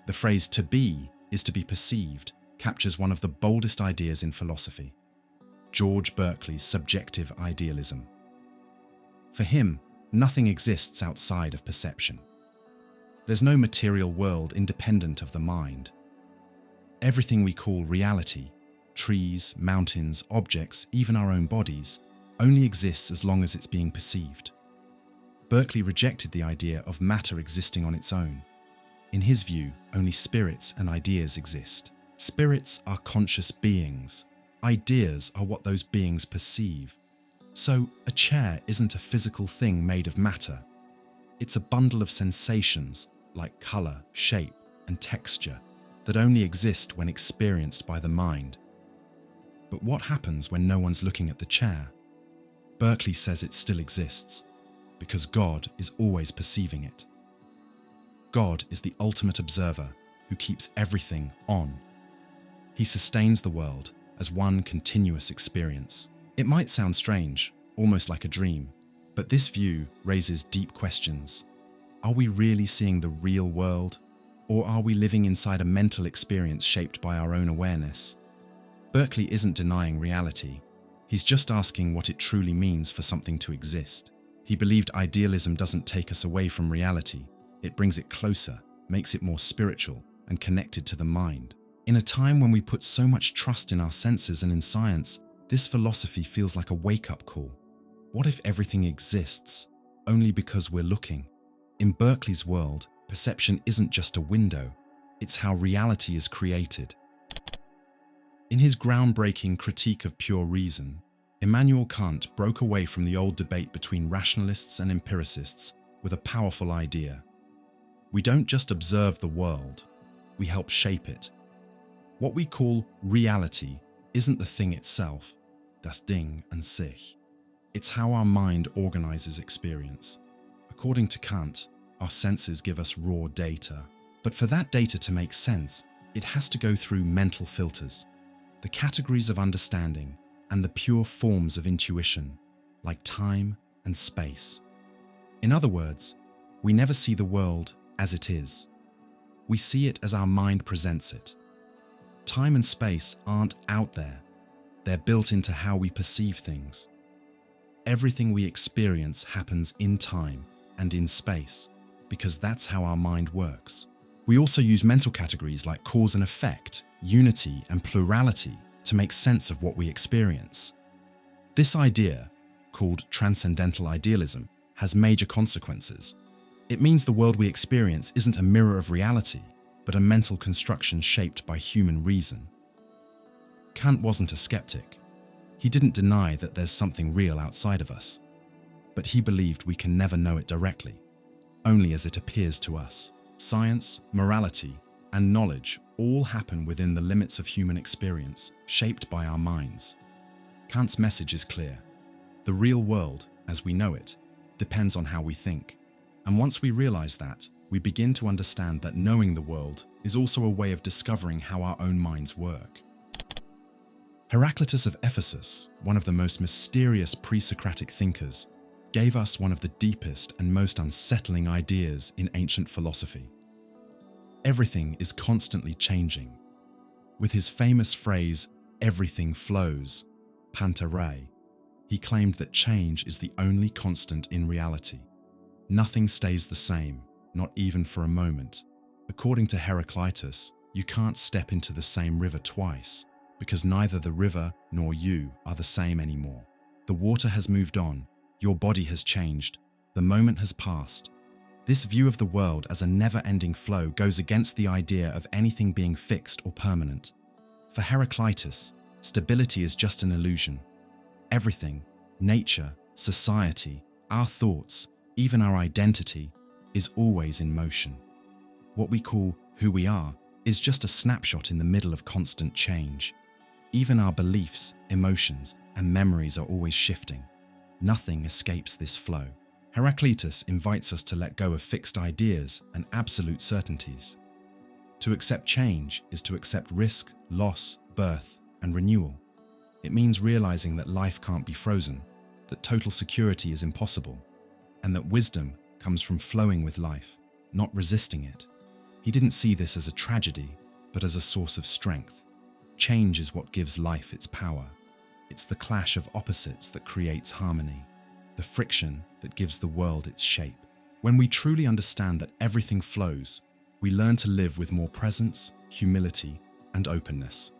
The phrase "to be is to be perceived" captures one of the boldest ideas in philosophy, George Berkeley's subjective idealism. For him, nothing exists outside of perception. There's no material world independent of the mind. Everything we call reality, trees, mountains, objects, even our own bodies, only exists as long as it's being perceived. Berkeley rejected the idea of matter existing on its own. In his view, only spirits and ideas exist. Spirits are conscious beings. Ideas are what those beings perceive. So, a chair isn't a physical thing made of matter. It's a bundle of sensations like color, shape, and texture. that only exist when experienced by the mind. But what happens when no one's looking at the chair? Berkeley says it still exists, because God is always perceiving it. God is the ultimate observer who keeps everything on. He sustains the world as one continuous experience. It might sound strange, almost like a dream, but this view raises deep questions. Are we really seeing the real world, or are we living inside a mental experience shaped by our own awareness? Berkeley isn't denying reality. He's just asking what it truly means for something to exist. He believed idealism doesn't take us away from reality. It brings it closer, makes it more spiritual and connected to the mind. In a time when we put so much trust in our senses and in science, this philosophy feels like a wake-up call. What if everything exists only because we're looking? In Berkeley's world, perception isn't just a window, it's how reality is created. In his groundbreaking Critique of Pure Reason, Immanuel Kant broke away from the old debate between rationalists and empiricists with a powerful idea. We don't just observe the world, we help shape it. What we call reality isn't the thing itself, das Ding an sich. It's how our mind organizes experience. According to Kant, our senses give us raw data. But for that data to make sense, it has to go through mental filters, the categories of understanding and the pure forms of intuition, like time and space. In other words, we never see the world as it is. We see it as our mind presents it. Time and space aren't out there. They're built into how we perceive things. Everything we experience happens in time and in space, because that's how our mind works. We also use mental categories like cause and effect, unity and plurality to make sense of what we experience. This idea, called transcendental idealism, has major consequences. It means the world we experience isn't a mirror of reality, but a mental construction shaped by human reason. Kant wasn't a skeptic. He didn't deny that there's something real outside of us, but he believed we can never know it directly, only as it appears to us. Science, morality, and knowledge all happen within the limits of human experience, shaped by our minds. Kant's message is clear. The real world, as we know it, depends on how we think. And once we realize that, we begin to understand that knowing the world is also a way of discovering how our own minds work. Heraclitus of Ephesus, one of the most mysterious pre-Socratic thinkers, gave us one of the deepest and most unsettling ideas in ancient philosophy. Everything is constantly changing. With his famous phrase, "everything flows," panta rhei, he claimed that change is the only constant in reality. Nothing stays the same, not even for a moment. According to Heraclitus, you can't step into the same river twice, because neither the river nor you are the same anymore. The water has moved on, your body has changed, the moment has passed. This view of the world as a never-ending flow goes against the idea of anything being fixed or permanent. For Heraclitus, stability is just an illusion. Everything, nature, society, our thoughts, even our identity, is always in motion. What we call who we are is just a snapshot in the middle of constant change. Even our beliefs, emotions, and memories are always shifting. Nothing escapes this flow. Heraclitus invites us to let go of fixed ideas and absolute certainties. To accept change is to accept risk, loss, birth, and renewal. It means realizing that life can't be frozen, that total security is impossible, and that wisdom comes from flowing with life, not resisting it. He didn't see this as a tragedy, but as a source of strength. Change is what gives life its power. It's the clash of opposites that creates harmony, the friction that gives the world its shape. When we truly understand that everything flows, we learn to live with more presence, humility, and openness.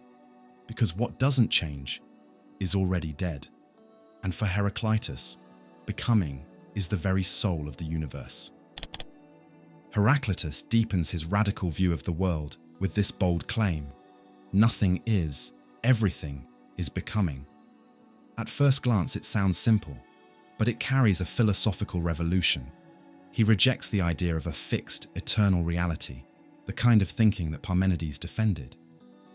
Because what doesn't change is already dead. And for Heraclitus, becoming is the very soul of the universe. Heraclitus deepens his radical view of the world with this bold claim: nothing is, everything is becoming. At first glance, it sounds simple, but it carries a philosophical revolution. He rejects the idea of a fixed, eternal reality. the kind of thinking that Parmenides defended,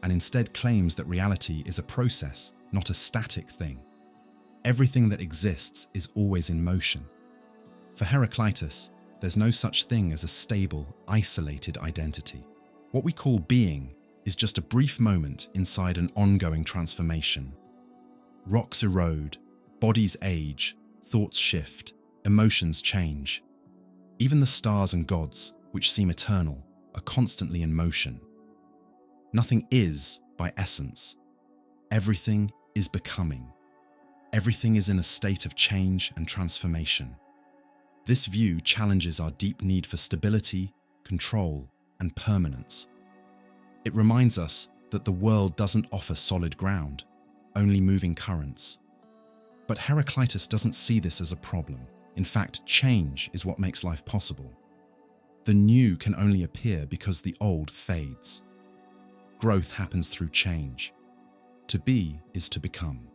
and instead claims that reality is a process, not a static thing. Everything that exists is always in motion. For Heraclitus, there's no such thing as a stable, isolated identity. What we call being is just a brief moment inside an ongoing transformation. Rocks erode, bodies age, thoughts shift, emotions change. Even the stars and gods, which seem eternal, are constantly in motion. Nothing is by essence. Everything is becoming. Everything is in a state of change and transformation. This view challenges our deep need for stability, control, and permanence. It reminds us that the world doesn't offer solid ground, only moving currents. But Heraclitus doesn't see this as a problem. In fact, change is what makes life possible. The new can only appear because the old fades. Growth happens through change. To be is to become.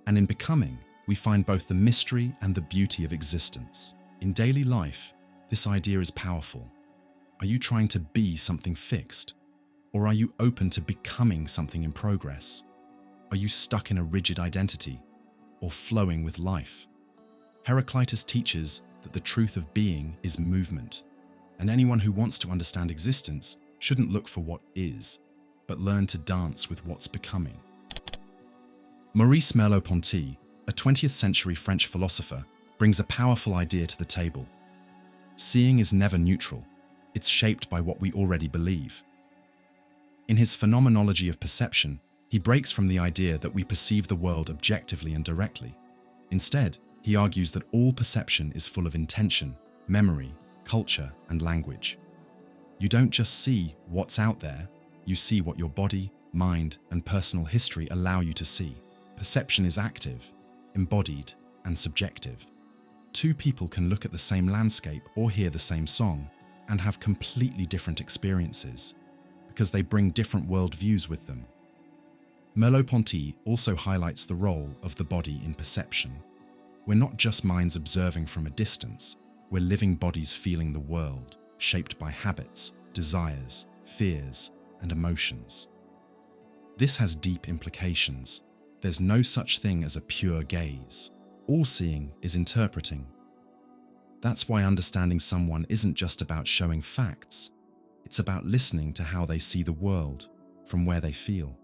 And in becoming, we find both the mystery and the beauty of existence. In daily life, this idea is powerful. Are you trying to be something fixed? Or are you open to becoming something in progress? Are you stuck in a rigid identity or flowing with life? Heraclitus teaches that the truth of being is movement, and anyone who wants to understand existence shouldn't look for what is, but learn to dance with what's becoming. Maurice Merleau-Ponty, a 20th century French philosopher, brings a powerful idea to the table. Seeing is never neutral. It's shaped by what we already believe. In his Phenomenology of Perception, he breaks from the idea that we perceive the world objectively and directly. Instead, he argues that all perception is full of intention, memory, culture, and language. You don't just see what's out there, you see what your body, mind, and personal history allow you to see. Perception is active, embodied, and subjective. Two people can look at the same landscape or hear the same song and have completely different experiences because they bring different worldviews with them. Merleau-Ponty also highlights the role of the body in perception. We're not just minds observing from a distance, we're living bodies feeling the world, shaped by habits, desires, fears, and emotions. This has deep implications. There's no such thing as a pure gaze. All seeing is interpreting. That's why understanding someone isn't just about showing facts. It's about listening to how they see the world, from where they feel.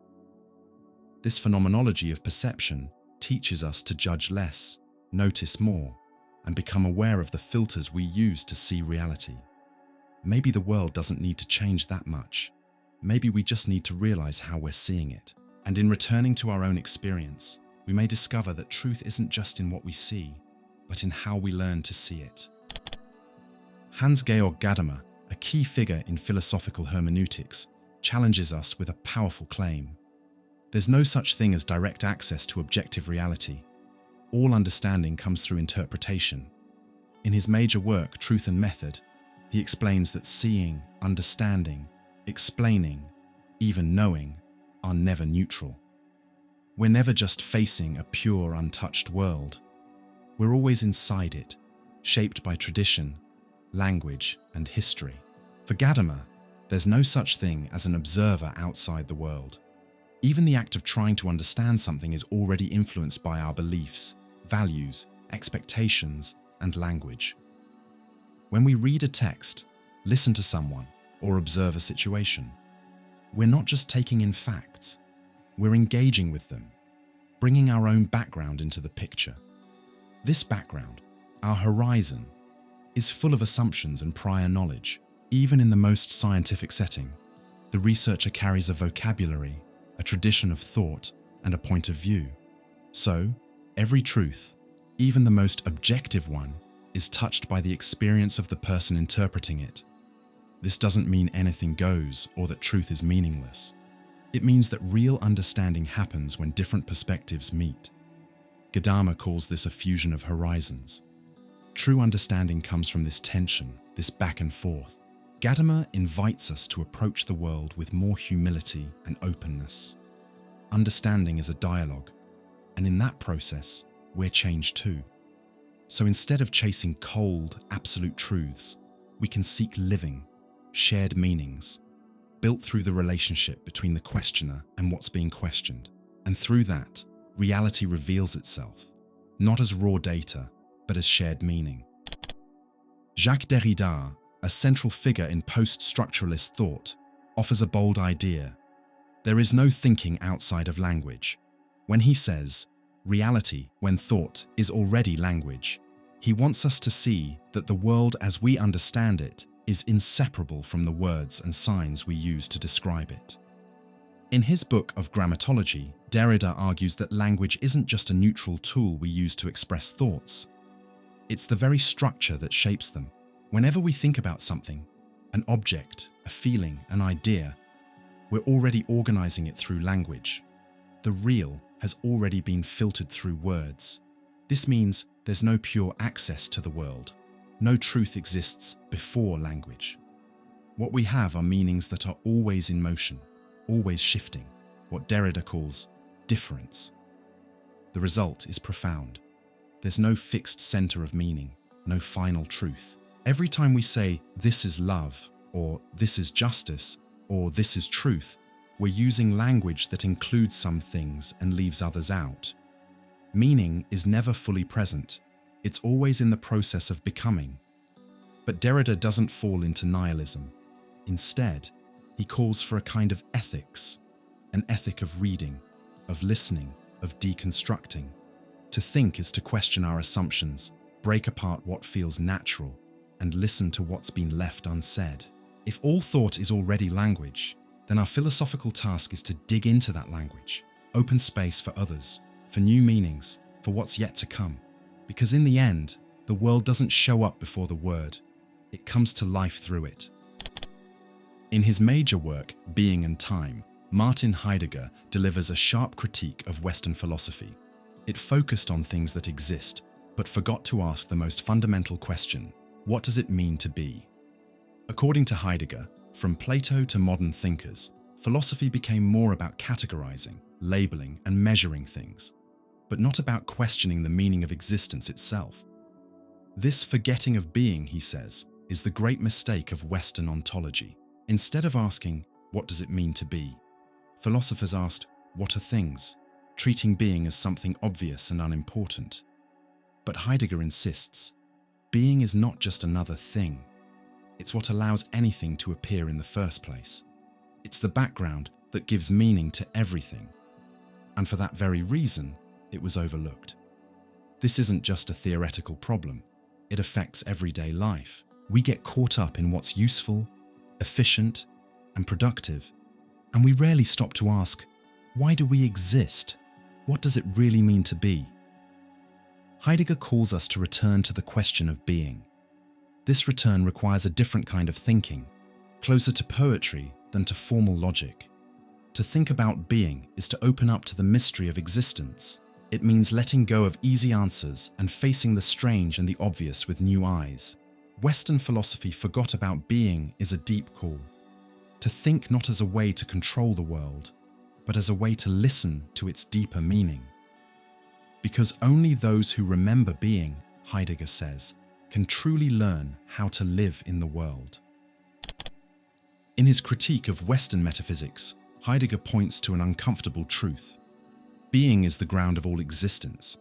This phenomenology of perception teaches us to judge less, notice more, and become aware of the filters we use to see reality. Maybe the world doesn't need to change that much. Maybe we just need to realize how we're seeing it. And in returning to our own experience, we may discover that truth isn't just in what we see, but in how we learn to see it. Hans-Georg Gadamer, a key figure in philosophical hermeneutics, challenges us with a powerful claim. There's no such thing as direct access to objective reality. All understanding comes through interpretation. In his major work, Truth and Method, he explains that seeing, understanding, explaining, even knowing, are never neutral. We're never just facing a pure, untouched world. We're always inside it, shaped by tradition, language, and history. For Gadamer, there's no such thing as an observer outside the world. Even the act of trying to understand something is already influenced by our beliefs, values, expectations, and language. When we read a text, listen to someone, or observe a situation, we're not just taking in facts, we're engaging with them, bringing our own background into the picture. This background, our horizon, is full of assumptions and prior knowledge. Even in the most scientific setting, the researcher carries a vocabulary, a tradition of thought, and a point of view. So, every truth, even the most objective one, is touched by the experience of the person interpreting it. This doesn't mean anything goes or that truth is meaningless. It means that real understanding happens when different perspectives meet. Gadamer calls this a fusion of horizons. True understanding comes from this tension, this back and forth. Gadamer invites us to approach the world with more humility and openness. Understanding is a dialogue, and in that process, we're changed too. So instead of chasing cold, absolute truths, we can seek living, shared meanings, built through the relationship between the questioner and what's being questioned. And through that, reality reveals itself, not as raw data, but as shared meaning. Jacques Derrida, a central figure in post-structuralist thought, offers a bold idea. There is no thinking outside of language. When he says, reality, when thought, is already language, he wants us to see that the world as we understand it is inseparable from the words and signs we use to describe it. In his book of grammatology, Derrida argues that language isn't just a neutral tool we use to express thoughts. It's the very structure that shapes them. Whenever we think about something, an object, a feeling, an idea, we're already organizing it through language. The real has already been filtered through words. This means there's no pure access to the world. No truth exists before language. What we have are meanings that are always in motion, always shifting, what Derrida calls difference. The result is profound. There's no fixed center of meaning, no final truth. Every time we say, this is love, or this is justice, or this is truth, we're using language that includes some things and leaves others out. Meaning is never fully present. It's always in the process of becoming. But Derrida doesn't fall into nihilism. Instead, he calls for a kind of ethics, an ethic of reading, of listening, of deconstructing. To think is to question our assumptions, break apart what feels natural, and listen to what's been left unsaid. If all thought is already language, then our philosophical task is to dig into that language, open space for others, for new meanings, for what's yet to come. Because in the end, the world doesn't show up before the word, it comes to life through it. In his major work, Being and Time, Martin Heidegger delivers a sharp critique of Western philosophy. It focused on things that exist, but forgot to ask the most fundamental question: what does it mean to be? According to Heidegger, from Plato to modern thinkers, philosophy became more about categorizing, labeling, and measuring things, but not about questioning the meaning of existence itself. This forgetting of being, he says, is the great mistake of Western ontology. Instead of asking, what does it mean to be? Philosophers asked, what are things? Treating being as something obvious and unimportant. But Heidegger insists, being is not just another thing. It's what allows anything to appear in the first place. It's the background that gives meaning to everything. And for that very reason, it was overlooked. This isn't just a theoretical problem. It affects everyday life. We get caught up in what's useful, efficient, and productive, and we rarely stop to ask, why do we exist? What does it really mean to be? Heidegger calls us to return to the question of being. This return requires a different kind of thinking, closer to poetry than to formal logic. To think about being is to open up to the mystery of existence. It means letting go of easy answers and facing the strange and the obvious with new eyes. Western philosophy forgot about being is a deep call. To think not as a way to control the world, but as a way to listen to its deeper meaning. Because only those who remember being, Heidegger says, can truly learn how to live in the world. In his critique of Western metaphysics, Heidegger points to an uncomfortable truth. Being is the ground of all existence,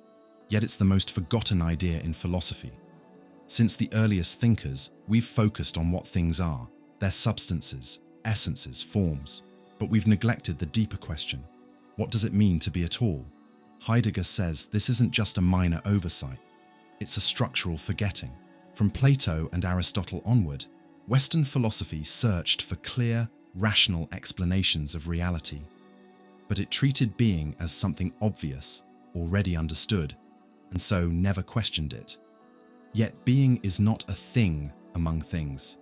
yet it's the most forgotten idea in philosophy. Since the earliest thinkers, we've focused on what things are, their substances, essences, forms, but we've neglected the deeper question: what does it mean to be at all? Heidegger says this isn't just a minor oversight, it's a structural forgetting. From Plato and Aristotle onward, Western philosophy searched for clear, rational explanations of reality, but it treated being as something obvious, already understood, and so never questioned it. Yet being is not a thing among things.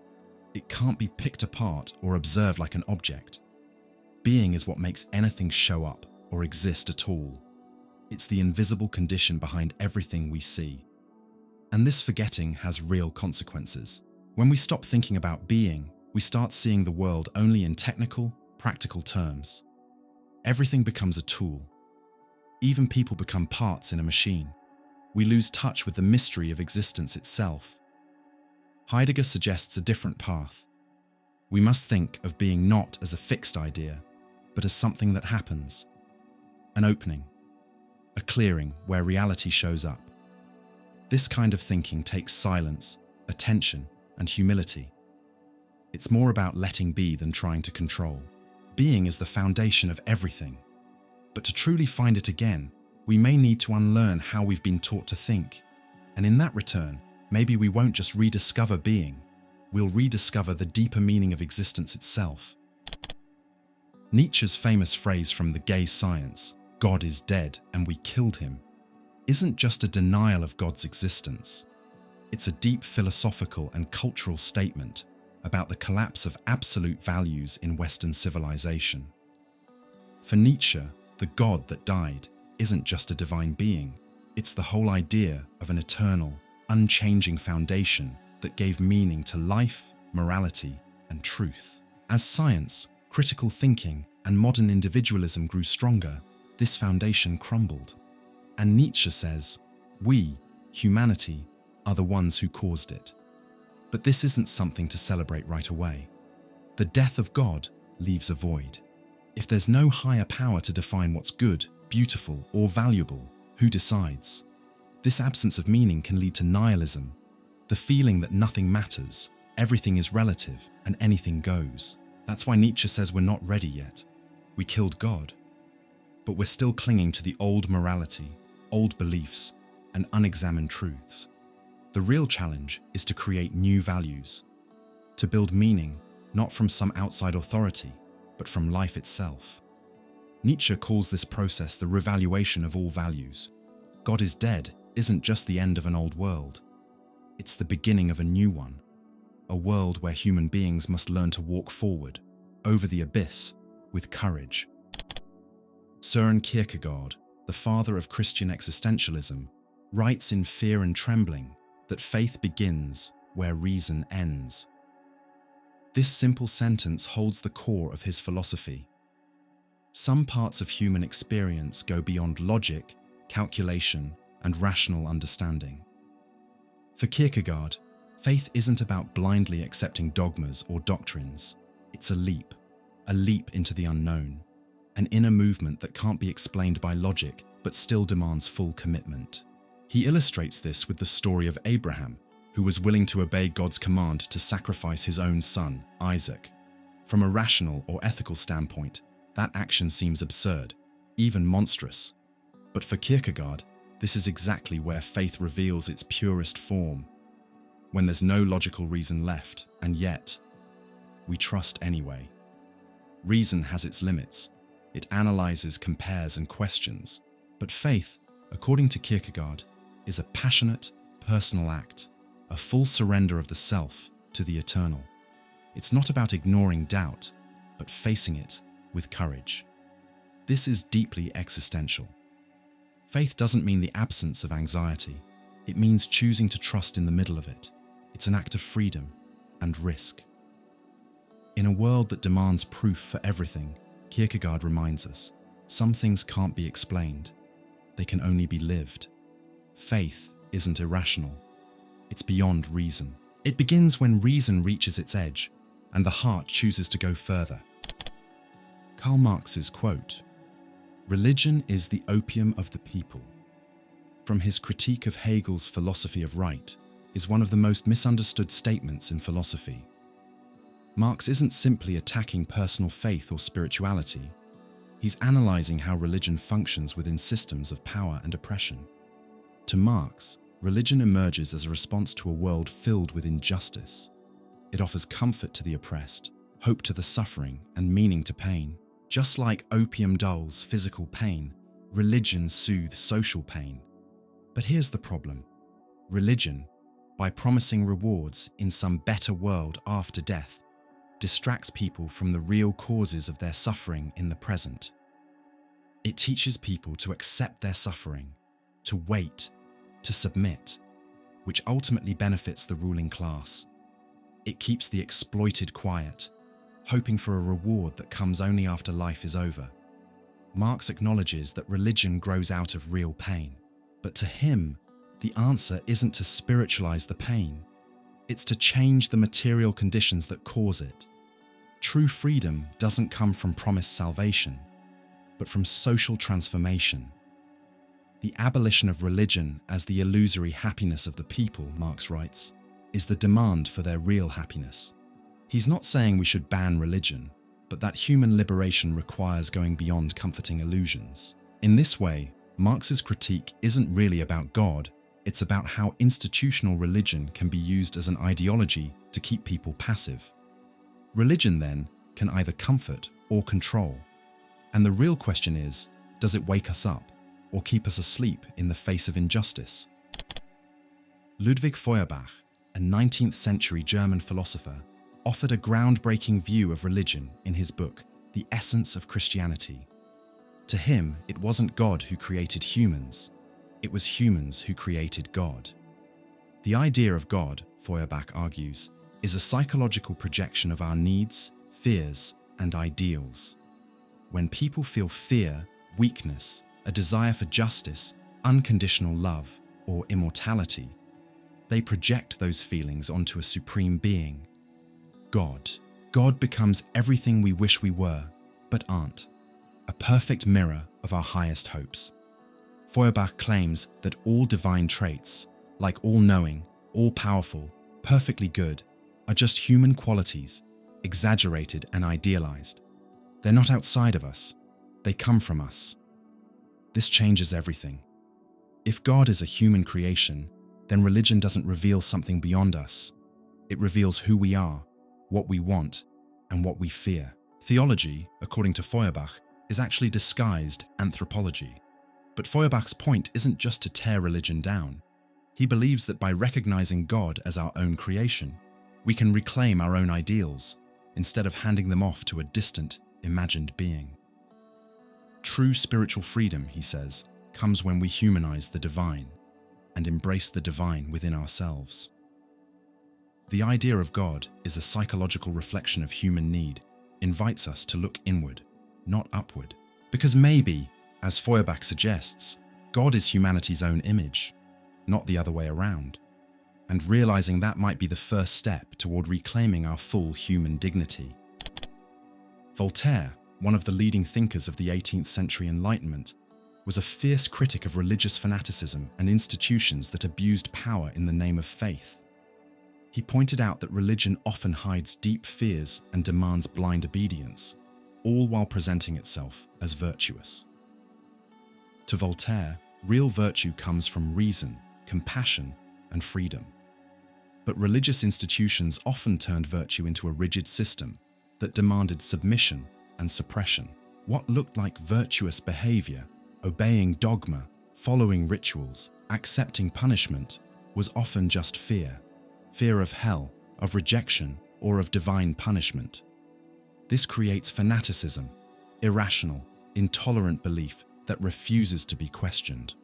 It can't be picked apart or observed like an object. Being is what makes anything show up or exist at all. It's the invisible condition behind everything we see. And this forgetting has real consequences. When we stop thinking about being, we start seeing the world only in technical, practical terms. Everything becomes a tool. Even people become parts in a machine. We lose touch with the mystery of existence itself. Heidegger suggests a different path. We must think of being not as a fixed idea, but as something that happens. An opening, a clearing where reality shows up. This kind of thinking takes silence, attention, and humility. It's more about letting be than trying to control. Being is the foundation of everything. But to truly find it again, we may need to unlearn how we've been taught to think. And in that return, maybe we won't just rediscover being, we'll rediscover the deeper meaning of existence itself. Nietzsche's famous phrase from The Gay Science, "God is dead and we killed him," isn't just a denial of God's existence. It's a deep philosophical and cultural statement about the collapse of absolute values in Western civilization. For Nietzsche, the God that died isn't just a divine being, it's the whole idea of an eternal, unchanging foundation that gave meaning to life, morality, and truth. As science, critical thinking, and modern individualism grew stronger, this foundation crumbled. And Nietzsche says, we, humanity, are the ones who caused it. But this isn't something to celebrate right away. The death of God leaves a void. If there's no higher power to define what's good, beautiful, or valuable, who decides? This absence of meaning can lead to nihilism, the feeling that nothing matters, everything is relative, and anything goes. That's why Nietzsche says we're not ready yet. We killed God. But we're still clinging to the old morality, old beliefs, and unexamined truths. The real challenge is to create new values, to build meaning not from some outside authority, but from life itself. Nietzsche calls this process the revaluation of all values. God is dead isn't just the end of an old world. It's the beginning of a new one, a world where human beings must learn to walk forward, over the abyss, with courage. Søren Kierkegaard, the father of Christian existentialism, writes in Fear and Trembling that faith begins where reason ends. This simple sentence holds the core of his philosophy. Some parts of human experience go beyond logic, calculation, and rational understanding. For Kierkegaard, faith isn't about blindly accepting dogmas or doctrines. It's a leap into the unknown, an inner movement that can't be explained by logic but still demands full commitment. He illustrates this with the story of Abraham, who was willing to obey God's command to sacrifice his own son, Isaac. From a rational or ethical standpoint, that action seems absurd, even monstrous. But for Kierkegaard, this is exactly where faith reveals its purest form, when there's no logical reason left, and yet, we trust anyway. Reason has its limits. It analyzes, compares, and questions. But faith, according to Kierkegaard, is a passionate, personal act, a full surrender of the self to the eternal. It's not about ignoring doubt, but facing it with courage. This is deeply existential. Faith doesn't mean the absence of anxiety. It means choosing to trust in the middle of it. It's an act of freedom and risk. In a world that demands proof for everything, Kierkegaard reminds us, some things can't be explained. They can only be lived. Faith isn't irrational. It's beyond reason. It begins when reason reaches its edge and the heart chooses to go further. Karl Marx's quote, "Religion is the opium of the people," from his critique of Hegel's philosophy of right, is one of the most misunderstood statements in philosophy. Marx isn't simply attacking personal faith or spirituality. He's analyzing how religion functions within systems of power and oppression. To Marx, religion emerges as a response to a world filled with injustice. It offers comfort to the oppressed, hope to the suffering, and meaning to pain. Just like opium dulls physical pain, religion soothes social pain. But here's the problem. Religion, by promising rewards in some better world after death, distracts people from the real causes of their suffering in the present. It teaches people to accept their suffering, to wait, to submit, which ultimately benefits the ruling class. It keeps the exploited quiet, hoping for a reward that comes only after life is over. Marx acknowledges that religion grows out of real pain, but to him, the answer isn't to spiritualize the pain. It's to change the material conditions that cause it. True freedom doesn't come from promised salvation, but from social transformation. The abolition of religion as the illusory happiness of the people, Marx writes, is the demand for their real happiness. He's not saying we should ban religion, but that human liberation requires going beyond comforting illusions. In this way, Marx's critique isn't really about God, it's about how institutional religion can be used as an ideology to keep people passive. Religion, then, can either comfort or control. And the real question is, does it wake us up or keep us asleep in the face of injustice? Ludwig Feuerbach, a 19th century German philosopher, offered a groundbreaking view of religion in his book, The Essence of Christianity. To him, it wasn't God who created humans, it was humans who created God. The idea of God, Feuerbach argues, is a psychological projection of our needs, fears, and ideals. When people feel fear, weakness, a desire for justice, unconditional love, or immortality, they project those feelings onto a supreme being, God. God becomes everything we wish we were, but aren't, a perfect mirror of our highest hopes. Feuerbach claims that all divine traits, like all-knowing, all-powerful, perfectly good, are just human qualities, exaggerated and idealized. They're not outside of us, they come from us. This changes everything. If God is a human creation, then religion doesn't reveal something beyond us. It reveals who we are, what we want, and what we fear. Theology, according to Feuerbach, is actually disguised anthropology. But Feuerbach's point isn't just to tear religion down. He believes that by recognizing God as our own creation, we can reclaim our own ideals instead of handing them off to a distant, imagined being. True spiritual freedom, he says, comes when we humanize the divine and embrace the divine within ourselves. The idea of God is a psychological reflection of human need, invites us to look inward, not upward. Because maybe, as Feuerbach suggests, God is humanity's own image, not the other way around. And realizing that might be the first step toward reclaiming our full human dignity. Voltaire, one of the leading thinkers of the 18th century Enlightenment, was a fierce critic of religious fanaticism and institutions that abused power in the name of faith. He pointed out that religion often hides deep fears and demands blind obedience, all while presenting itself as virtuous. To Voltaire, real virtue comes from reason, compassion, and freedom. But religious institutions often turned virtue into a rigid system that demanded submission and suppression. What looked like virtuous behavior, obeying dogma, following rituals, accepting punishment, was often just fear. Fear of hell, of rejection, or of divine punishment. This creates fanaticism, irrational, intolerant belief that refuses to be questioned.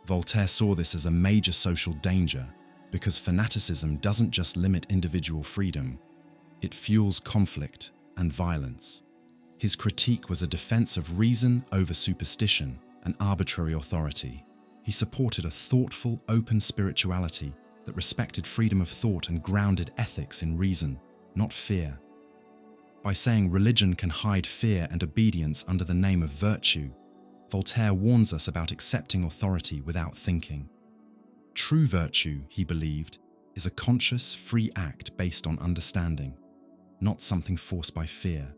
Voltaire saw this as a major social danger because fanaticism doesn't just limit individual freedom, it fuels conflict and violence. His critique was a defense of reason over superstition and arbitrary authority. He supported a thoughtful, open spirituality that respected freedom of thought and grounded ethics in reason, not fear. By saying religion can hide fear and obedience under the name of virtue, Voltaire warns us about accepting authority without thinking. True virtue, he believed, is a conscious, free act based on understanding, not something forced by fear.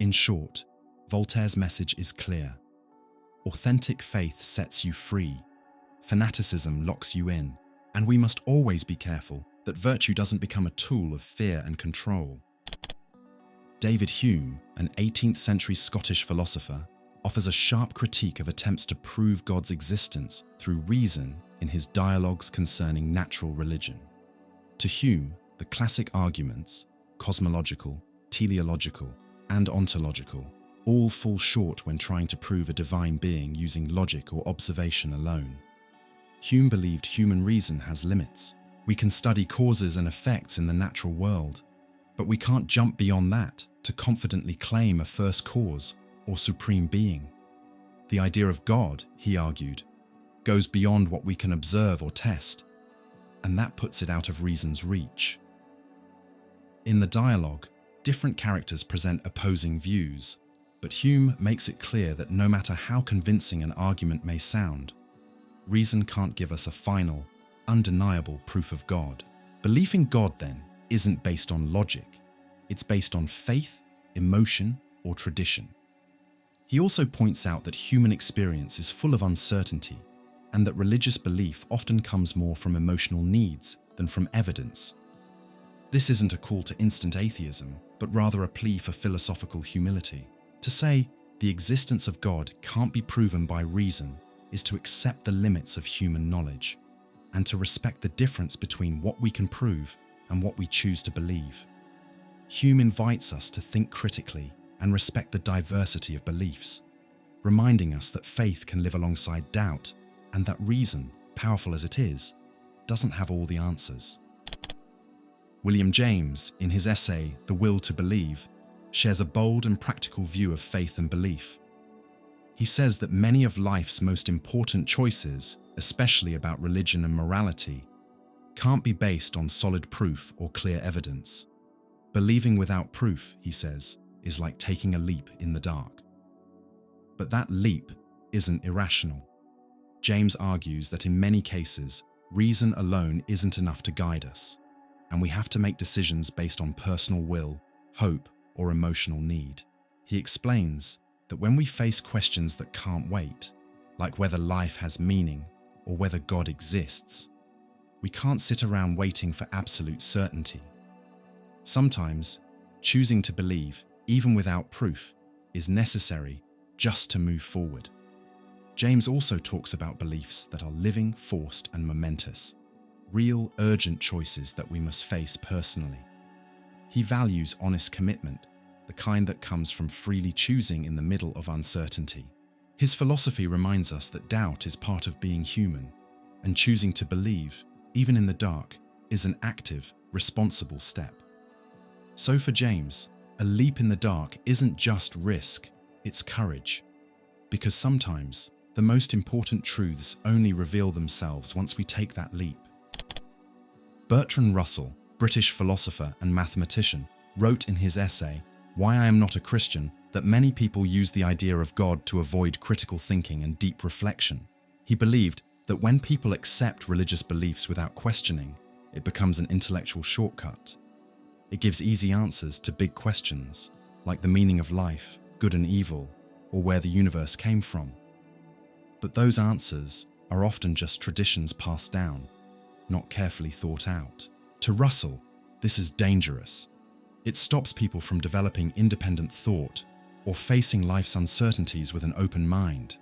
In short, Voltaire's message is clear. Authentic faith sets you free, fanaticism locks you in, and we must always be careful that virtue doesn't become a tool of fear and control. David Hume, an 18th century Scottish philosopher, offers a sharp critique of attempts to prove God's existence through reason in his dialogues concerning natural religion. To Hume, the classic arguments, cosmological, teleological, and ontological, all fall short when trying to prove a divine being using logic or observation alone. Hume believed human reason has limits. We can study causes and effects in the natural world, but we can't jump beyond that to confidently claim a first cause or supreme being. The idea of God, he argued, goes beyond what we can observe or test, and that puts it out of reason's reach. In the dialogue, Different characters present opposing views, but Hume makes it clear that no matter how convincing an argument may sound, reason can't give us a final, undeniable proof of God. Belief in God, then, isn't based on logic. It's based on faith, emotion, or tradition. He also points out that human experience is full of uncertainty, and that religious belief often comes more from emotional needs than from evidence. This isn't a call to instant atheism, but rather a plea for philosophical humility. To say the existence of God can't be proven by reason is to accept the limits of human knowledge, and to respect the difference between what we can prove and what we choose to believe. Hume invites us to think critically and respect the diversity of beliefs, reminding us that faith can live alongside doubt and that reason, powerful as it is, doesn't have all the answers. William James, in his essay, The Will to Believe, shares a bold and practical view of faith and belief. He says that many of life's most important choices, especially about religion and morality, can't be based on solid proof or clear evidence. Believing without proof, he says, is like taking a leap in the dark. But that leap isn't irrational. James argues that in many cases, reason alone isn't enough to guide us, and we have to make decisions based on personal will, hope, or emotional need. He explains that when we face questions that can't wait, like whether life has meaning or whether God exists, we can't sit around waiting for absolute certainty. Sometimes, choosing to believe, even without proof, is necessary just to move forward. James also talks about beliefs that are living, forced, and momentous, real, urgent choices that we must face personally. He values honest commitment, the kind that comes from freely choosing in the middle of uncertainty. His philosophy reminds us that doubt is part of being human, and choosing to believe, even in the dark, is an active, responsible step. So for James, a leap in the dark isn't just risk, it's courage. Because sometimes, the most important truths only reveal themselves once we take that leap. Bertrand Russell, British philosopher and mathematician, wrote in his essay, Why I Am Not a Christian, that many people use the idea of God to avoid critical thinking and deep reflection. He believed that when people accept religious beliefs without questioning, it becomes an intellectual shortcut. It gives easy answers to big questions, like the meaning of life, good and evil, or where the universe came from. But those answers are often just traditions passed down, not carefully thought out. To Russell, this is dangerous. It stops people from developing independent thought or facing life's uncertainties with an open mind.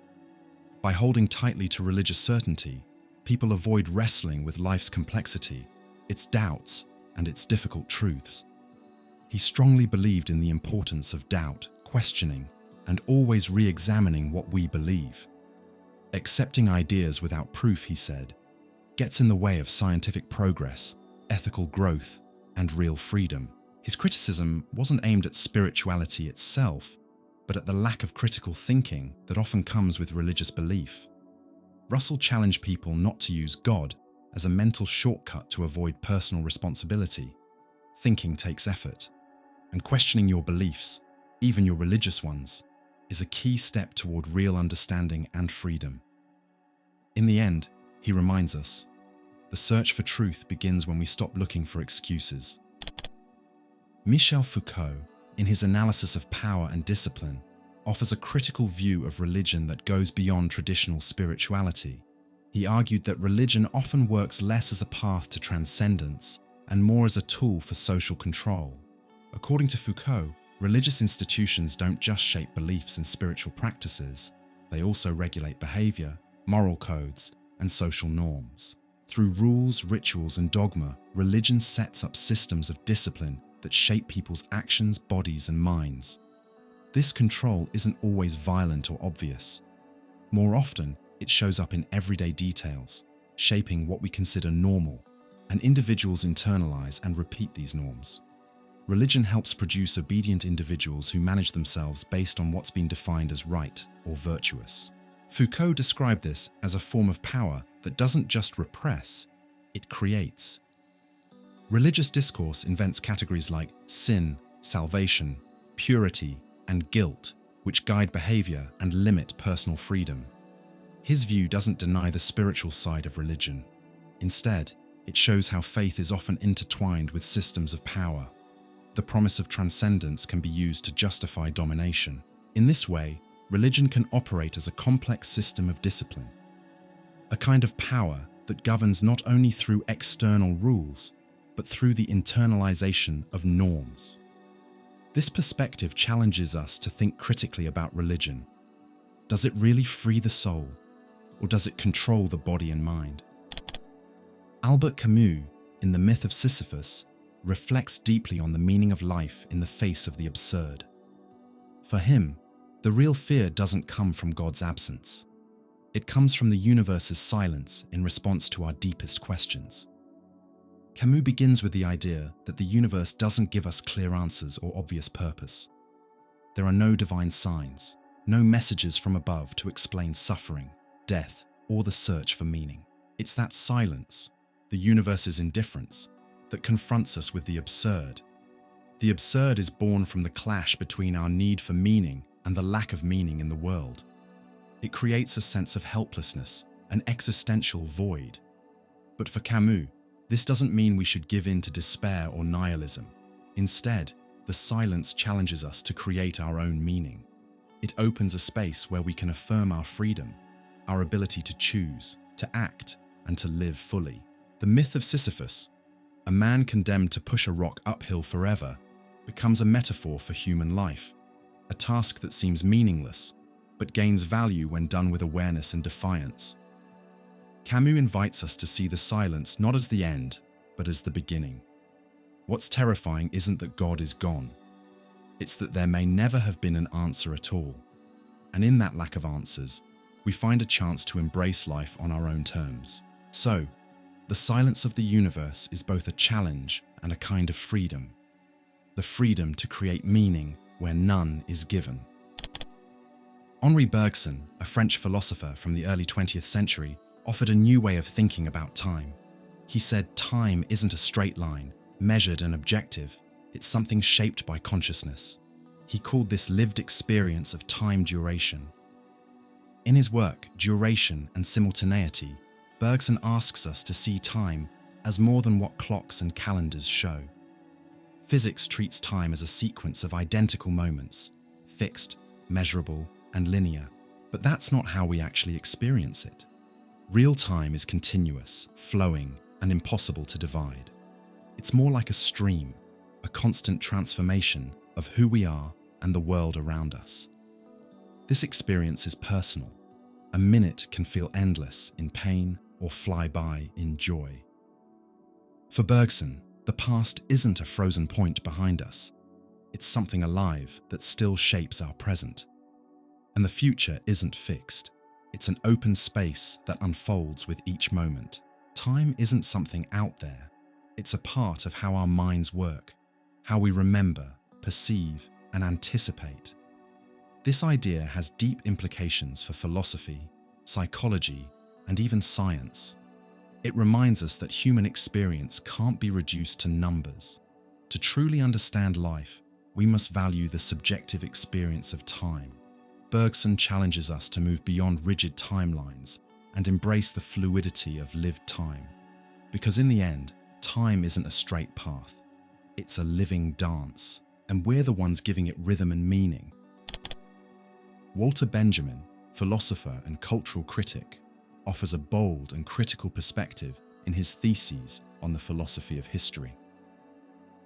By holding tightly to religious certainty, people avoid wrestling with life's complexity, its doubts, and its difficult truths. He strongly believed in the importance of doubt, questioning, and always re-examining what we believe. Accepting ideas without proof, he said, gets in the way of scientific progress, ethical growth, and real freedom. His criticism wasn't aimed at spirituality itself, but at the lack of critical thinking that often comes with religious belief. Russell challenged people not to use God as a mental shortcut to avoid personal responsibility. Thinking takes effort, and questioning your beliefs, even your religious ones, is a key step toward real understanding and freedom. In the end, he reminds us, the search for truth begins when we stop looking for excuses. Michel Foucault, in his analysis of power and discipline, offers a critical view of religion that goes beyond traditional spirituality. He argued that religion often works less as a path to transcendence and more as a tool for social control. According to Foucault, religious institutions don't just shape beliefs and spiritual practices, they also regulate behavior, moral codes, and social norms. Through rules, rituals, and dogma, religion sets up systems of discipline that shape people's actions, bodies, and minds. This control isn't always violent or obvious. More often, it shows up in everyday details, shaping what we consider normal, and individuals internalize and repeat these norms. Religion helps produce obedient individuals who manage themselves based on what's been defined as right or virtuous. Foucault described this as a form of power that doesn't just repress, it creates. Religious discourse invents categories like sin, salvation, purity, and guilt, which guide behavior and limit personal freedom. His view doesn't deny the spiritual side of religion. Instead, it shows how faith is often intertwined with systems of power. The promise of transcendence can be used to justify domination. In this way, religion can operate as a complex system of discipline, a kind of power that governs not only through external rules, but through the internalization of norms. This perspective challenges us to think critically about religion. Does it really free the soul, or does it control the body and mind? Albert Camus, in The Myth of Sisyphus, reflects deeply on the meaning of life in the face of the absurd. For him, the real fear doesn't come from God's absence. It comes from the universe's silence in response to our deepest questions. Camus begins with the idea that the universe doesn't give us clear answers or obvious purpose. There are no divine signs, no messages from above to explain suffering, death, or the search for meaning. It's that silence, the universe's indifference, that confronts us with the absurd. The absurd is born from the clash between our need for meaning and the lack of meaning in the world. It creates a sense of helplessness, an existential void. But for Camus, this doesn't mean we should give in to despair or nihilism. Instead, the silence challenges us to create our own meaning. It opens a space where we can affirm our freedom, our ability to choose, to act, and to live fully. The myth of Sisyphus, a man condemned to push a rock uphill forever, becomes a metaphor for human life, a task that seems meaningless, but gains value when done with awareness and defiance. Camus invites us to see the silence not as the end, but as the beginning. What's terrifying isn't that God is gone. It's that there may never have been an answer at all. And in that lack of answers, we find a chance to embrace life on our own terms. So, the silence of the universe is both a challenge and a kind of freedom. The freedom to create meaning where none is given. Henri Bergson, a French philosopher from the early 20th century, offered a new way of thinking about time. He said time isn't a straight line, measured and objective, it's something shaped by consciousness. He called this lived experience of time duration. In his work, Duration and Simultaneity, Bergson asks us to see time as more than what clocks and calendars show. Physics treats time as a sequence of identical moments, fixed, measurable, and linear, but that's not how we actually experience it. Real time is continuous, flowing, and impossible to divide. It's more like a stream, a constant transformation of who we are and the world around us. This experience is personal. A minute can feel endless in pain or fly by in joy. For Bergson, the past isn't a frozen point behind us. It's something alive that still shapes our present. And the future isn't fixed. It's an open space that unfolds with each moment. Time isn't something out there. It's a part of how our minds work, how we remember, perceive, and anticipate. This idea has deep implications for philosophy, psychology, and even science. It reminds us that human experience can't be reduced to numbers. To truly understand life, we must value the subjective experience of time. Bergson challenges us to move beyond rigid timelines and embrace the fluidity of lived time. Because in the end, time isn't a straight path. It's a living dance, and we're the ones giving it rhythm and meaning. Walter Benjamin, philosopher and cultural critic, offers a bold and critical perspective in his theses on the philosophy of history.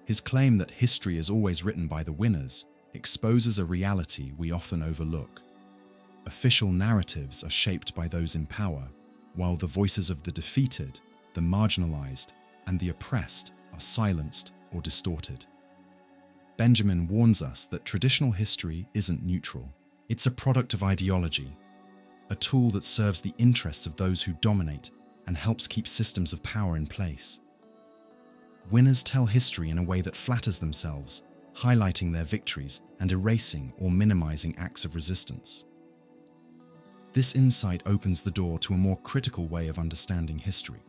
His claim that history is always written by the winners exposes a reality we often overlook. Official narratives are shaped by those in power, while the voices of the defeated, the marginalized, and the oppressed are silenced or distorted. Benjamin warns us that traditional history isn't neutral. It's a product of ideology, a tool that serves the interests of those who dominate and helps keep systems of power in place. Winners tell history in a way that flatters themselves, highlighting their victories and erasing or minimizing acts of resistance. This insight opens the door to a more critical way of understanding history.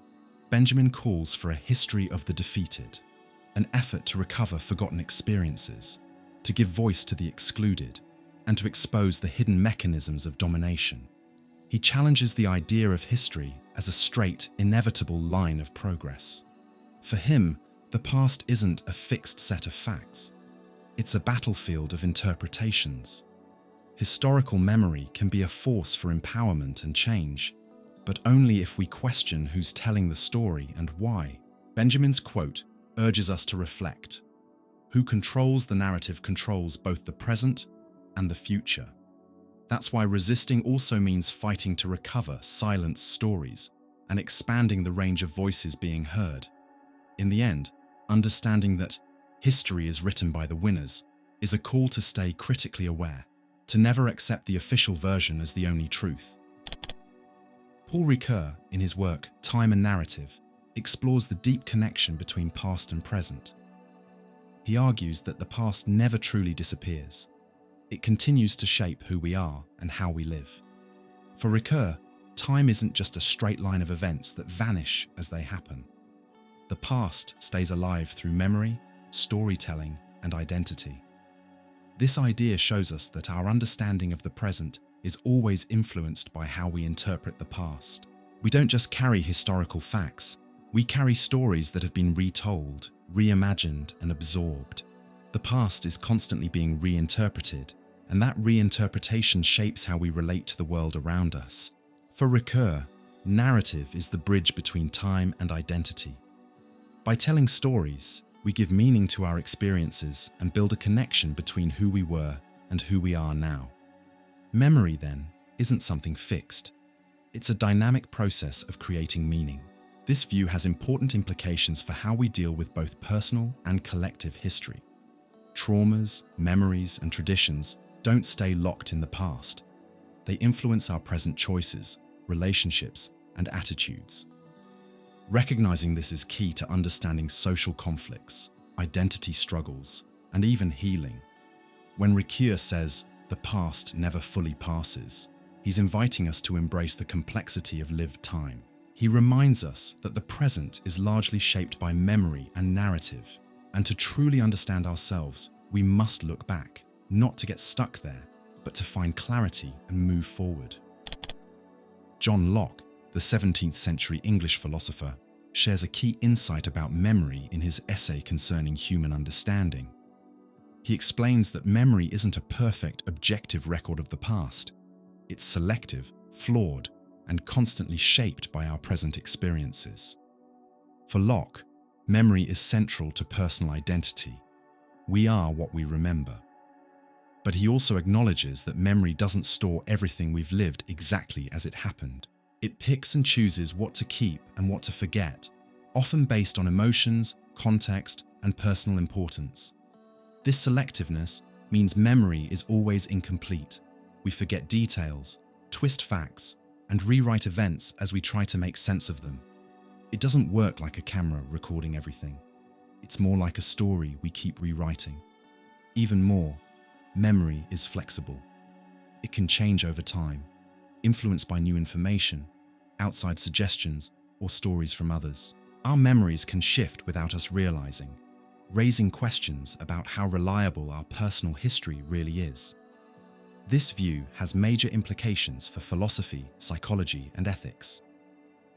Benjamin calls for a history of the defeated, an effort to recover forgotten experiences, to give voice to the excluded, and to expose the hidden mechanisms of domination. He challenges the idea of history as a straight, inevitable line of progress. For him, the past isn't a fixed set of facts. It's a battlefield of interpretations. Historical memory can be a force for empowerment and change, but only if we question who's telling the story and why. Benjamin's quote urges us to reflect. Who controls the narrative controls both the present and the future. That's why resisting also means fighting to recover silenced stories and expanding the range of voices being heard. In the end, understanding that history is written by the winners is a call to stay critically aware, to never accept the official version as the only truth. Paul Ricoeur, in his work Time and Narrative, explores the deep connection between past and present. He argues that the past never truly disappears. It continues to shape who we are and how we live. For Ricoeur, time isn't just a straight line of events that vanish as they happen. The past stays alive through memory, storytelling, and identity. This idea shows us that our understanding of the present is always influenced by how we interpret the past. We don't just carry historical facts, we carry stories that have been retold, reimagined, and absorbed. The past is constantly being reinterpreted, and that reinterpretation shapes how we relate to the world around us. For Ricoeur, narrative is the bridge between time and identity. By telling stories, we give meaning to our experiences and build a connection between who we were and who we are now. Memory, then, isn't something fixed. It's a dynamic process of creating meaning. This view has important implications for how we deal with both personal and collective history. Traumas, memories, and traditions don't stay locked in the past. They influence our present choices, relationships, and attitudes. Recognizing this is key to understanding social conflicts, identity struggles, and even healing. When Ricoeur says, "The past never fully passes," he's inviting us to embrace the complexity of lived time. He reminds us that the present is largely shaped by memory and narrative, and to truly understand ourselves, we must look back, not to get stuck there, but to find clarity and move forward. John Locke, the 17th century English philosopher, shares a key insight about memory in his essay concerning human understanding. He explains that memory isn't a perfect, objective record of the past. It's selective, flawed, and constantly shaped by our present experiences. For Locke, memory is central to personal identity. We are what we remember. But he also acknowledges that memory doesn't store everything we've lived exactly as it happened. It picks and chooses what to keep and what to forget, often based on emotions, context, and personal importance. This selectiveness means memory is always incomplete. We forget details, twist facts, and rewrite events as we try to make sense of them. It doesn't work like a camera recording everything. It's more like a story we keep rewriting. Even more, memory is flexible. It can change over time, influenced by new information, outside suggestions, or stories from others. Our memories can shift without us realizing, raising questions about how reliable our personal history really is. This view has major implications for philosophy, psychology, and ethics.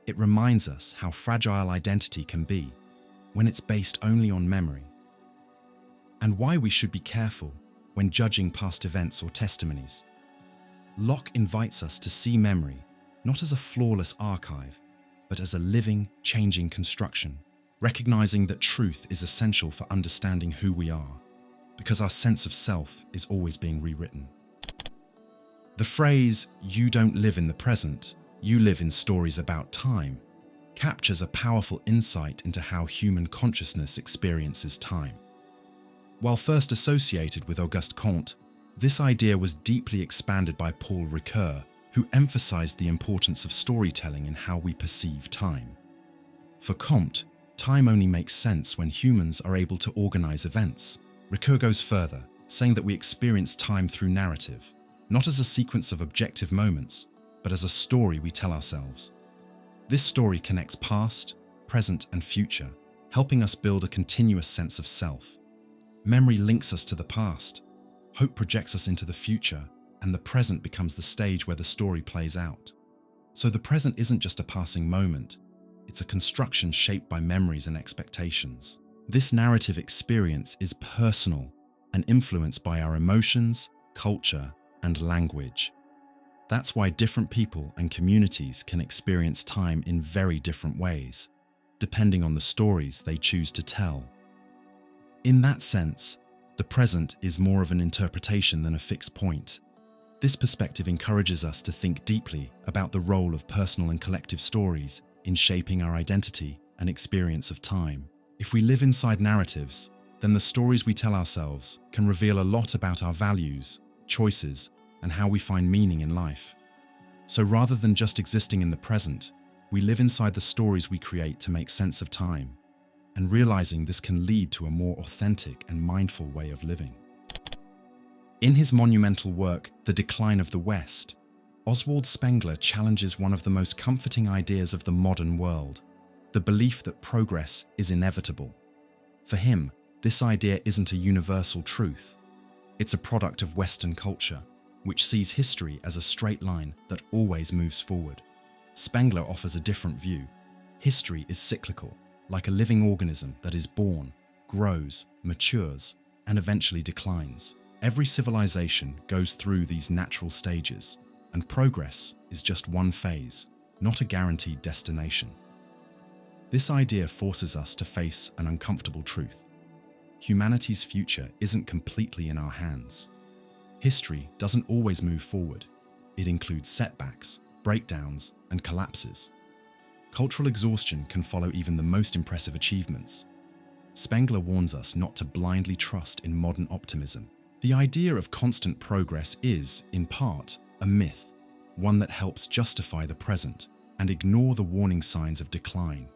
It reminds us how fragile identity can be when it's based only on memory, and why we should be careful when judging past events or testimonies. Locke invites us to see memory not as a flawless archive, but as a living, changing construction, recognizing that truth is essential for understanding who we are, because our sense of self is always being rewritten. The phrase, "you don't live in the present, you live in stories about time," captures a powerful insight into how human consciousness experiences time. While first associated with Auguste Comte, this idea was deeply expanded by Paul Ricoeur, who emphasized the importance of storytelling in how we perceive time. For Comte, time only makes sense when humans are able to organize events. Ricoeur goes further, saying that we experience time through narrative, not as a sequence of objective moments, but as a story we tell ourselves. This story connects past, present, and future, helping us build a continuous sense of self. Memory links us to the past, hope projects us into the future, and the present becomes the stage where the story plays out. So the present isn't just a passing moment, it's a construction shaped by memories and expectations. This narrative experience is personal and influenced by our emotions, culture, and language. That's why different people and communities can experience time in very different ways, depending on the stories they choose to tell. In that sense, the present is more of an interpretation than a fixed point. This perspective encourages us to think deeply about the role of personal and collective stories in shaping our identity and experience of time. If we live inside narratives, then the stories we tell ourselves can reveal a lot about our values, choices, and how we find meaning in life. So rather than just existing in the present, we live inside the stories we create to make sense of time, and realizing this can lead to a more authentic and mindful way of living. In his monumental work, The Decline of the West, Oswald Spengler challenges one of the most comforting ideas of the modern world, the belief that progress is inevitable. For him, this idea isn't a universal truth. It's a product of Western culture, which sees history as a straight line that always moves forward. Spengler offers a different view. History is cyclical, like a living organism that is born, grows, matures, and eventually declines. Every civilization goes through these natural stages, and progress is just one phase, not a guaranteed destination. This idea forces us to face an uncomfortable truth. Humanity's future isn't completely in our hands. History doesn't always move forward. It includes setbacks, breakdowns, and collapses. Cultural exhaustion can follow even the most impressive achievements. Spengler warns us not to blindly trust in modern optimism. The idea of constant progress is, in part, a myth, one that helps justify the present and ignore the warning signs of decline.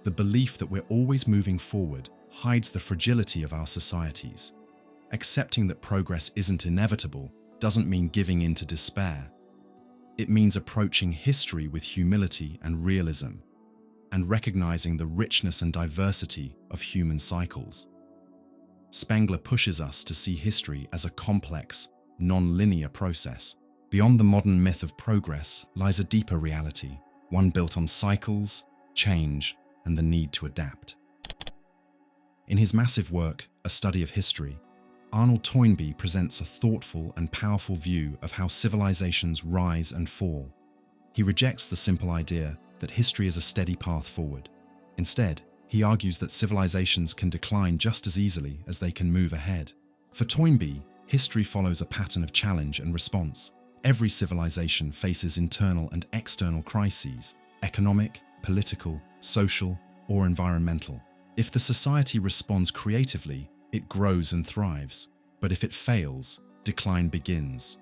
The belief that we're always moving forward hides the fragility of our societies. Accepting that progress isn't inevitable doesn't mean giving in to despair. It means approaching history with humility and realism, and recognizing the richness and diversity of human cycles. Spengler pushes us to see history as a complex, non-linear process. Beyond the modern myth of progress lies a deeper reality, one built on cycles, change, and the need to adapt. In his massive work, A Study of History, Arnold Toynbee presents a thoughtful and powerful view of how civilizations rise and fall. He rejects the simple idea that history is a steady path forward. Instead, he argues that civilizations can decline just as easily as they can move ahead. For Toynbee, history follows a pattern of challenge and response. Every civilization faces internal and external crises, economic, political, social, or environmental. If the society responds creatively, it grows and thrives. But if it fails, decline begins.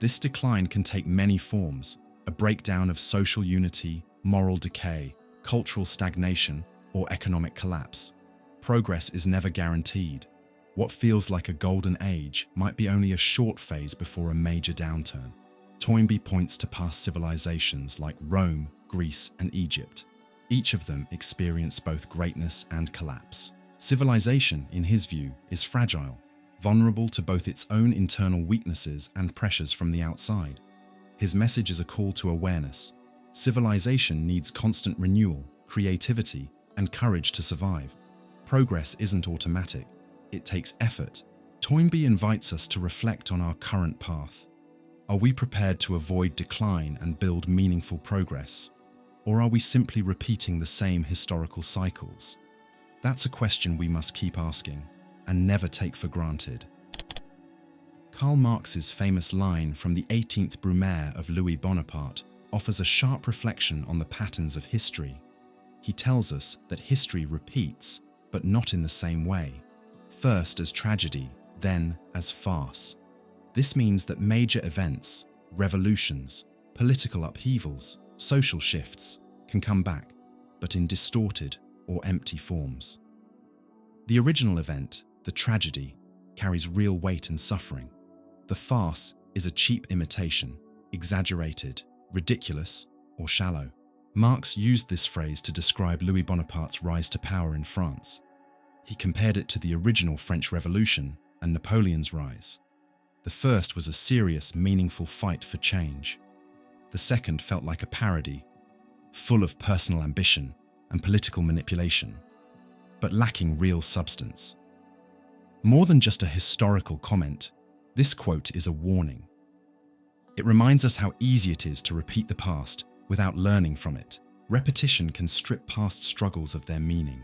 This decline can take many forms: a breakdown of social unity, moral decay, cultural stagnation, or economic collapse. Progress is never guaranteed. What feels like a golden age might be only a short phase before a major downturn. Toynbee points to past civilizations like Rome, Greece, and Egypt. Each of them experienced both greatness and collapse. Civilization, in his view, is fragile, vulnerable to both its own internal weaknesses and pressures from the outside. His message is a call to awareness. Civilization needs constant renewal, creativity, and courage to survive. Progress isn't automatic. It takes effort. Toynbee invites us to reflect on our current path. Are we prepared to avoid decline and build meaningful progress? Or are we simply repeating the same historical cycles? That's a question we must keep asking and never take for granted. Karl Marx's famous line from the 18th Brumaire of Louis Bonaparte offers a sharp reflection on the patterns of history. He tells us that history repeats, but not in the same way. First as tragedy, then as farce. This means that major events, revolutions, political upheavals, social shifts can come back, but in distorted or empty forms. The original event, the tragedy, carries real weight and suffering. The farce is a cheap imitation, exaggerated, ridiculous, or shallow. Marx used this phrase to describe Louis Bonaparte's rise to power in France. He compared it to the original French Revolution and Napoleon's rise. The first was a serious, meaningful fight for change. The second felt like a parody, full of personal ambition and political manipulation, but lacking real substance. More than just a historical comment, this quote is a warning. It reminds us how easy it is to repeat the past without learning from it. Repetition can strip past struggles of their meaning,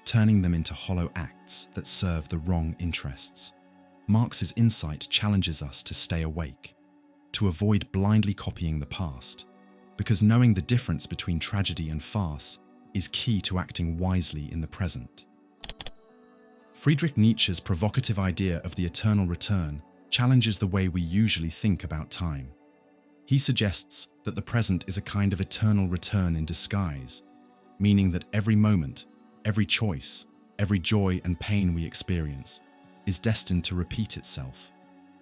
turning them into hollow acts that serve the wrong interests. Marx's insight challenges us to stay awake, to avoid blindly copying the past, because knowing the difference between tragedy and farce is key to acting wisely in the present. Friedrich Nietzsche's provocative idea of the eternal return challenges the way we usually think about time. He suggests that the present is a kind of eternal return in disguise, meaning that every moment, every choice, every joy and pain we experience is destined to repeat itself,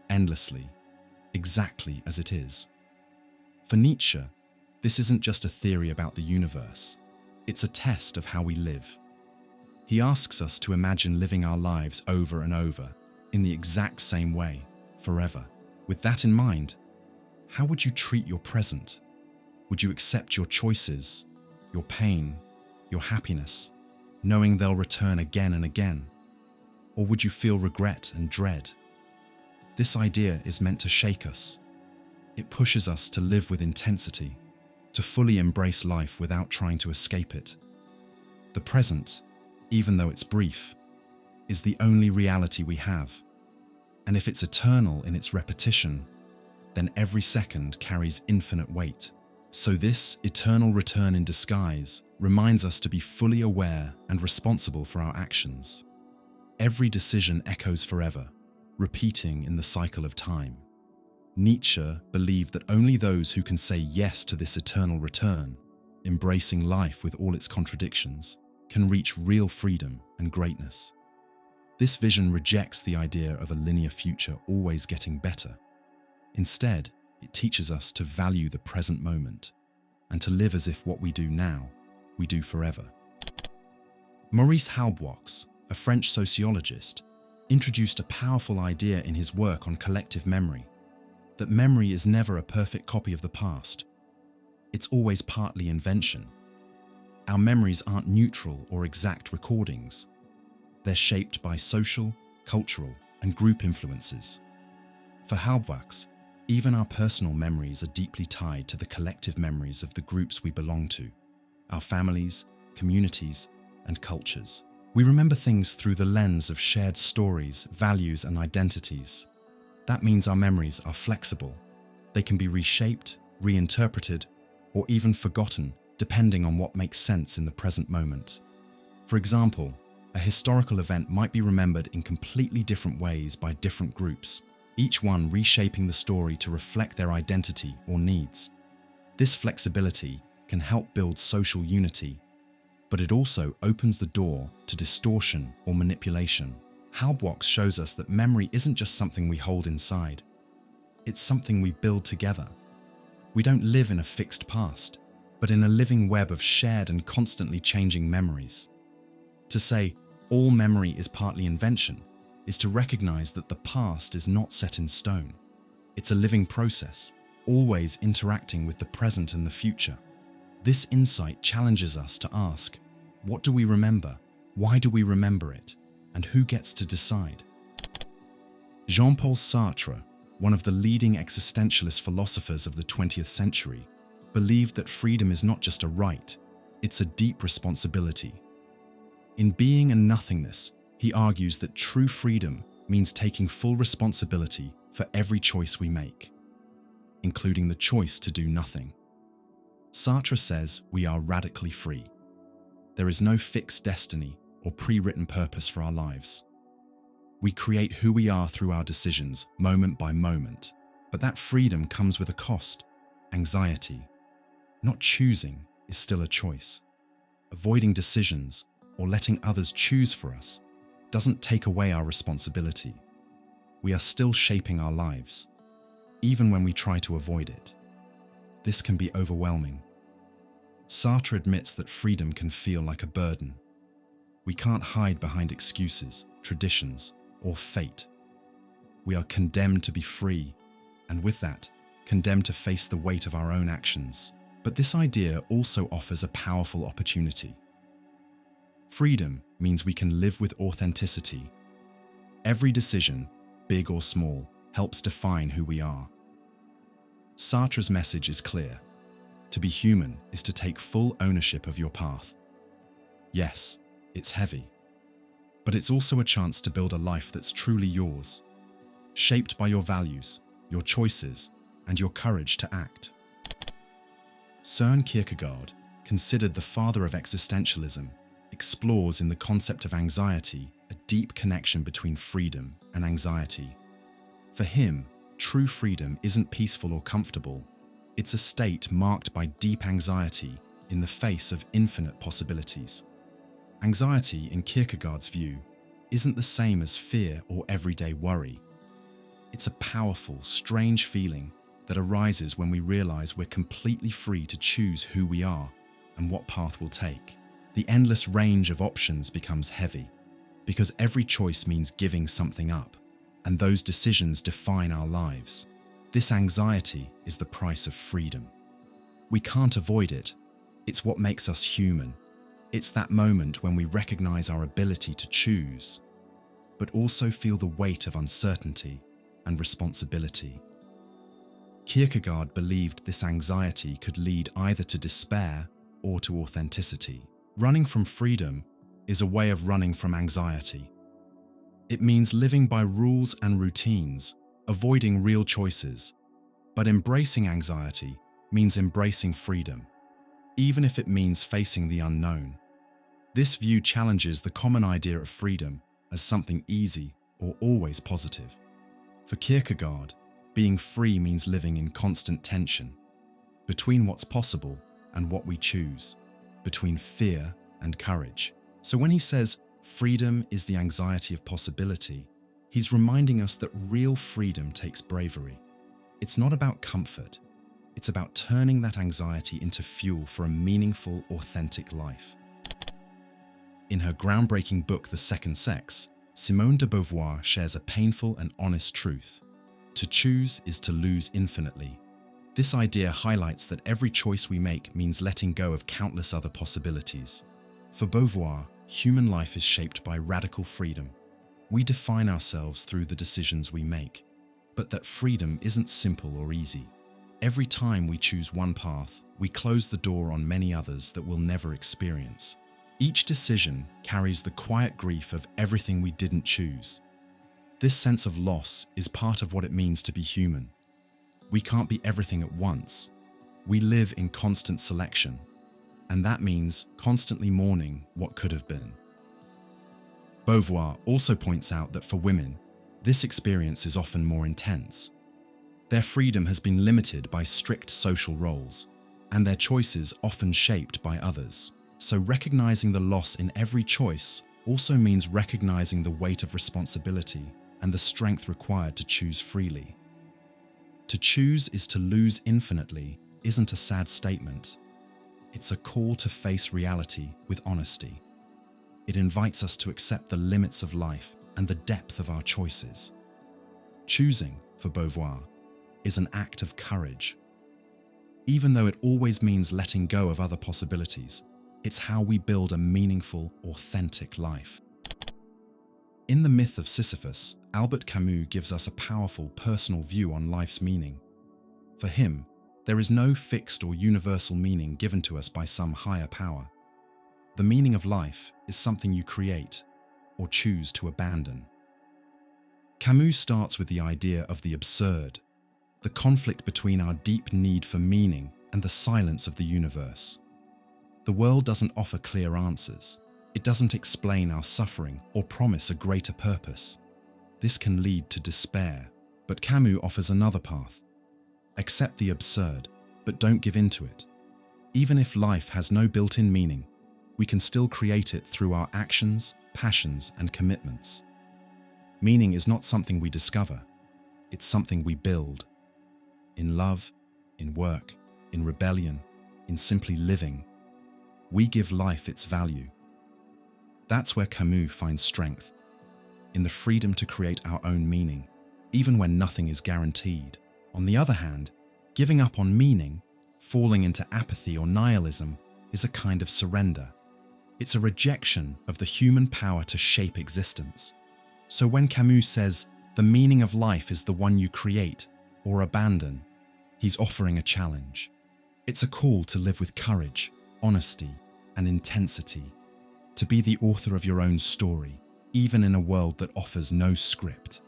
endlessly, exactly as it is. For Nietzsche, this isn't just a theory about the universe, it's a test of how we live. He asks us to imagine living our lives over and over, in the exact same way, forever. With that in mind, how would you treat your present? Would you accept your choices, your pain, your happiness, knowing they'll return again and again? Or would you feel regret and dread? This idea is meant to shake us. It pushes us to live with intensity, to fully embrace life without trying to escape it. The present, even though it's brief, is the only reality we have. And if it's eternal in its repetition, then every second carries infinite weight. So this eternal return in disguise reminds us to be fully aware and responsible for our actions. Every decision echoes forever, repeating in the cycle of time. Nietzsche believed that only those who can say yes to this eternal return, embracing life with all its contradictions, can reach real freedom and greatness. This vision rejects the idea of a linear future always getting better. Instead, it teaches us to value the present moment and to live as if what we do now, we do forever. Maurice Halbwachs, a French sociologist, introduced a powerful idea in his work on collective memory, that memory is never a perfect copy of the past. It's always partly invention. Our memories aren't neutral or exact recordings. They're shaped by social, cultural, and group influences. For Halbwachs, even our personal memories are deeply tied to the collective memories of the groups we belong to, our families, communities, and cultures. We remember things through the lens of shared stories, values, and identities. That means our memories are flexible. They can be reshaped, reinterpreted, or even forgotten, depending on what makes sense in the present moment. For example, a historical event might be remembered in completely different ways by different groups, each one reshaping the story to reflect their identity or needs. This flexibility can help build social unity, but it also opens the door to distortion or manipulation. Halbwachs shows us that memory isn't just something we hold inside. It's something we build together. We don't live in a fixed past, but in a living web of shared and constantly changing memories. To say all memory is partly invention is to recognize that the past is not set in stone. It's a living process, always interacting with the present and the future. This insight challenges us to ask, what do we remember? Why do we remember it? And who gets to decide? Jean-Paul Sartre, one of the leading existentialist philosophers of the 20th century, believed that freedom is not just a right, it's a deep responsibility. In Being and Nothingness, he argues that true freedom means taking full responsibility for every choice we make, including the choice to do nothing. Sartre says we are radically free. There is no fixed destiny or pre-written purpose for our lives. We create who we are through our decisions, moment by moment, but that freedom comes with a cost, anxiety. Not choosing is still a choice. Avoiding decisions or letting others choose for us doesn't take away our responsibility. We are still shaping our lives, even when we try to avoid it. This can be overwhelming. Sartre admits that freedom can feel like a burden. We can't hide behind excuses, traditions, or fate. We are condemned to be free, and with that, condemned to face the weight of our own actions. But this idea also offers a powerful opportunity. Freedom means we can live with authenticity. Every decision, big or small, helps define who we are. Sartre's message is clear. To be human is to take full ownership of your path. Yes, it's heavy, but it's also a chance to build a life that's truly yours, shaped by your values, your choices, and your courage to act. Søren Kierkegaard, considered the father of existentialism, explores in the concept of anxiety a deep connection between freedom and anxiety. For him, true freedom isn't peaceful or comfortable. It's a state marked by deep anxiety in the face of infinite possibilities. Anxiety, in Kierkegaard's view, isn't the same as fear or everyday worry. It's a powerful, strange feeling that arises when we realize we're completely free to choose who we are and what path we'll take. The endless range of options becomes heavy, because every choice means giving something up, and those decisions define our lives. This anxiety is the price of freedom. We can't avoid it. It's what makes us human. It's that moment when we recognize our ability to choose, but also feel the weight of uncertainty and responsibility. Kierkegaard believed this anxiety could lead either to despair or to authenticity. Running from freedom is a way of running from anxiety. It means living by rules and routines, avoiding real choices. But embracing anxiety means embracing freedom, even if it means facing the unknown. This view challenges the common idea of freedom as something easy or always positive. For Kierkegaard, being free means living in constant tension between what's possible and what we choose, between fear and courage. So when he says, freedom is the anxiety of possibility, he's reminding us that real freedom takes bravery. It's not about comfort. It's about turning that anxiety into fuel for a meaningful, authentic life. In her groundbreaking book, The Second Sex, Simone de Beauvoir shares a painful and honest truth. To choose is to lose infinitely. This idea highlights that every choice we make means letting go of countless other possibilities. For Beauvoir, human life is shaped by radical freedom. We define ourselves through the decisions we make, but that freedom isn't simple or easy. Every time we choose one path, we close the door on many others that we'll never experience. Each decision carries the quiet grief of everything we didn't choose. This sense of loss is part of what it means to be human. We can't be everything at once. We live in constant selection, and that means constantly mourning what could have been. Beauvoir also points out that for women, this experience is often more intense. Their freedom has been limited by strict social roles, and their choices often shaped by others. So recognizing the loss in every choice also means recognizing the weight of responsibility and the strength required to choose freely. To choose is to lose infinitely isn't a sad statement. It's a call to face reality with honesty. It invites us to accept the limits of life and the depth of our choices. Choosing, for Beauvoir, is an act of courage. Even though it always means letting go of other possibilities, it's how we build a meaningful, authentic life. In the myth of Sisyphus, Albert Camus gives us a powerful personal view on life's meaning. For him, there is no fixed or universal meaning given to us by some higher power. The meaning of life is something you create or choose to abandon. Camus starts with the idea of the absurd, the conflict between our deep need for meaning and the silence of the universe. The world doesn't offer clear answers. It doesn't explain our suffering or promise a greater purpose. This can lead to despair, but Camus offers another path. Accept the absurd, but don't give in to it. Even if life has no built-in meaning, we can still create it through our actions, passions, and commitments. Meaning is not something we discover. It's something we build. In love, in work, in rebellion, in simply living, we give life its value. That's where Camus finds strength, in the freedom to create our own meaning, even when nothing is guaranteed. On the other hand, giving up on meaning, falling into apathy or nihilism, is a kind of surrender. It's a rejection of the human power to shape existence. So when Camus says, "The meaning of life is the one you create or abandon," he's offering a challenge. It's a call to live with courage, honesty, and intensity, to be the author of your own story, even in a world that offers no script.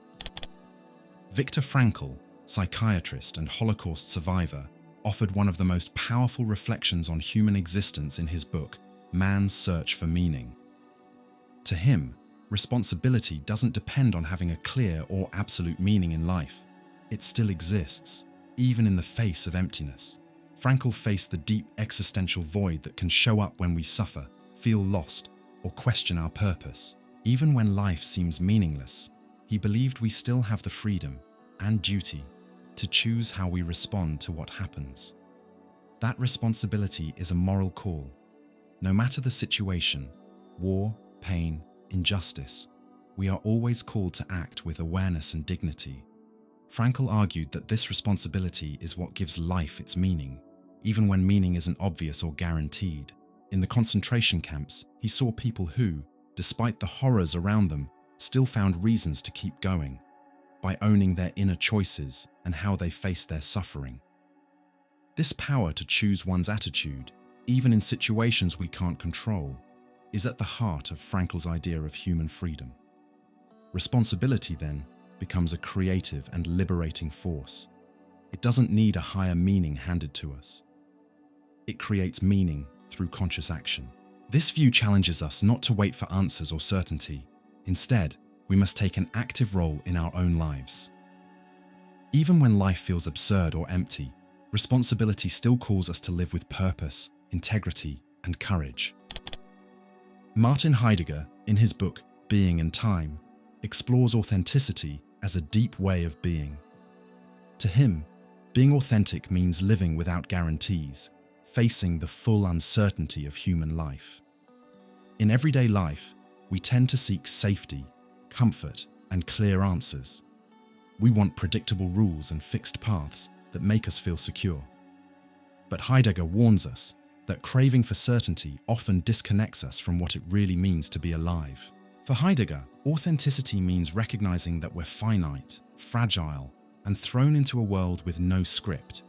Viktor Frankl, psychiatrist and Holocaust survivor, offered one of the most powerful reflections on human existence in his book, Man's Search for Meaning. To him, responsibility doesn't depend on having a clear or absolute meaning in life. It still exists, even in the face of emptiness. Frankl faced the deep existential void that can show up when we suffer, feel lost, or question our purpose. Even when life seems meaningless, he believed we still have the freedom and duty to choose how we respond to what happens. That responsibility is a moral call. No matter the situation, war, pain, injustice, we are always called to act with awareness and dignity. Frankl argued that this responsibility is what gives life its meaning, even when meaning isn't obvious or guaranteed. In the concentration camps, he saw people who, despite the horrors around them, still found reasons to keep going, by owning their inner choices and how they face their suffering. This power to choose one's attitude, even in situations we can't control, is at the heart of Frankl's idea of human freedom. Responsibility, then, becomes a creative and liberating force. It doesn't need a higher meaning handed to us. It creates meaning through conscious action. This view challenges us not to wait for answers or certainty. Instead, we must take an active role in our own lives. Even when life feels absurd or empty, responsibility still calls us to live with purpose, integrity, and courage. Martin Heidegger, in his book Being and Time, explores authenticity as a deep way of being. To him, being authentic means living without guarantees, facing the full uncertainty of human life. In everyday life, we tend to seek safety, comfort, and clear answers. We want predictable rules and fixed paths that make us feel secure. But Heidegger warns us that craving for certainty often disconnects us from what it really means to be alive. For Heidegger, authenticity means recognizing that we're finite, fragile, and thrown into a world with no script.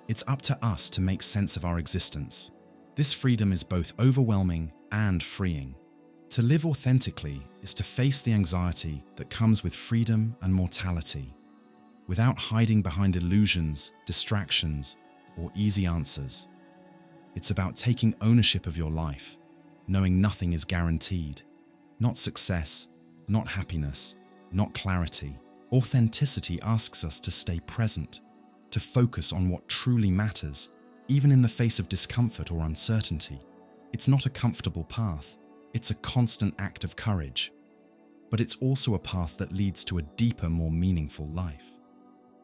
It's up to us to make sense of our existence. This freedom is both overwhelming and freeing. To live authentically is to face the anxiety that comes with freedom and mortality, without hiding behind illusions, distractions, or easy answers. It's about taking ownership of your life, knowing nothing is guaranteed. Not success, not happiness, not clarity. Authenticity asks us to stay present, to focus on what truly matters, even in the face of discomfort or uncertainty. It's not a comfortable path. It's a constant act of courage. But it's also a path that leads to a deeper, more meaningful life.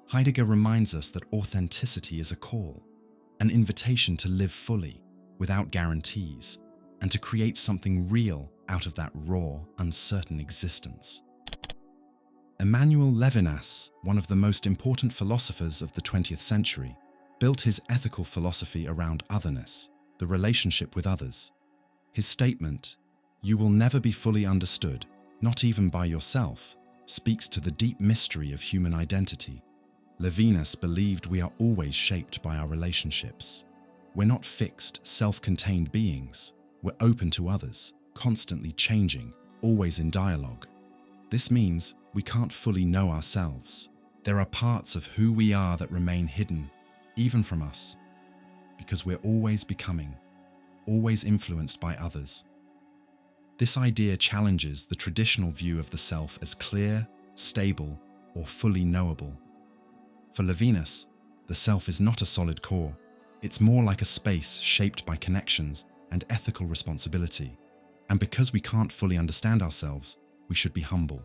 Heidegger reminds us that authenticity is a call, an invitation to live fully, without guarantees, and to create something real out of that raw, uncertain existence. Emmanuel Levinas, one of the most important philosophers of the 20th century, built his ethical philosophy around otherness, the relationship with others. His statement, "You will never be fully understood, not even by yourself," speaks to the deep mystery of human identity. Levinas believed we are always shaped by our relationships. We're not fixed, self-contained beings. We're open to others, constantly changing, always in dialogue. This means we can't fully know ourselves. There are parts of who we are that remain hidden, even from us, because we're always becoming, always influenced by others. This idea challenges the traditional view of the self as clear, stable, or fully knowable. For Levinas, the self is not a solid core. It's more like a space shaped by connections and ethical responsibility. And because we can't fully understand ourselves, we should be humble.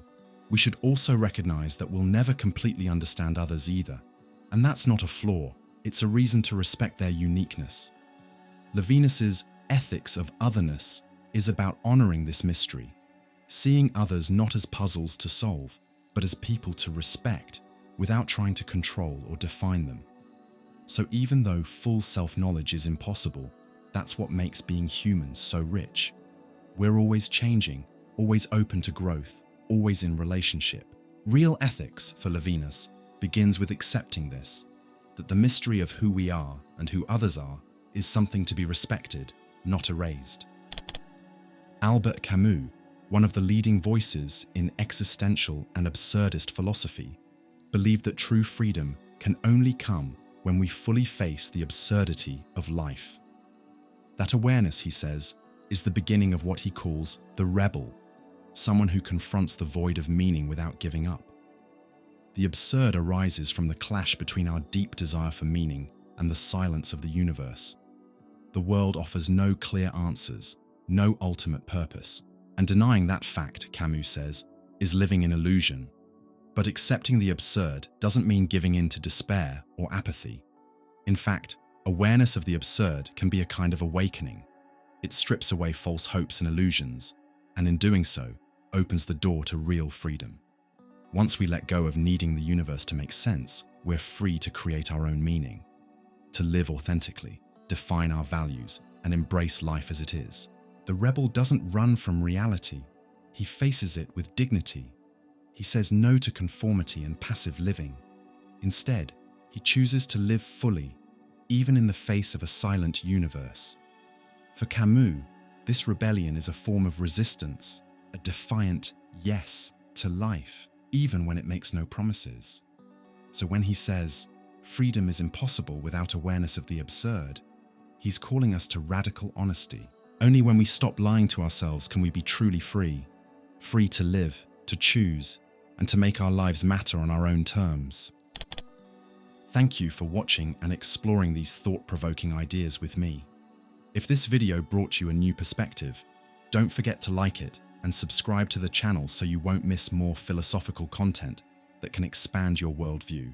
We should also recognize that we'll never completely understand others either. And that's not a flaw, it's a reason to respect their uniqueness. Levinas's ethics of otherness is about honoring this mystery, seeing others not as puzzles to solve, but as people to respect without trying to control or define them. So even though full self-knowledge is impossible, that's what makes being human so rich. We're always changing, always open to growth, always in relationship. Real ethics, for Levinas, begins with accepting this, that the mystery of who we are and who others are is something to be respected, not erased. Albert Camus, one of the leading voices in existential and absurdist philosophy, believed that true freedom can only come when we fully face the absurdity of life. That awareness, he says, is the beginning of what he calls the rebel, someone who confronts the void of meaning without giving up. The absurd arises from the clash between our deep desire for meaning and the silence of the universe. The world offers no clear answers, no ultimate purpose, and denying that fact, Camus says, is living in illusion. But accepting the absurd doesn't mean giving in to despair or apathy. In fact, awareness of the absurd can be a kind of awakening. It strips away false hopes and illusions, and in doing so, opens the door to real freedom. Once we let go of needing the universe to make sense, we're free to create our own meaning, to live authentically, define our values, and embrace life as it is. The rebel doesn't run from reality. He faces it with dignity. He says no to conformity and passive living. Instead, he chooses to live fully, even in the face of a silent universe. For Camus, this rebellion is a form of resistance, a defiant yes to life, even when it makes no promises. So when he says, freedom is impossible without awareness of the absurd, he's calling us to radical honesty. Only when we stop lying to ourselves can we be truly free, free to live, to choose, and to make our lives matter on our own terms. Thank you for watching and exploring these thought-provoking ideas with me. If this video brought you a new perspective, don't forget to like it and subscribe to the channel so you won't miss more philosophical content that can expand your worldview.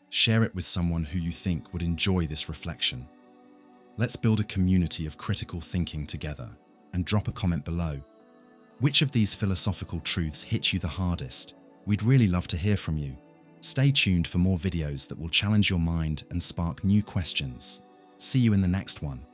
Share it with someone who you think would enjoy this reflection. Let's build a community of critical thinking together, and drop a comment below. Which of these philosophical truths hit you the hardest? We'd really love to hear from you. Stay tuned for more videos that will challenge your mind and spark new questions. See you in the next one.